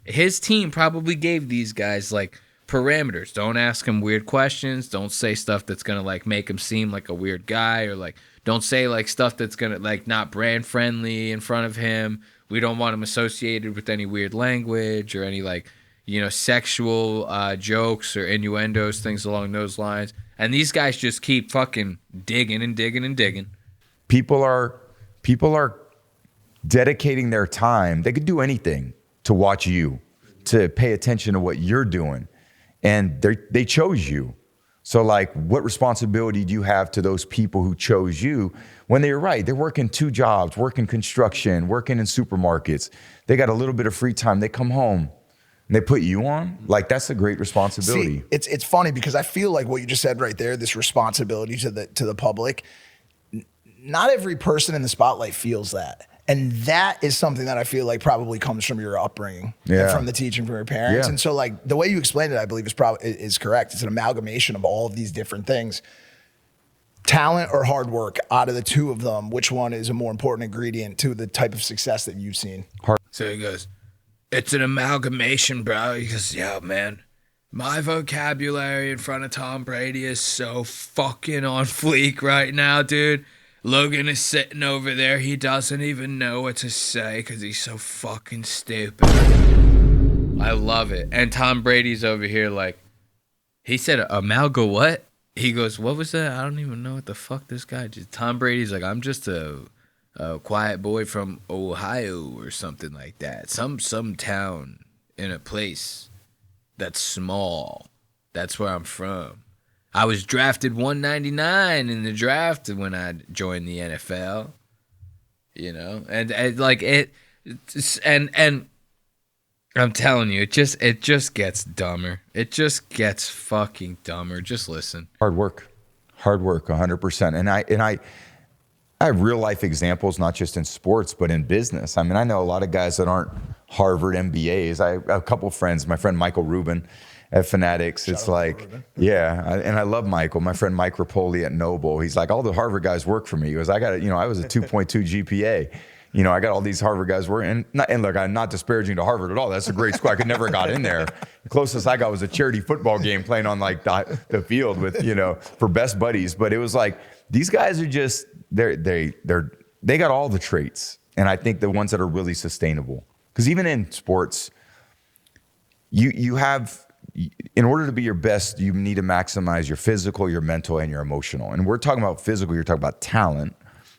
his team probably gave these guys, like, parameters. Don't ask him weird questions. Don't say stuff that's going to, like, make him seem like a weird guy. Or, like, don't say, like, stuff that's going to, like, not brand-friendly in front of him. We don't want him associated with any weird language or any, like, sexual jokes or innuendos, things along those lines. And these guys just keep fucking digging and digging and digging. People are dedicating their time. They could do anything to watch you, to pay attention to what you're doing. And they chose you. So, like, what responsibility do you have to those people who chose you when they're right? They're working 2 jobs, working construction, working in supermarkets. They got a little bit of free time. They come home and they put you on. Like, that's a great responsibility. See, it's funny because I feel like what you just said right there, this responsibility to the public, not every person in the spotlight feels that. And that is something that I feel like probably comes from your upbringing Yeah. and from the teaching from your parents. Yeah. And so like the way you explained it, I believe is correct. It's an amalgamation of all of these different things. Talent or hard work, out of the two of them, which one is a more important ingredient to the type of success that you've seen? So he goes, it's an amalgamation, bro. He goes, yo, man, my vocabulary in front of Tom Brady is so fucking on fleek right now, dude. Logan is sitting over there. He doesn't even know what to say because he's so fucking stupid. I love it. And Tom Brady's over here like, he said, amalga what? He goes, what was that? I don't even know what the fuck this guy did. Tom Brady's like, I'm just a quiet boy from Ohio or something like that. Some town in a place that's small. That's where I'm from. I was drafted 199 in the draft when I joined the NFL. You know, and like it, and I'm telling you, it just gets dumber. It just gets fucking dumber. Just listen. Hard work, 100%. And I have real life examples, not just in sports, but in business. I mean, I know a lot of guys that aren't Harvard MBAs. I have a couple friends, my friend Michael Rubin at Fanatics. It's like, and I love Michael. My friend Mike Rapoli at Noble. He's like, all the Harvard guys work for me. He goes, I was a 2.2 GPA. You know, I got all these Harvard guys working. And look, I'm not disparaging to Harvard at all. That's a great school. I could never got in there. The closest I got was a charity football game playing on like the field with, for best buddies. But it was like, these guys are just, they got all the traits. And I think the ones that are really sustainable. Because even in sports, you have, in order to be your best, you need to maximize your physical, your mental, and your emotional. And we're talking about physical, you're talking about talent,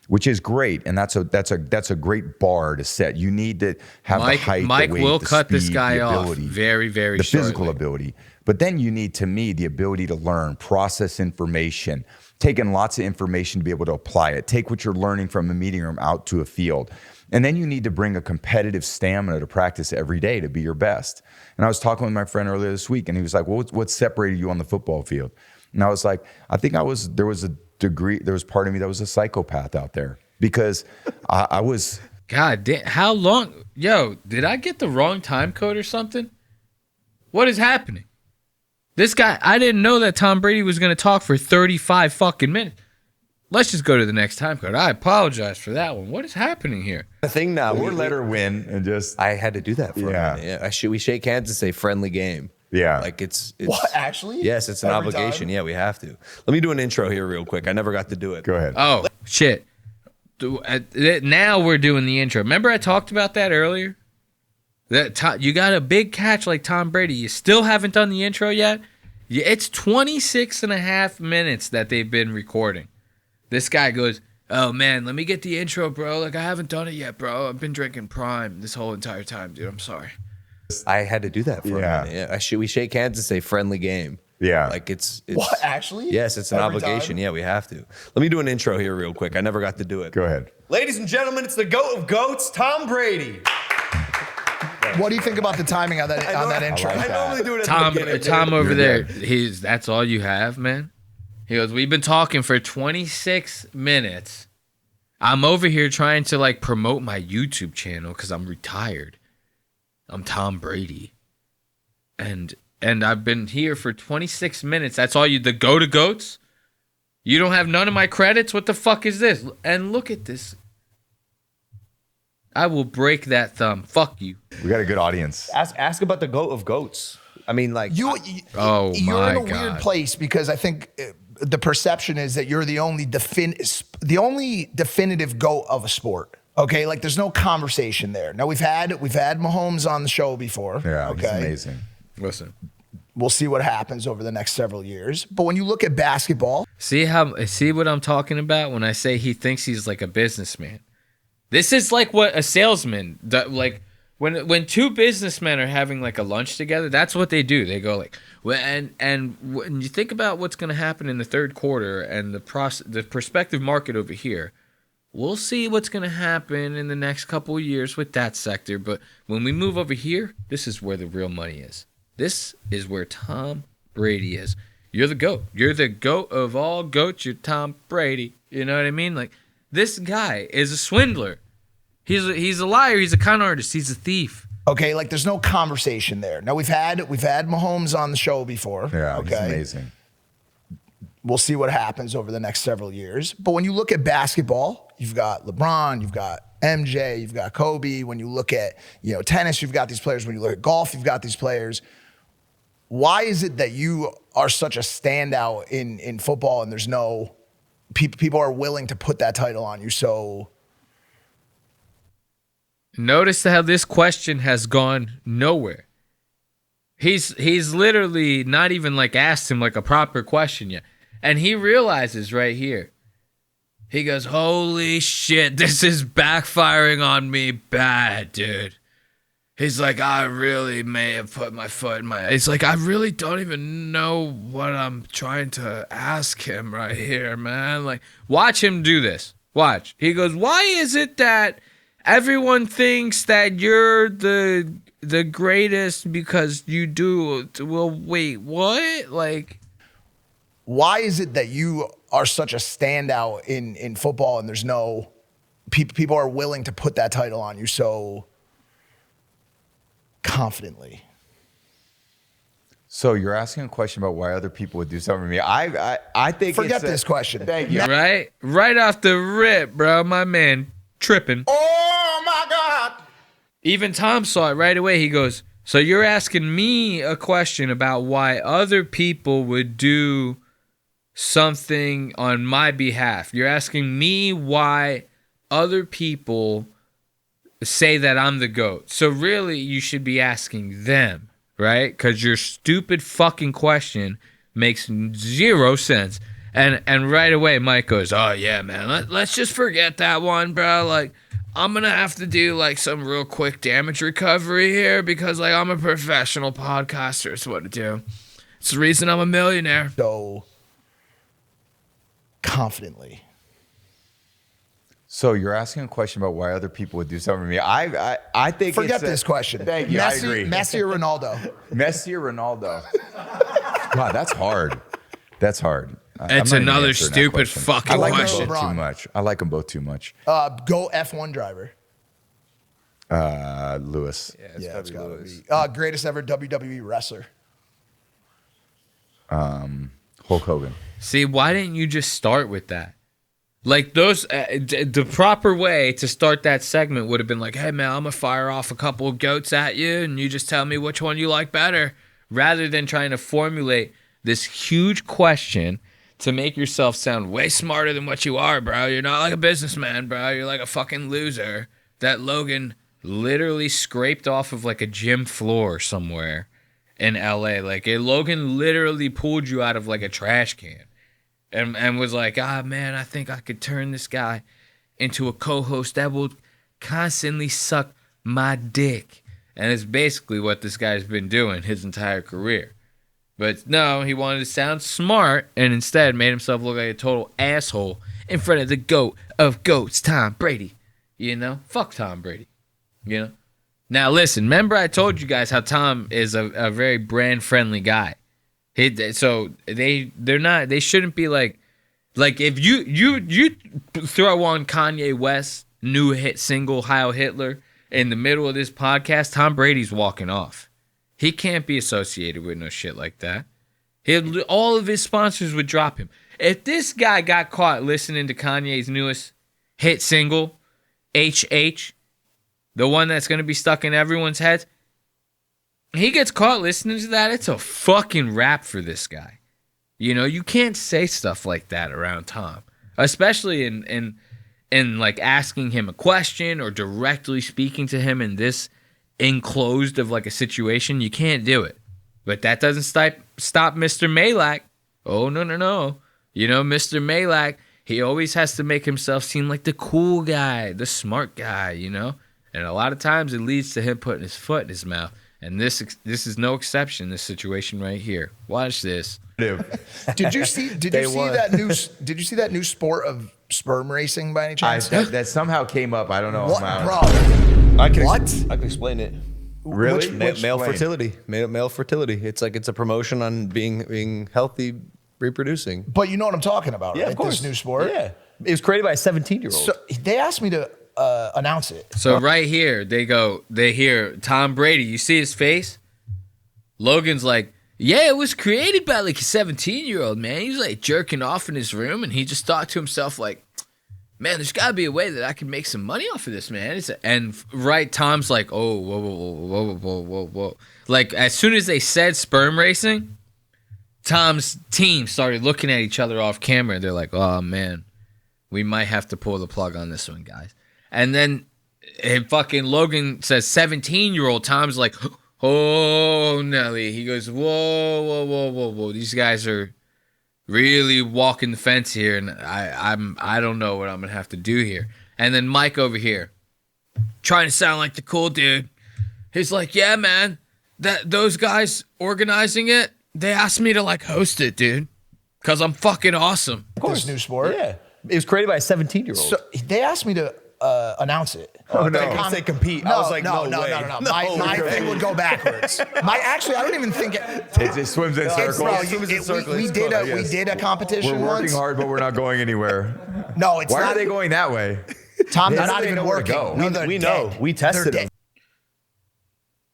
which is great, and that's a great bar to set. You need to have the height, Mike the weight, will the cut speed, this guy the off ability, very, very the shortly. physical ability. But then you need, to me, the ability to learn, process information, take in lots of information to be able to apply it, take what you're learning from a meeting room out to a field. And then you need to bring a competitive stamina to practice every day to be your best. And I was talking with my friend earlier this week, and he was like, well, what separated you on the football field? And I was like, I think there was part of me that was a psychopath out there. Because I was... God damn, how long? Yo, did I get the wrong time code or something? What is happening? This guy, I didn't know that Tom Brady was going to talk for 35 fucking minutes. Let's just go to the next time code. I apologize for that one. What is happening here? The thing now, or let her win and just... I had to do that for a minute. Yeah, we shake hands and say friendly game. Yeah. Like it's what, actually? Yes, it's an Every obligation. time? Yeah, we have to. Let me do an intro here real quick. I never got to do it. Go ahead. Oh, shit. Now we're doing the intro. Remember I talked about that earlier? You got a big catch like Tom Brady. You still haven't done the intro yet? It's 26 and a half minutes that they've been recording. This guy goes, oh, man, let me get the intro, bro. Like, I haven't done it yet, bro. I've been drinking Prime this whole entire time, dude. I'm sorry. I had to do that for a minute. Yeah, we shake hands and say friendly game. Yeah. Like it's what, actually? Yes, it's an obligation. time? Yeah, we have to. Let me do an intro here real quick. I never got to do it. Go ahead. Ladies and gentlemen, it's the GOAT of GOATs, Tom Brady. What do you think about the timing on that intro? I normally do it at the beginning. Tom over there, that's all you have, man? He goes, we've been talking for 26 minutes. I'm over here trying to like promote my YouTube channel because I'm retired. I'm Tom Brady. And I've been here for 26 minutes. That's all the go to goats? You don't have none of my credits? What the fuck is this? And look at this. I will break that thumb. Fuck you. We got a good audience. Ask about the GOAT of GOATs. I mean, like... You're my in a God. weird place because I think the perception is that you're the only definitive GOAT of a sport. Okay, like there's no conversation there. Now we've had Mahomes on the show before. Yeah, okay, he's amazing. Listen, we'll see what happens over the next several years. But when you look at basketball, see what I'm talking about when I say he thinks he's like a businessman. This is like what a salesman like when two businessmen are having like a lunch together. That's what they do. They go like, well, and when you think about what's going to happen in the third quarter and the prospective market over here. We'll see what's going to happen in the next couple of years with that sector. But when we move over here, this is where the real money is. This is where Tom Brady is. You're the GOAT. You're the GOAT of all GOATs. You're Tom Brady. You know what I mean? Like, this guy is a swindler. He's a liar. He's a con artist. He's a thief. Okay, like there's no conversation there. Now we've had Mahomes on the show before. Yeah, okay. he's amazing. We'll see what happens over the next several years. But when you look at basketball, you've got LeBron, you've got MJ, you've got Kobe. When you look at tennis, you've got these players. When you look at golf, you've got these players. Why is it that you are such a standout in football and there's no people are willing to put that title on you? So notice how this question has gone nowhere. He's literally not even like asked him like a proper question yet. And he realizes right here. He goes, holy shit, this is backfiring on me bad, dude. He's like, I really may have put my foot in my... It's like, I really don't even know what I'm trying to ask him right here, man. Like, watch him do this. Watch. He goes, why is it that everyone thinks that you're the greatest because you do... Well, wait, what? Like... Why is it that you are such a standout in football and there's no... People are willing to put that title on you so... confidently? So you're asking a question about why other people would do something to me. I think forget this question. Thank you. Right off the rip, bro. My man tripping. Oh my God. Even Tom saw it right away. He goes, so you're asking me a question about why other people would do something on my behalf. You're asking me why other people say that I'm the GOAT. So really, you should be asking them, right? Because your stupid fucking question makes zero sense. And right away, Mike goes, oh, yeah, man, let's just forget that one, bro. Like, I'm going to have to do, like, some real quick damage recovery here because, like, I'm a professional podcaster. It's what I do. It's the reason I'm a millionaire. So confidently. So you're asking a question about why other people would do something to me. I think forget this question. Thank you. I agree. Messi or Ronaldo? Messi or Ronaldo? God, that's hard. That's hard. It's another stupid fucking question. Too much. I like them both too much. Go F1 driver. Lewis. Yeah, it's gotta be. Greatest ever WWE wrestler. Hulk Hogan. See, why didn't you just start with that? Like those, the proper way to start that segment would have been like, hey man, I'm gonna fire off a couple of goats at you and you just tell me which one you like better, rather than trying to formulate this huge question to make yourself sound way smarter than what you are, bro. You're not like a businessman, bro. You're like a fucking loser that Logan literally scraped off of like a gym floor somewhere in LA. Like Logan literally pulled you out of like a trash can. And was like, man, I think I could turn this guy into a co-host that will constantly suck my dick. And it's basically what this guy's been doing his entire career. But no, he wanted to sound smart and instead made himself look like a total asshole in front of the GOAT of GOATs, Tom Brady. You know? Fuck Tom Brady. You know? Now listen, remember I told you guys how Tom is a very brand-friendly guy. They shouldn't be like if you throw on Kanye West's new hit single Heil Hitler in the middle of this podcast, Tom Brady's walking off. He can't be associated with no shit like that. All of his sponsors would drop him. If this guy got caught listening to Kanye's newest hit single, HH, the one that's going to be stuck in everyone's heads, he gets caught listening to that, it's a fucking wrap for this guy. You know, you can't say stuff like that around Tom, especially in like asking him a question or directly speaking to him in this enclosed of like a situation. You can't do it. But that doesn't stop Mr. Majlak. Oh, no. You know, Mr. Majlak, he always has to make himself seem like the cool guy, the smart guy, you know? And a lot of times it leads to him putting his foot in his mouth. And this is no exception, this situation right here. Watch this. Did you see that new sport of sperm racing by any chance? That somehow came up. I don't know. What, bro? I can explain it. Really? Male fertility. Male fertility. It's a promotion on being healthy, reproducing. But you know what I'm talking about, right? Yeah, of course. This new sport. Yeah. It was created by a 17-year-old. So they asked me to announce it. So right here, they hear Tom Brady. You see his face? Logan's like, yeah, it was created by like a 17-year-old, man. He was like jerking off in his room, and he just thought to himself like, man, there's got to be a way that I can make some money off of this, man. Tom's like, oh, whoa. Like, as soon as they said sperm racing, Tom's team started looking at each other off camera. They're like, oh, man, we might have to pull the plug on this one, guys. And then fucking Logan says 17-year-old. Tom's like, oh, Nelly. He goes, whoa. These guys are really walking the fence here, and I don't know what I'm gonna have to do here. And then Mike over here, trying to sound like the cool dude, he's like, yeah, man, those guys organizing it, they asked me to like host it, dude, because I'm fucking awesome. Of course, this new sport. Yeah, it was created by a 17-year-old. So they asked me to announce it. Oh no! I say compete. I was like, no way. My thing would go backwards. Actually, I don't even think it swims in circles. We did a competition. We're working hard, but we're not going anywhere. No, it's Why not. are they going that way? Tom, they're not even working. We know. We tested them.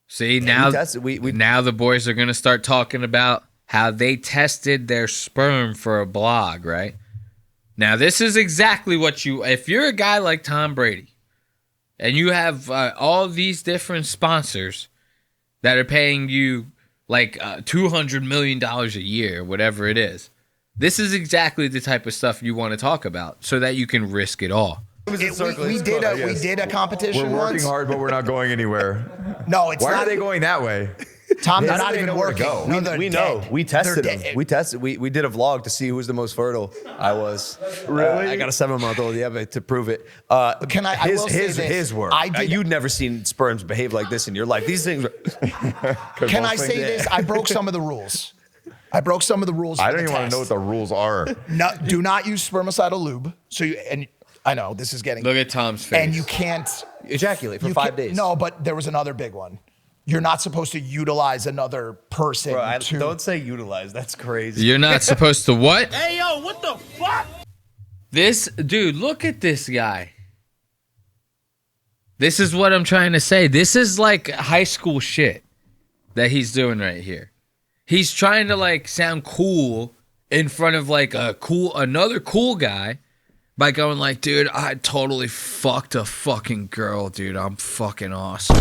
See, now the boys are gonna start talking about how they tested their sperm for a blog, right? Now, this is exactly what if you're a guy like Tom Brady, and you have all these different sponsors that are paying you like $200 million a year, whatever it is, this is exactly the type of stuff you want to talk about so that you can risk it all. We did a competition. We're working hard, but we're not going anywhere. No, it's Why not. Why are they going that way? Tom, they're not even working. We know. We tested them. We tested. We did a vlog to see who was the most fertile. I was. Really? I got a 7-month-old. Yeah, to prove it. Can I? His work. You'd never seen sperms behave like this in your life. These things. Can I say this? I broke some of the rules. I don't even want to know what the rules are. No, do not use spermicidal lube. I know this is getting. Look at Tom's face. And you can't ejaculate for 5 days. No, but there was another big one. You're not supposed to utilize another person. Bro, don't say utilize. That's crazy. You're not supposed to what? Hey, yo, what the fuck? This dude, look at this guy. This is what I'm trying to say. This is like high school shit that he's doing right here. He's trying to like sound cool in front of like another cool guy by going like, dude, I totally fucked a fucking girl, dude. I'm fucking awesome.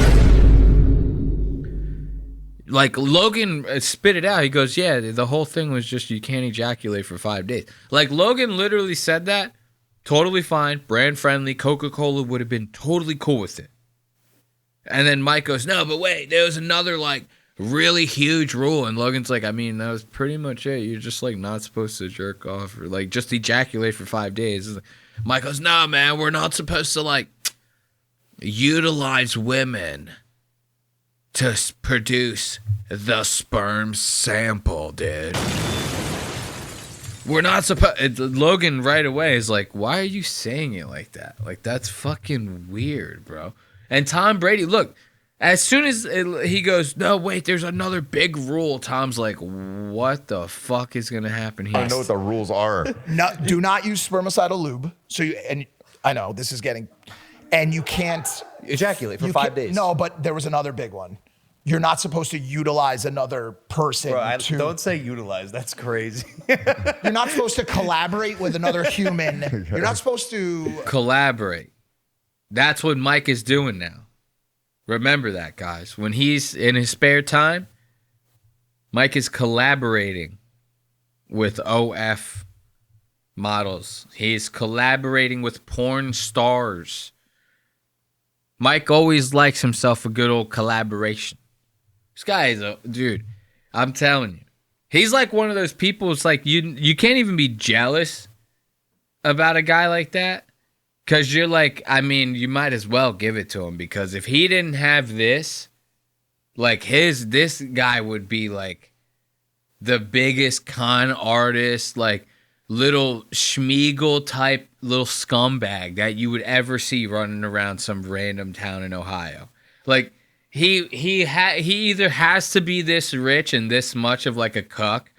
Like, Logan spit it out. He goes, yeah, the whole thing was just you can't ejaculate for 5 days. Like, Logan literally said that. Totally fine. Brand friendly. Coca-Cola would have been totally cool with it. And then Mike goes, no, but wait, there was another, like, really huge rule. And Logan's like, I mean, that was pretty much it. You're just, like, not supposed to jerk off or, like, just ejaculate for 5 days. Mike goes, no, man, we're not supposed to, like, utilize women to produce the sperm sample, dude. We're not supposed. Logan right away is like, why are you saying it like that? Like, that's fucking weird, bro. And Tom Brady, look, as soon as he goes, no, wait, there's another big rule. Tom's like, what the fuck is gonna happen here? I don't know what the rules are. No, do not use spermicidal lube. I know this is getting, and you can't ejaculate for 5 days. No, but there was another big one. You're not supposed to utilize another person. Bro, don't say utilize. That's crazy. You're not supposed to collaborate with another human. You're not supposed to collaborate. That's what Mike is doing now. Remember that, guys. When he's in his spare time, Mike is collaborating with OF models. He's collaborating with porn stars. Mike always likes himself a good old collaboration. This guy is dude, I'm telling you. He's like one of those people, it's like you can't even be jealous about a guy like that. Because you're like, I mean, you might as well give it to him. Because if he didn't have this, like this guy would be like the biggest con artist, like little Schmeagle type little scumbag that you would ever see running around some random town in Ohio. Like, he either has to be this rich and this much of like a cuck,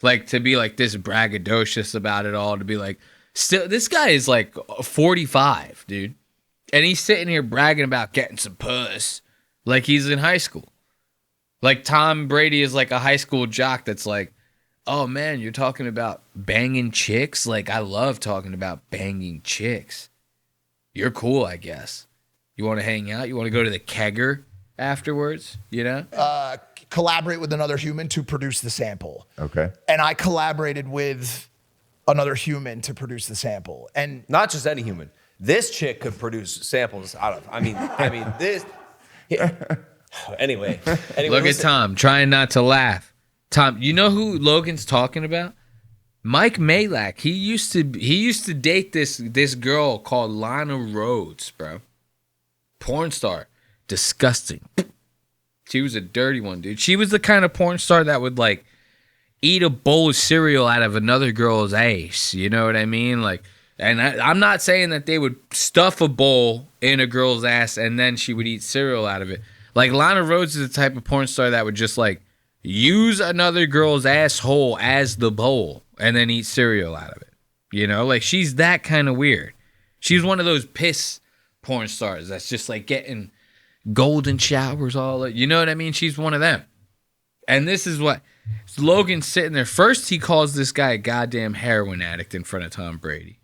like to be like this braggadocious about it all, to be like, still, this guy is like 45, dude. And he's sitting here bragging about getting some puss like he's in high school. Like Tom Brady is like a high school jock that's like, oh man, you're talking about banging chicks? Like, I love talking about banging chicks. You're cool, I guess. You want to hang out? You want to go to the kegger afterwards, you know? Collaborate with another human to produce the sample. Okay. And I collaborated with another human to produce the sample. And not just any human. This chick could produce samples out of. I mean this. Anyway, Look at Tom trying not to laugh. Tom, you know who Logan's talking about? Mike Majlak. He used to date this girl called Lana Rhodes, bro. Porn star. Disgusting. She was a dirty one, dude. She was the kind of porn star that would like eat a bowl of cereal out of another girl's ass. You know what I mean? Like, and I'm not saying that they would stuff a bowl in a girl's ass and then she would eat cereal out of it. Like, Lana Rhodes is the type of porn star that would just like use another girl's asshole as the bowl and then eat cereal out of it. You know, like, she's that kind of weird. She's one of those piss porn stars that's just like getting golden showers all. You know what I mean? She's one of them. And this is what Logan's sitting there. First, he calls this guy a goddamn heroin addict in front of Tom Brady.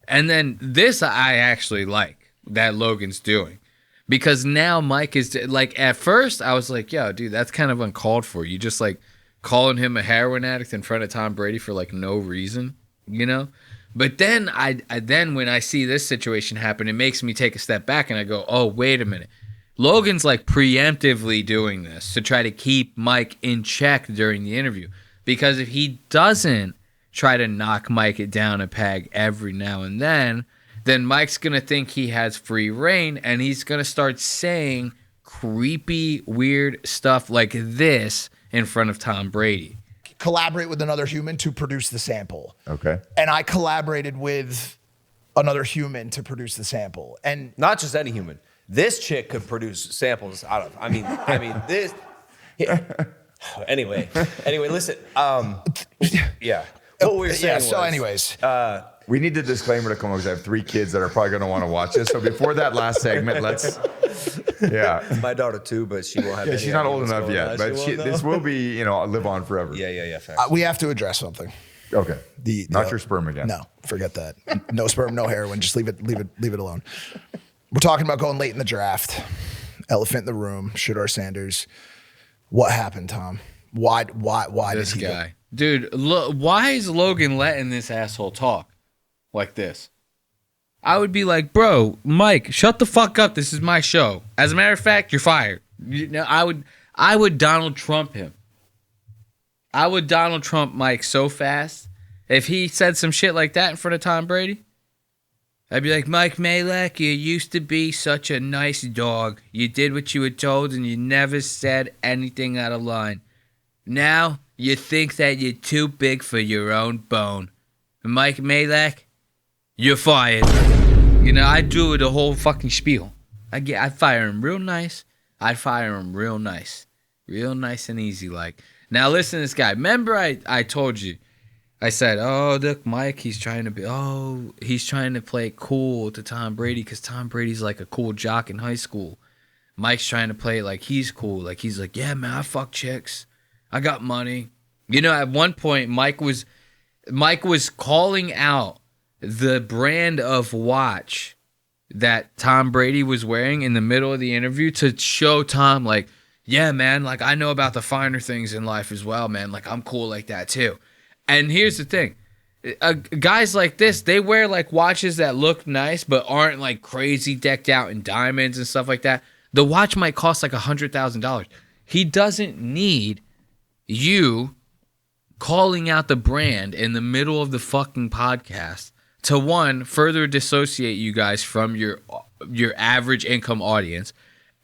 And then this I actually like that Logan's doing. Because now Mike is, like, at first I was like, yo, dude, that's kind of uncalled for. You just, like, calling him a heroin addict in front of Tom Brady for, like, no reason, you know? But then then when I see this situation happen, it makes me take a step back and I go, oh, wait a minute. Logan's, like, preemptively doing this to try to keep Mike in check during the interview. Because if he doesn't try to knock Mike down a peg every now and then Mike's going to think he has free reign and he's going to start saying creepy, weird stuff like this in front of Tom Brady. Collaborate with another human to produce the sample. Okay. And I collaborated with another human to produce the sample. And not just any human. This chick could produce samples out of. I mean this. Anyway, listen. Yeah. What we were saying was. So anyways. We need the disclaimer to come over because I have 3 kids that are probably going to want to watch this. So before that last segment, let's. Yeah. My daughter too, but she won't have. Yeah, she's not old enough yet, but this will be, live on forever. Yeah. We have to address something. Okay. Not your sperm again. No, forget that. No sperm, no heroin. Just leave it alone. We're talking about going late in the draft. Elephant in the room. Shedeur Sanders. What happened, Tom? Why This did he guy, dude? Why is Logan letting this asshole talk like this? I would be like, bro, Mike, shut the fuck up. This is my show. As a matter of fact, you're fired. I would Donald Trump him. I would Donald Trump Mike so fast. If he said some shit like that in front of Tom Brady, I'd be like, Mike Majlak, you used to be such a nice dog. You did what you were told and you never said anything out of line. Now you think that you're too big for your own bone. Mike Majlak, you're fired. I'd do the whole fucking spiel. I'd fire him real nice. Real nice and easy like. Now listen to this guy. Remember I told you. I said, oh, look, Mike, he's trying to play cool to Tom Brady because Tom Brady's like a cool jock in high school. Mike's trying to play like he's cool. Like he's like, yeah, man, I fuck chicks. I got money. At one point, Mike was calling out the brand of watch that Tom Brady was wearing in the middle of the interview to show Tom, like, yeah, man, like I know about the finer things in life as well, man. Like I'm cool like that too. And here's the thing. Guys like this, they wear like watches that look nice but aren't like crazy decked out in diamonds and stuff like that. The watch might cost like $100,000. He doesn't need you calling out the brand in the middle of the fucking podcast to, one, further dissociate you guys from your average income audience,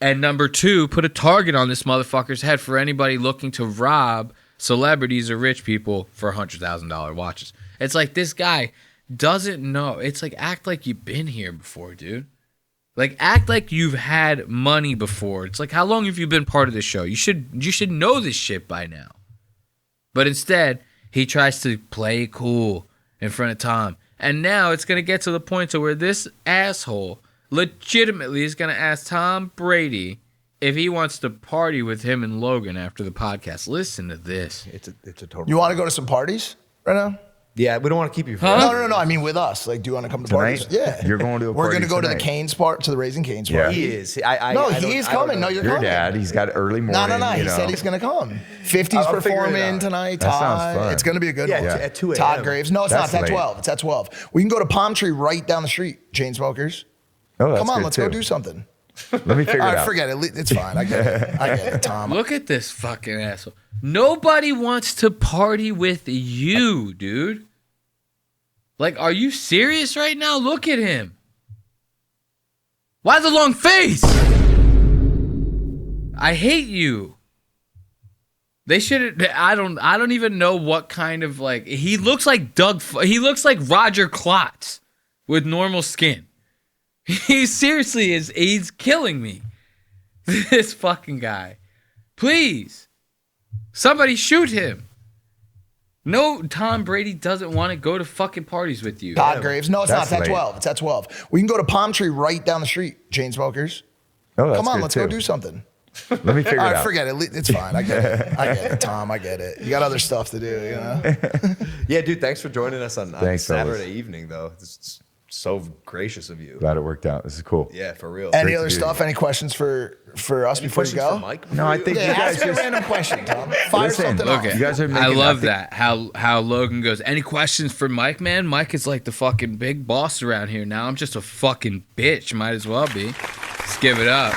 and number 2, put a target on this motherfucker's head for anybody looking to rob celebrities or rich people for $100,000 watches. It's like this guy doesn't know. It's like, act like you've been here before, dude. Like, act like you've had money before. It's like, how long have you been part of this show? You should know this shit by now. But instead, he tries to play cool in front of Tom. And now it's going to get to the point to where this asshole legitimately is going to ask Tom Brady if he wants to party with him and Logan after the podcast. Listen to this. It's a total. You want to go to some parties right now? Yeah, we don't want to keep you. No. I mean, with us. Like, do you want to come to Tonight? parties? Yeah. You're going to a We're party going to go to the tonight. Canes to the Raising Canes Yeah. party. He is. He is coming. No, you're Your coming. dad, he's got early morning. No. He said he's going to come. 50's I'll figure it performing out. tonight. That sounds Todd. fun. It's going to be a good one. at 2 a.m. Todd Graves. No, it's That's not. It's at late. 12. It's at 12. We can go to Palm Tree right down the street, chain smokers. Oh, that's Come on, good let's too. go do something. Let me figure All it right, out. forget it. It's fine. I get it, Tom. Look at this fucking asshole. Nobody wants to party with you, dude. Like, are you serious right now? Look at him. Why the long face? I hate you. They should. I don't even know what kind of like. He looks like he looks like Roger Klotz with normal skin. He seriously is. He's killing me. This fucking guy. Please, somebody shoot him. No, Tom Brady doesn't want to go to fucking parties with you. Todd Graves. No, it's not. That's It's at late. 12. It's at 12. We can go to Palm Tree right down the street, chain smokers. Oh, that's Come on, good let's too. go do something. Let me figure All it right, out. forget it. It's fine. I get it, Tom. I get it. You got other stuff to do, you know? Yeah, dude. Thanks for joining us on Thanks, Saturday fellas. evening, though. It's so gracious of you. Glad it worked out. This is cool. Yeah, for real. Any Great other to do. stuff? Any questions for us before you questions go? for Mike? No, I think Yeah, you guys ask me a just. random question, Tom. Fire Listen, something Look off. at You guys are I making love that. how Logan goes. Any questions for Mike, man? Mike is like the fucking big boss around here now. I'm just a fucking bitch. Might as well be. Let's give it up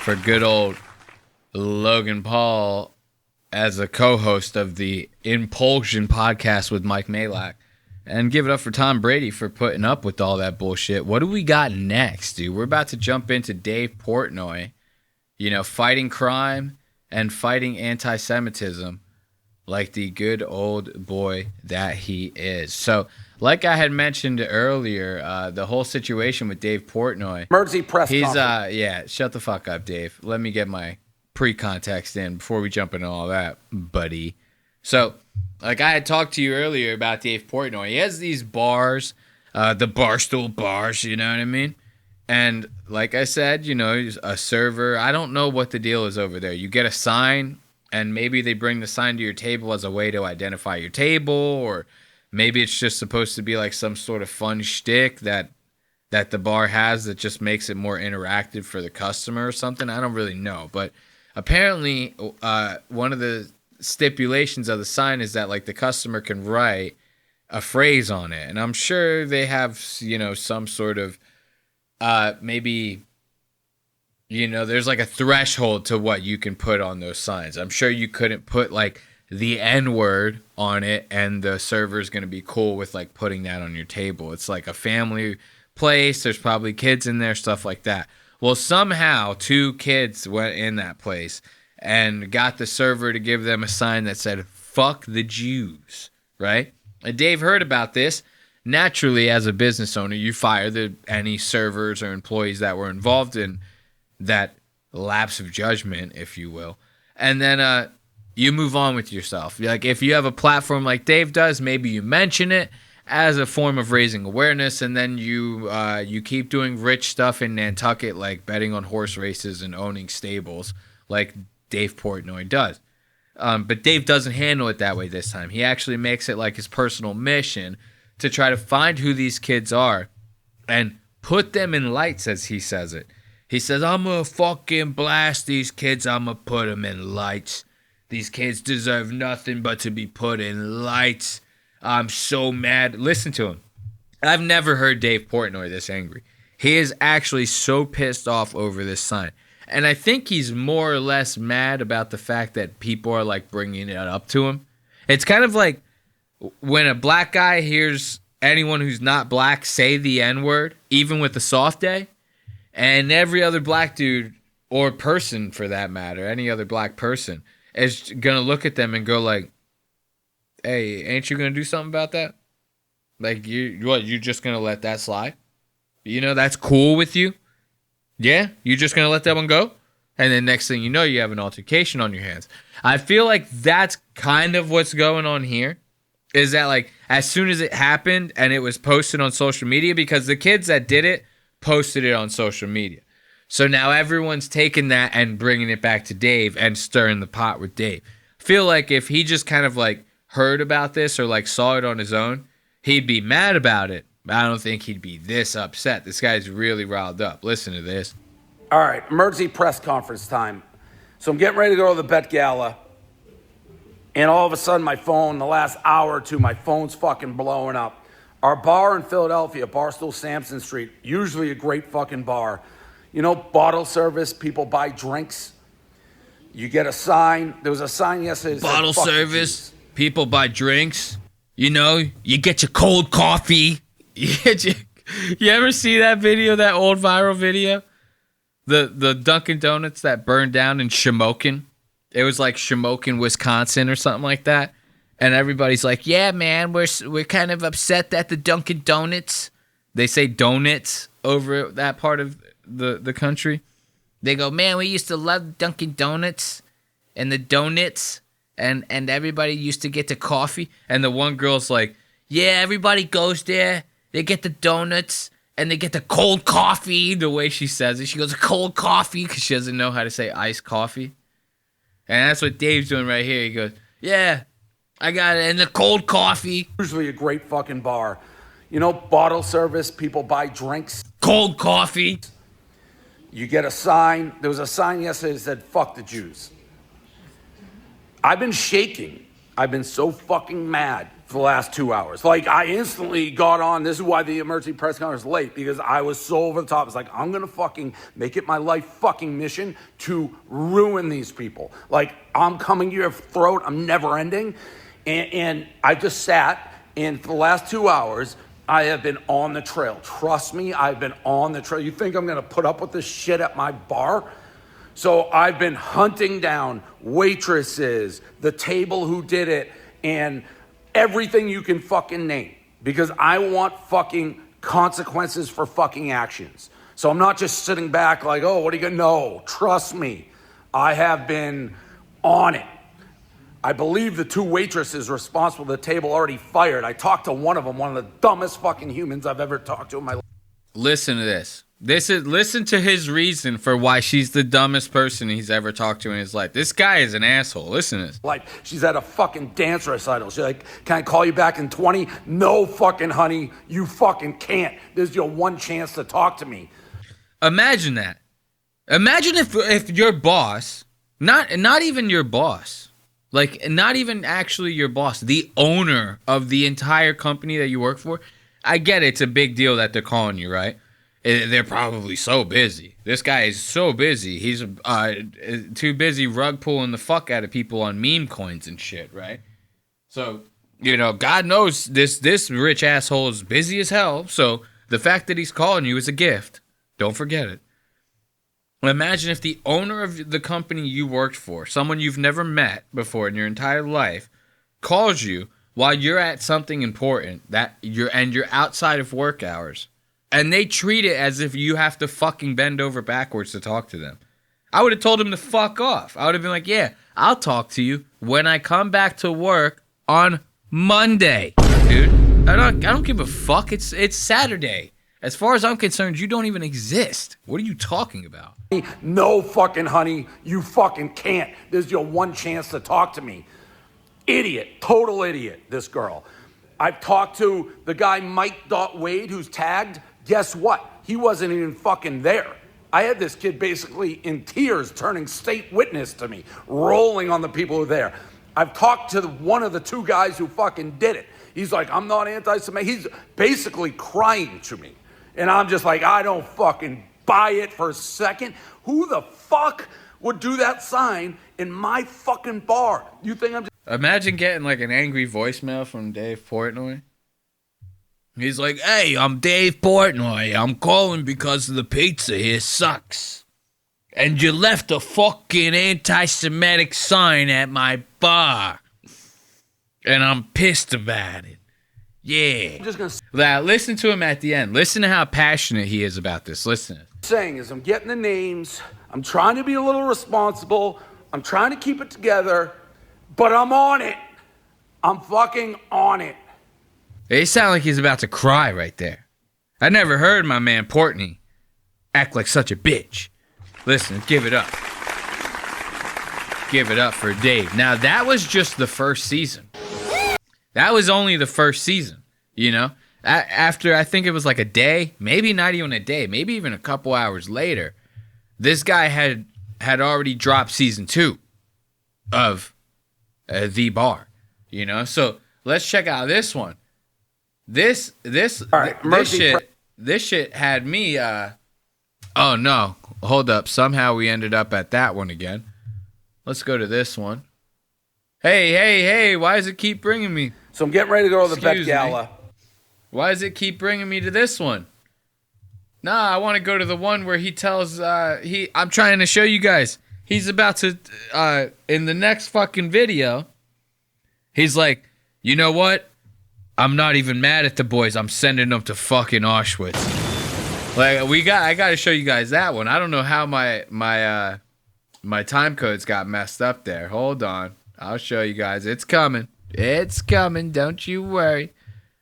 for good old Logan Paul as a co-host of the Impulsion podcast with Mike Majlak. And give it up for Tom Brady for putting up with all that bullshit. What do we got next, dude? We're about to jump into Dave Portnoy, fighting crime and fighting anti-Semitism like the good old boy that he is. So, like I had mentioned earlier, the whole situation with Dave Portnoy. Emergency press He's, conference. shut the fuck up, Dave. Let me get my pre-context in before we jump into all that, buddy. So, like I had talked to you earlier about Dave Portnoy. He has these bars, the Barstool bars, you know what I mean? And like I said, he's a server. I don't know what the deal is over there. You get a sign, and maybe they bring the sign to your table as a way to identify your table, or maybe it's just supposed to be like some sort of fun shtick that the bar has that just makes it more interactive for the customer or something. I don't really know. But apparently, one of the stipulations of the sign is that like the customer can write a phrase on it, and I'm sure they have some sort of maybe there's like a threshold to what you can put on those signs. I'm sure you couldn't put like the N-word on it and the server's going to be cool with like putting that on your table. It's like a family place, there's probably kids in there, stuff like that. Well, somehow 2 kids went in that place and got the server to give them a sign that said, "Fuck the Jews," right? And Dave heard about this. Naturally, as a business owner, you fire any servers or employees that were involved in that lapse of judgment, if you will. And then you move on with yourself. Like, if you have a platform like Dave does, maybe you mention it as a form of raising awareness, and then you keep doing rich stuff in Nantucket, like betting on horse races and owning stables, like Dave Portnoy does. But Dave doesn't handle it that way this time. He actually makes it like his personal mission to try to find who these kids are and put them in lights, as he says it. He says, "I'm going to fucking blast these kids. I'm going to put them in lights. These kids deserve nothing but to be put in lights. I'm so mad." Listen to him. I've never heard Dave Portnoy this angry. He is actually so pissed off over this sign. And I think he's more or less mad about the fact that people are like bringing it up to him. It's kind of like when a black guy hears anyone who's not black say the N-word, even with a soft day, and every other black dude, or person for that matter, any other black person, is going to look at them and go like, "Hey, ain't you going to do something about that? Like, you just going to let that slide? That's cool with you? Yeah? You just going to let that one go?" And then next thing you know, you have an altercation on your hands. I feel like that's kind of what's going on here. is that like as soon as it happened and it was posted on social media, because the kids that did it posted it on social media. So now everyone's taking that and bringing it back to Dave and stirring the pot with Dave. I feel like if he just kind of like heard about this or like saw it on his own, he'd be mad about it. But I don't think he'd be this upset. This guy's really riled up. Listen to this. All right, emergency press conference time. So I'm getting ready to go to the Bet Gala. And all of a sudden, my phone, the last hour or two, my phone's fucking blowing up. Our bar in Philadelphia, Barstool Sampson Street, usually a great fucking bar. You know, bottle service, people buy drinks. You get a sign. There was a sign yesterday that said, Bottle "Fuck the service, people buy drinks. You know, you get your cold coffee. You ever see that video, that old viral video? The Dunkin' Donuts that burned down in Shamokin. It was like Shamokin, Wisconsin or something like that. And everybody's like, yeah, man, we're kind of upset that the Dunkin' Donuts, they say donuts over that part of the country. They go, man, we used to love Dunkin' Donuts and the donuts, and everybody used to get the coffee. And the one girl's like, yeah, everybody goes there. They get the donuts and they get the cold coffee. The way she says it, she goes, cold coffee, because she doesn't know how to say iced coffee. And that's what Dave's doing right here. He goes, yeah, I got it. And the cold coffee. Usually a great fucking bar. You know, bottle service, people buy drinks. Cold coffee. You get a sign. There was a sign yesterday that said, fuck the Jews. I've been shaking. I've been so fucking mad for the last 2 hours. Like, I instantly got on. This is why the emergency press conference was late, because I was so over the top. It's like, I'm going to fucking make it my life fucking mission to ruin these people. Like, I'm coming to your throat. I'm never ending. And I just sat, and for the last 2 hours, I have been on the trail. Trust me, I've been on the trail. You think I'm going to put up with this shit at my bar? So I've been hunting down waitresses, the table who did it, and everything you can fucking name, because I want fucking consequences for fucking actions. So I'm not just sitting back like, oh, what are you gonna know? Trust me, I have been on it. I believe the two waitresses responsible for the table already fired. I talked to one of them, one of the dumbest fucking humans I've ever talked to in my life. Listen to this. Listen to his reason for why she's the dumbest person he's ever talked to in his life. This guy is an asshole. Listen to this. Like, she's at a fucking dance recital. She's like, can I call you back in 20? No fucking honey, you fucking can't. This is your one chance to talk to me. Imagine that. Imagine if your boss, not even your boss, like not even actually your boss, the owner of the entire company that you work for. I get it, it's a big deal that they're calling you, right? They're probably so busy. This guy is so busy. He's too busy rug pulling the fuck out of people on meme coins and shit, right? So, you know, God knows this rich asshole is busy as hell. So the fact that he's calling you is a gift. Don't forget it. Imagine if the owner of the company you worked for, someone you've never met before in your entire life, calls you while you're at something important that you're outside of work hours. And they treat it as if you have to fucking bend over backwards to talk to them. I would have told him to fuck off. I would have been like, yeah, I'll talk to you when I come back to work on Monday, dude. I don't give a fuck. It's Saturday. As far as I'm concerned, you don't even exist. What are you talking about? No fucking honey, you fucking can't. This is your one chance to talk to me. Idiot, total idiot, this girl. I've talked to the guy Mike Wade who's tagged. Guess what? He wasn't even fucking there. I had this kid basically in tears turning state witness to me, rolling on the people who were there. I've talked to one of the two guys who fucking did it. He's like, I'm not anti-Semitic. He's basically crying to me. And I'm just like, I don't fucking buy it for a second. Who the fuck would do that sign in my fucking bar? You think I'm just... Imagine getting like an angry voicemail from Dave Portnoy. He's like, hey, I'm Dave Portnoy. I'm calling because the pizza here sucks. And you left a fucking anti-Semitic sign at my bar. And I'm pissed about it. Yeah. I'm just gonna... Now, listen to him at the end. Listen to how passionate he is about this. Listen. Saying is I'm getting the names. I'm trying to be a little responsible. I'm trying to keep it together. But I'm on it. I'm fucking on it. It sounds like he's about to cry right there. I never heard my man Portnoy act like such a bitch. Listen, give it up. Give it up for Dave. Now, that was just the first season. That was only the first season, you know? After, I think it was like a day, maybe not even a day, maybe even a couple hours later, this guy had already dropped season 2 of The Bar, you know? So let's check out this one. This shit had me, oh no, hold up. Somehow we ended up at that one again. Let's go to this one. Hey, why does it keep bringing me? So I'm getting ready to go to the Met Gala. Why does it keep bringing me to this one? Nah, I want to go to the one where he tells, I'm trying to show you guys. He's about to, in the next fucking video, he's like, you know what? I'm not even mad at the boys. I'm sending them to fucking Auschwitz. Like, I got to show you guys that one. I don't know how my time codes got messed up there. Hold on. I'll show you guys. It's coming. It's coming. Don't you worry.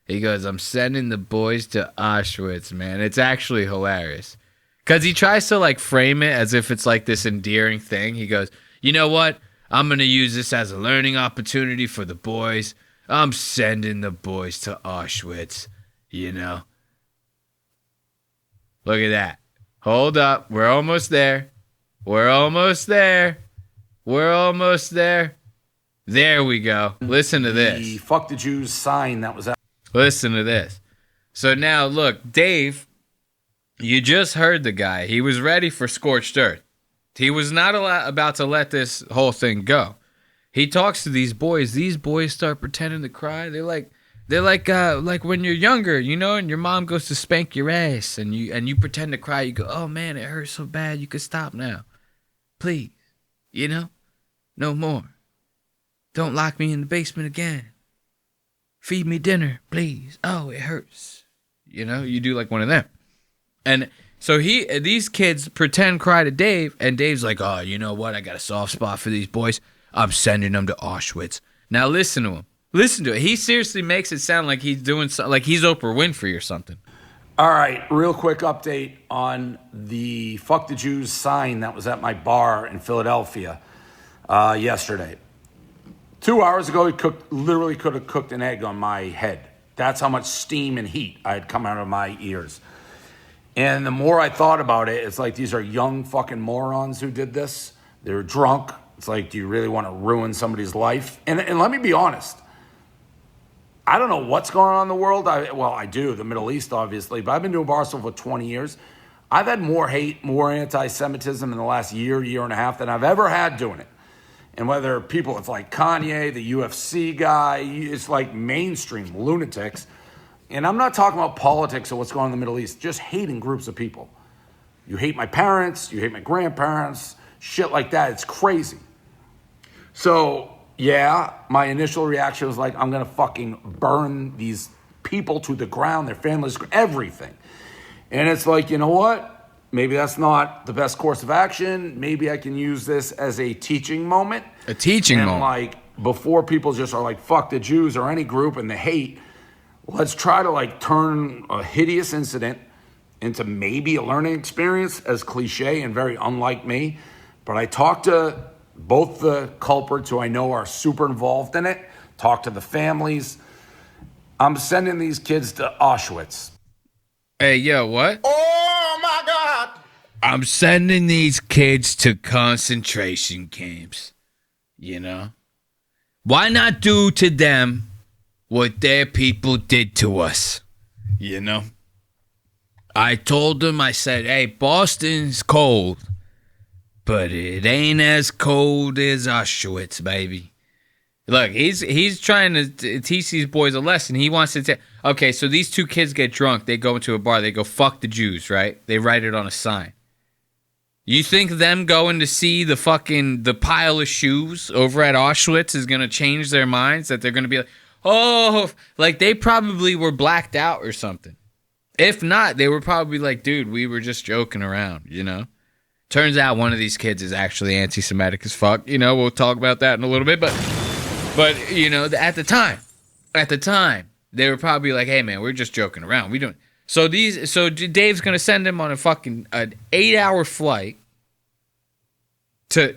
He goes, I'm sending the boys to Auschwitz, man. It's actually hilarious. Because he tries to, like, frame it as if it's, like, this endearing thing. He goes, you know what? I'm going to use this as a learning opportunity for the boys. I'm sending the boys to Auschwitz, you know? Look at that. Hold up. We're almost there. We're almost there. We're almost there. There we go. Listen to this. The fuck the Jews sign that was out. Listen to this. So now, look, Dave, you just heard the guy. He was ready for scorched earth. He was not about to let this whole thing go. He talks to these boys. These boys start pretending to cry. They're like when you're younger, you know, and your mom goes to spank your ass, and you pretend to cry. You go, oh man, it hurts so bad. You could stop now, please. You know, no more. Don't lock me in the basement again. Feed me dinner, please. Oh, it hurts. You know, you do like one of them. And so these kids pretend cry to Dave, and Dave's like, oh, you know what? I got a soft spot for these boys. I'm sending them to Auschwitz. Now listen to him. Listen to it. He seriously makes it sound like he's doing like he's Oprah Winfrey or something. All right, real quick update on the fuck the Jews sign that was at my bar in Philadelphia yesterday. 2 hours ago, he literally could have cooked an egg on my head. That's how much steam and heat I had come out of my ears. And the more I thought about it, it's like these are young fucking morons who did this. They're drunk. It's like, do you really want to ruin somebody's life? And let me be honest. I don't know what's going on in the world. I do, the Middle East, obviously. But I've been doing Barstool for 20 years. I've had more hate, more anti-Semitism in the last year and a half than I've ever had doing it. And whether people, it's like Kanye, the UFC guy, it's like mainstream lunatics. And I'm not talking about politics or what's going on in the Middle East, just hating groups of people. You hate my parents, you hate my grandparents, shit like that. It's crazy. So, yeah, my initial reaction was like, I'm going to fucking burn these people to the ground, their families, everything. And it's like, you know what? Maybe that's not the best course of action. Maybe I can use this as a teaching moment. A teaching moment. And like, before people just are like, fuck the Jews or any group and the hate, let's try to like turn a hideous incident into maybe a learning experience, as cliche and very unlike me. But I talked to both the culprits who I know are super involved in it, talked to the families. I'm sending these kids to Auschwitz. Hey, yo, what? Oh my God! I'm sending these kids to concentration camps. You know? Why not do to them what their people did to us? You know? I told them, I said, hey, Boston's cold, but it ain't as cold as Auschwitz, baby. Look, he's trying to teach these boys a lesson. He wants to take... Okay, so these two kids get drunk. They go into a bar. They go, fuck the Jews, right? They write it on a sign. You think them going to see the pile of shoes over at Auschwitz is going to change their minds? That they're going to be like, oh, like they probably were blacked out or something. If not, they were probably like, dude, we were just joking around, you know? Turns out one of these kids is actually anti-Semitic as fuck. You know, we'll talk about that in a little bit, but But you know, at the time, they were probably like, "Hey, man, we're just joking around. We don't." So Dave's gonna send him on an 8-hour flight to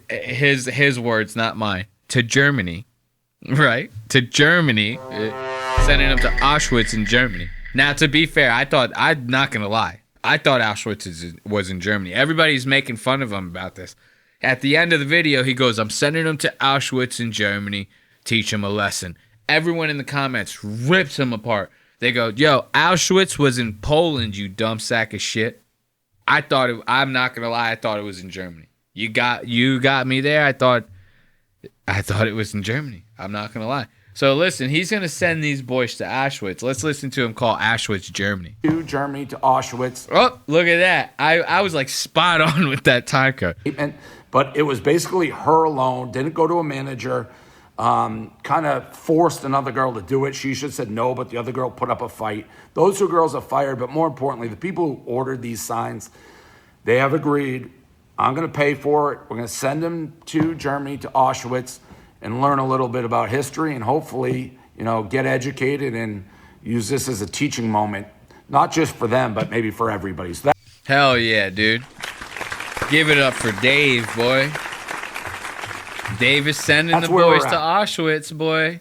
his words, not mine, to Germany, right? To Germany, sending him to Auschwitz in Germany. Now, to be fair, I'm not gonna lie, I thought Auschwitz was in Germany. Everybody's making fun of him about this. At the end of the video, he goes, "I'm sending him to Auschwitz in Germany, teach him a lesson." Everyone in the comments rips him apart. They go, "Yo, Auschwitz was in Poland, you dumb sack of shit." I'm not gonna lie, I thought it was in Germany. You got me there. I thought it was in Germany. I'm not gonna lie. So listen, he's gonna send these boys to Auschwitz. Let's listen to him call Auschwitz Germany. To Germany, to Auschwitz. Oh, look at that. I was like spot on with that time code. But it was basically her alone, didn't go to a manager, kind of forced another girl to do it. She should have said no, but the other girl put up a fight. Those two girls are fired, but more importantly, the people who ordered these signs, they have agreed, I'm going to pay for it. We're going to send them to Germany, to Auschwitz, and learn a little bit about history and hopefully, get educated and use this as a teaching moment, not just for them, but maybe for everybody. So hell yeah, dude. Give it up for Dave, boy. Dave is sending the boys to Auschwitz, boy.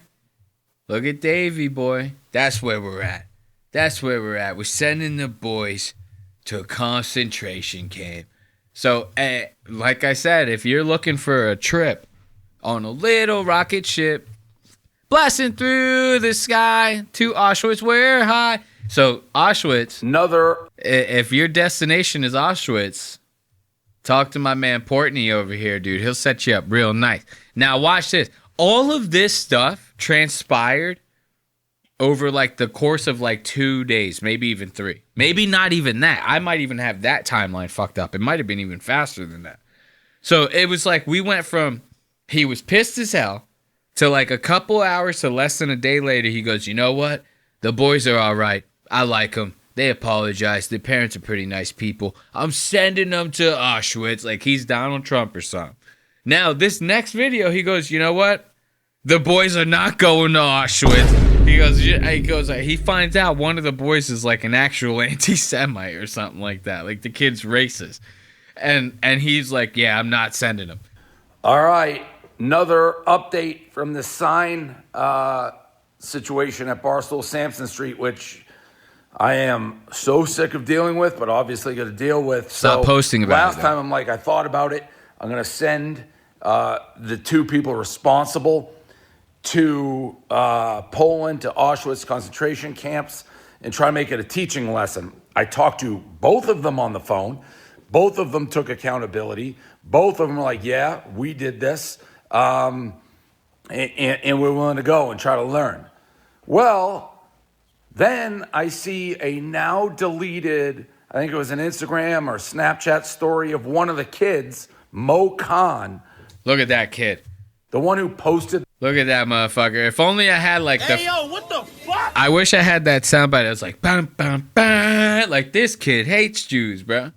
Look at Davey, boy. That's where we're at. We're sending the boys to a concentration camp. So, like I said, if you're looking for a trip on a little rocket ship, blasting through the sky to Auschwitz, where high. So, Auschwitz. If your destination is Auschwitz, talk to my man Portnoy over here, dude. He'll set you up real nice. Now, watch this. All of this stuff transpired over like the course of like 2 days, maybe even 3. Maybe not even that. I might even have that timeline fucked up. It might have been even faster than that. So it was like we went from he was pissed as hell to like a couple hours to less than a day later. He goes, "You know what? The boys are all right. I like them. They apologize. Their parents are pretty nice people. I'm sending them to Auschwitz." Like he's Donald Trump or something. Now, this next video, he goes, "You know what? The boys are not going to Auschwitz." He finds out one of the boys is like an actual anti-Semite or something like that. Like the kid's racist. And he's like, "Yeah, I'm not sending him." All right. Another update from the sign situation at Barstool Sampson Street, which I am so sick of dealing with, but obviously going to deal with. Stop posting about it. Last time I'm like, I thought about it. I'm going to send the 2 people responsible to Poland, to Auschwitz concentration camps, and try to make it a teaching lesson. I talked to both of them on the phone. Both of them took accountability. Both of them were like, "Yeah, we did this. And we're willing to go and try to learn." Well, then I see a now deleted, I think it was an Instagram or Snapchat story of one of the kids, Mo Khan. Look at that kid. The one who posted. Look at that motherfucker. If only I had like Hey, yo, what the fuck? I wish I had that soundbite. I was like, bam, bam, bam. Like, this kid hates Jews, bro.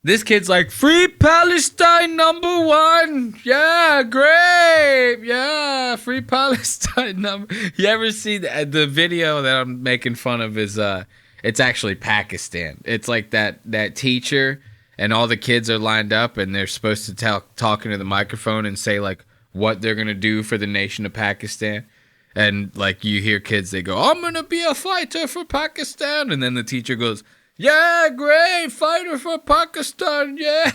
This kid's like, "Free Palestine #1. Yeah, great. Yeah, free Palestine number." You ever see the video that I'm making fun of is, it's actually Pakistan. It's like that teacher and all the kids are lined up and they're supposed to talk into the microphone and say like what they're going to do for the nation of Pakistan. And like you hear kids, they go, "I'm going to be a fighter for Pakistan." And then the teacher goes, "Yeah, great, fighter for Pakistan, yeah."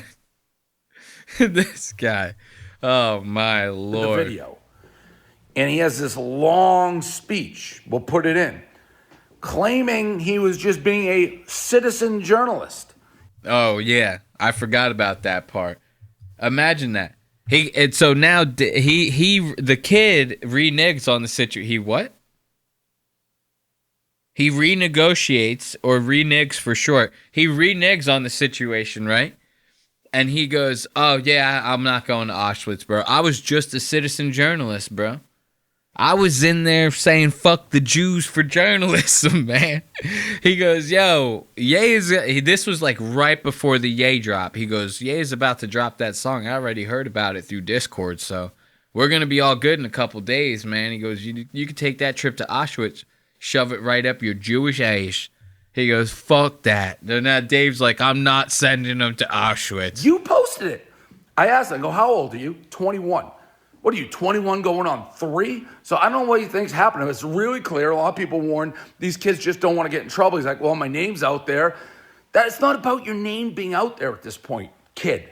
This guy, oh my Lord. The video. And he has this long speech, we'll put it in, claiming he was just being a citizen journalist. Oh yeah, I forgot about that part. Imagine that. So now the kid reneges on the situation. He what? He renegotiates, or reneges for short. He reneges on the situation, right? And he goes, "Oh, yeah, I'm not going to Auschwitz, bro. I was just a citizen journalist, bro. I was in there saying fuck the Jews for journalism, man." He goes, "Yo, this was like right before the Ye drop. He goes, Ye is about to drop that song. I already heard about it through Discord, so we're going to be all good in a couple days, man. He goes, you could take that trip to Auchswitz, shove it right up your Jewish ass. He goes, fuck that. And now Dave's like, I'm not sending him to Auschwitz. You posted it. I asked him, I go, how old are you? 21. What are you, 21 going on 3? So I don't know what he thinks happening. It's really clear. A lot of people warn these kids just don't want to get in trouble. He's like, well, my name's out there. That's not about your name being out there at this point, kid.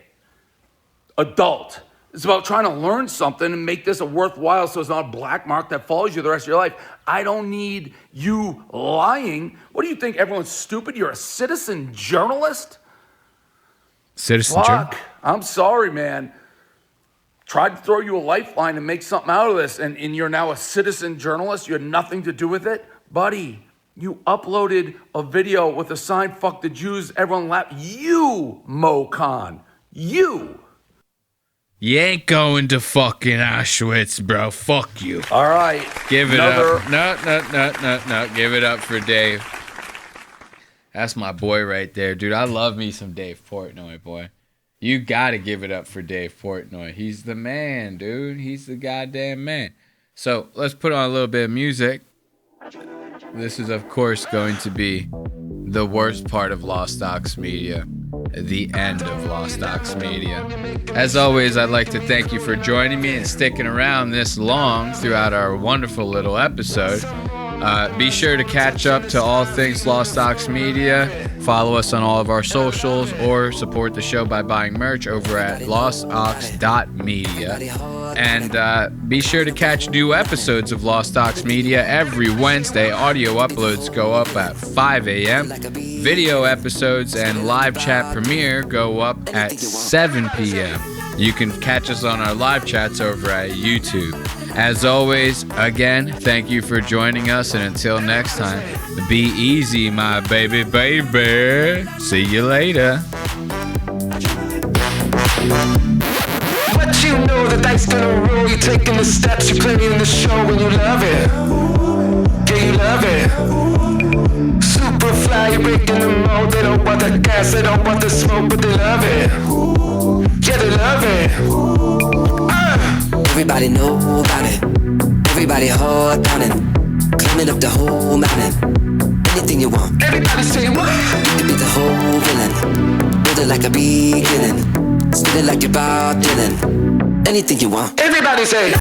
Adult. It's about trying to learn something and make this a worthwhile so it's not a black mark that follows you the rest of your life. I don't need you lying. What do you think? Everyone's stupid? You're a citizen journalist? Citizen Fuck. I'm sorry, man. Tried to throw you a lifeline and make something out of this, and you're now a citizen journalist? You had nothing to do with it? Buddy, you uploaded a video with a sign, fuck the Jews, everyone laughed. You, Mo Khan. You. You ain't going to fucking Auschwitz, bro. Fuck you. All right. Give it up. No. Give it up for Dave. That's my boy right there, dude. I love me some Dave Portnoy, boy. You gotta give it up for Dave Portnoy. He's the man, dude. He's the goddamn man. So let's put on a little bit of music. This is, of course, going to be the worst part of Lost Ox Media. The end of Lost Ox Media. As always, I'd like to thank you for joining me and sticking around this long throughout our wonderful little episode. Be sure to catch up to all things Lost Ox Media. Follow us on all of our socials or support the show by buying merch over at lostox.media. And be sure to catch new episodes of Lost Ox Media every Wednesday. Audio uploads go up at 5 a.m. Video episodes and live chat premiere go up at 7 p.m. You can catch us on our live chats over at YouTube. As always, again, thank you for joining us, and until next time, be easy, my baby. See you later. But you know that dice gonna roll. You're taking the steps, you're playing the show, and you love it. Yeah, you love it. Super fly, you're breaking the mold. They don't want the gas, they don't want the smoke, but they love it. Yeah, they love it. Everybody know about it. Everybody hard down it. Climbing up the whole mountain. Anything you want. Everybody say what? You can be the whole villain. Build it like a beginning. Spit it like you're Bob Dylan. Anything you want. Everybody say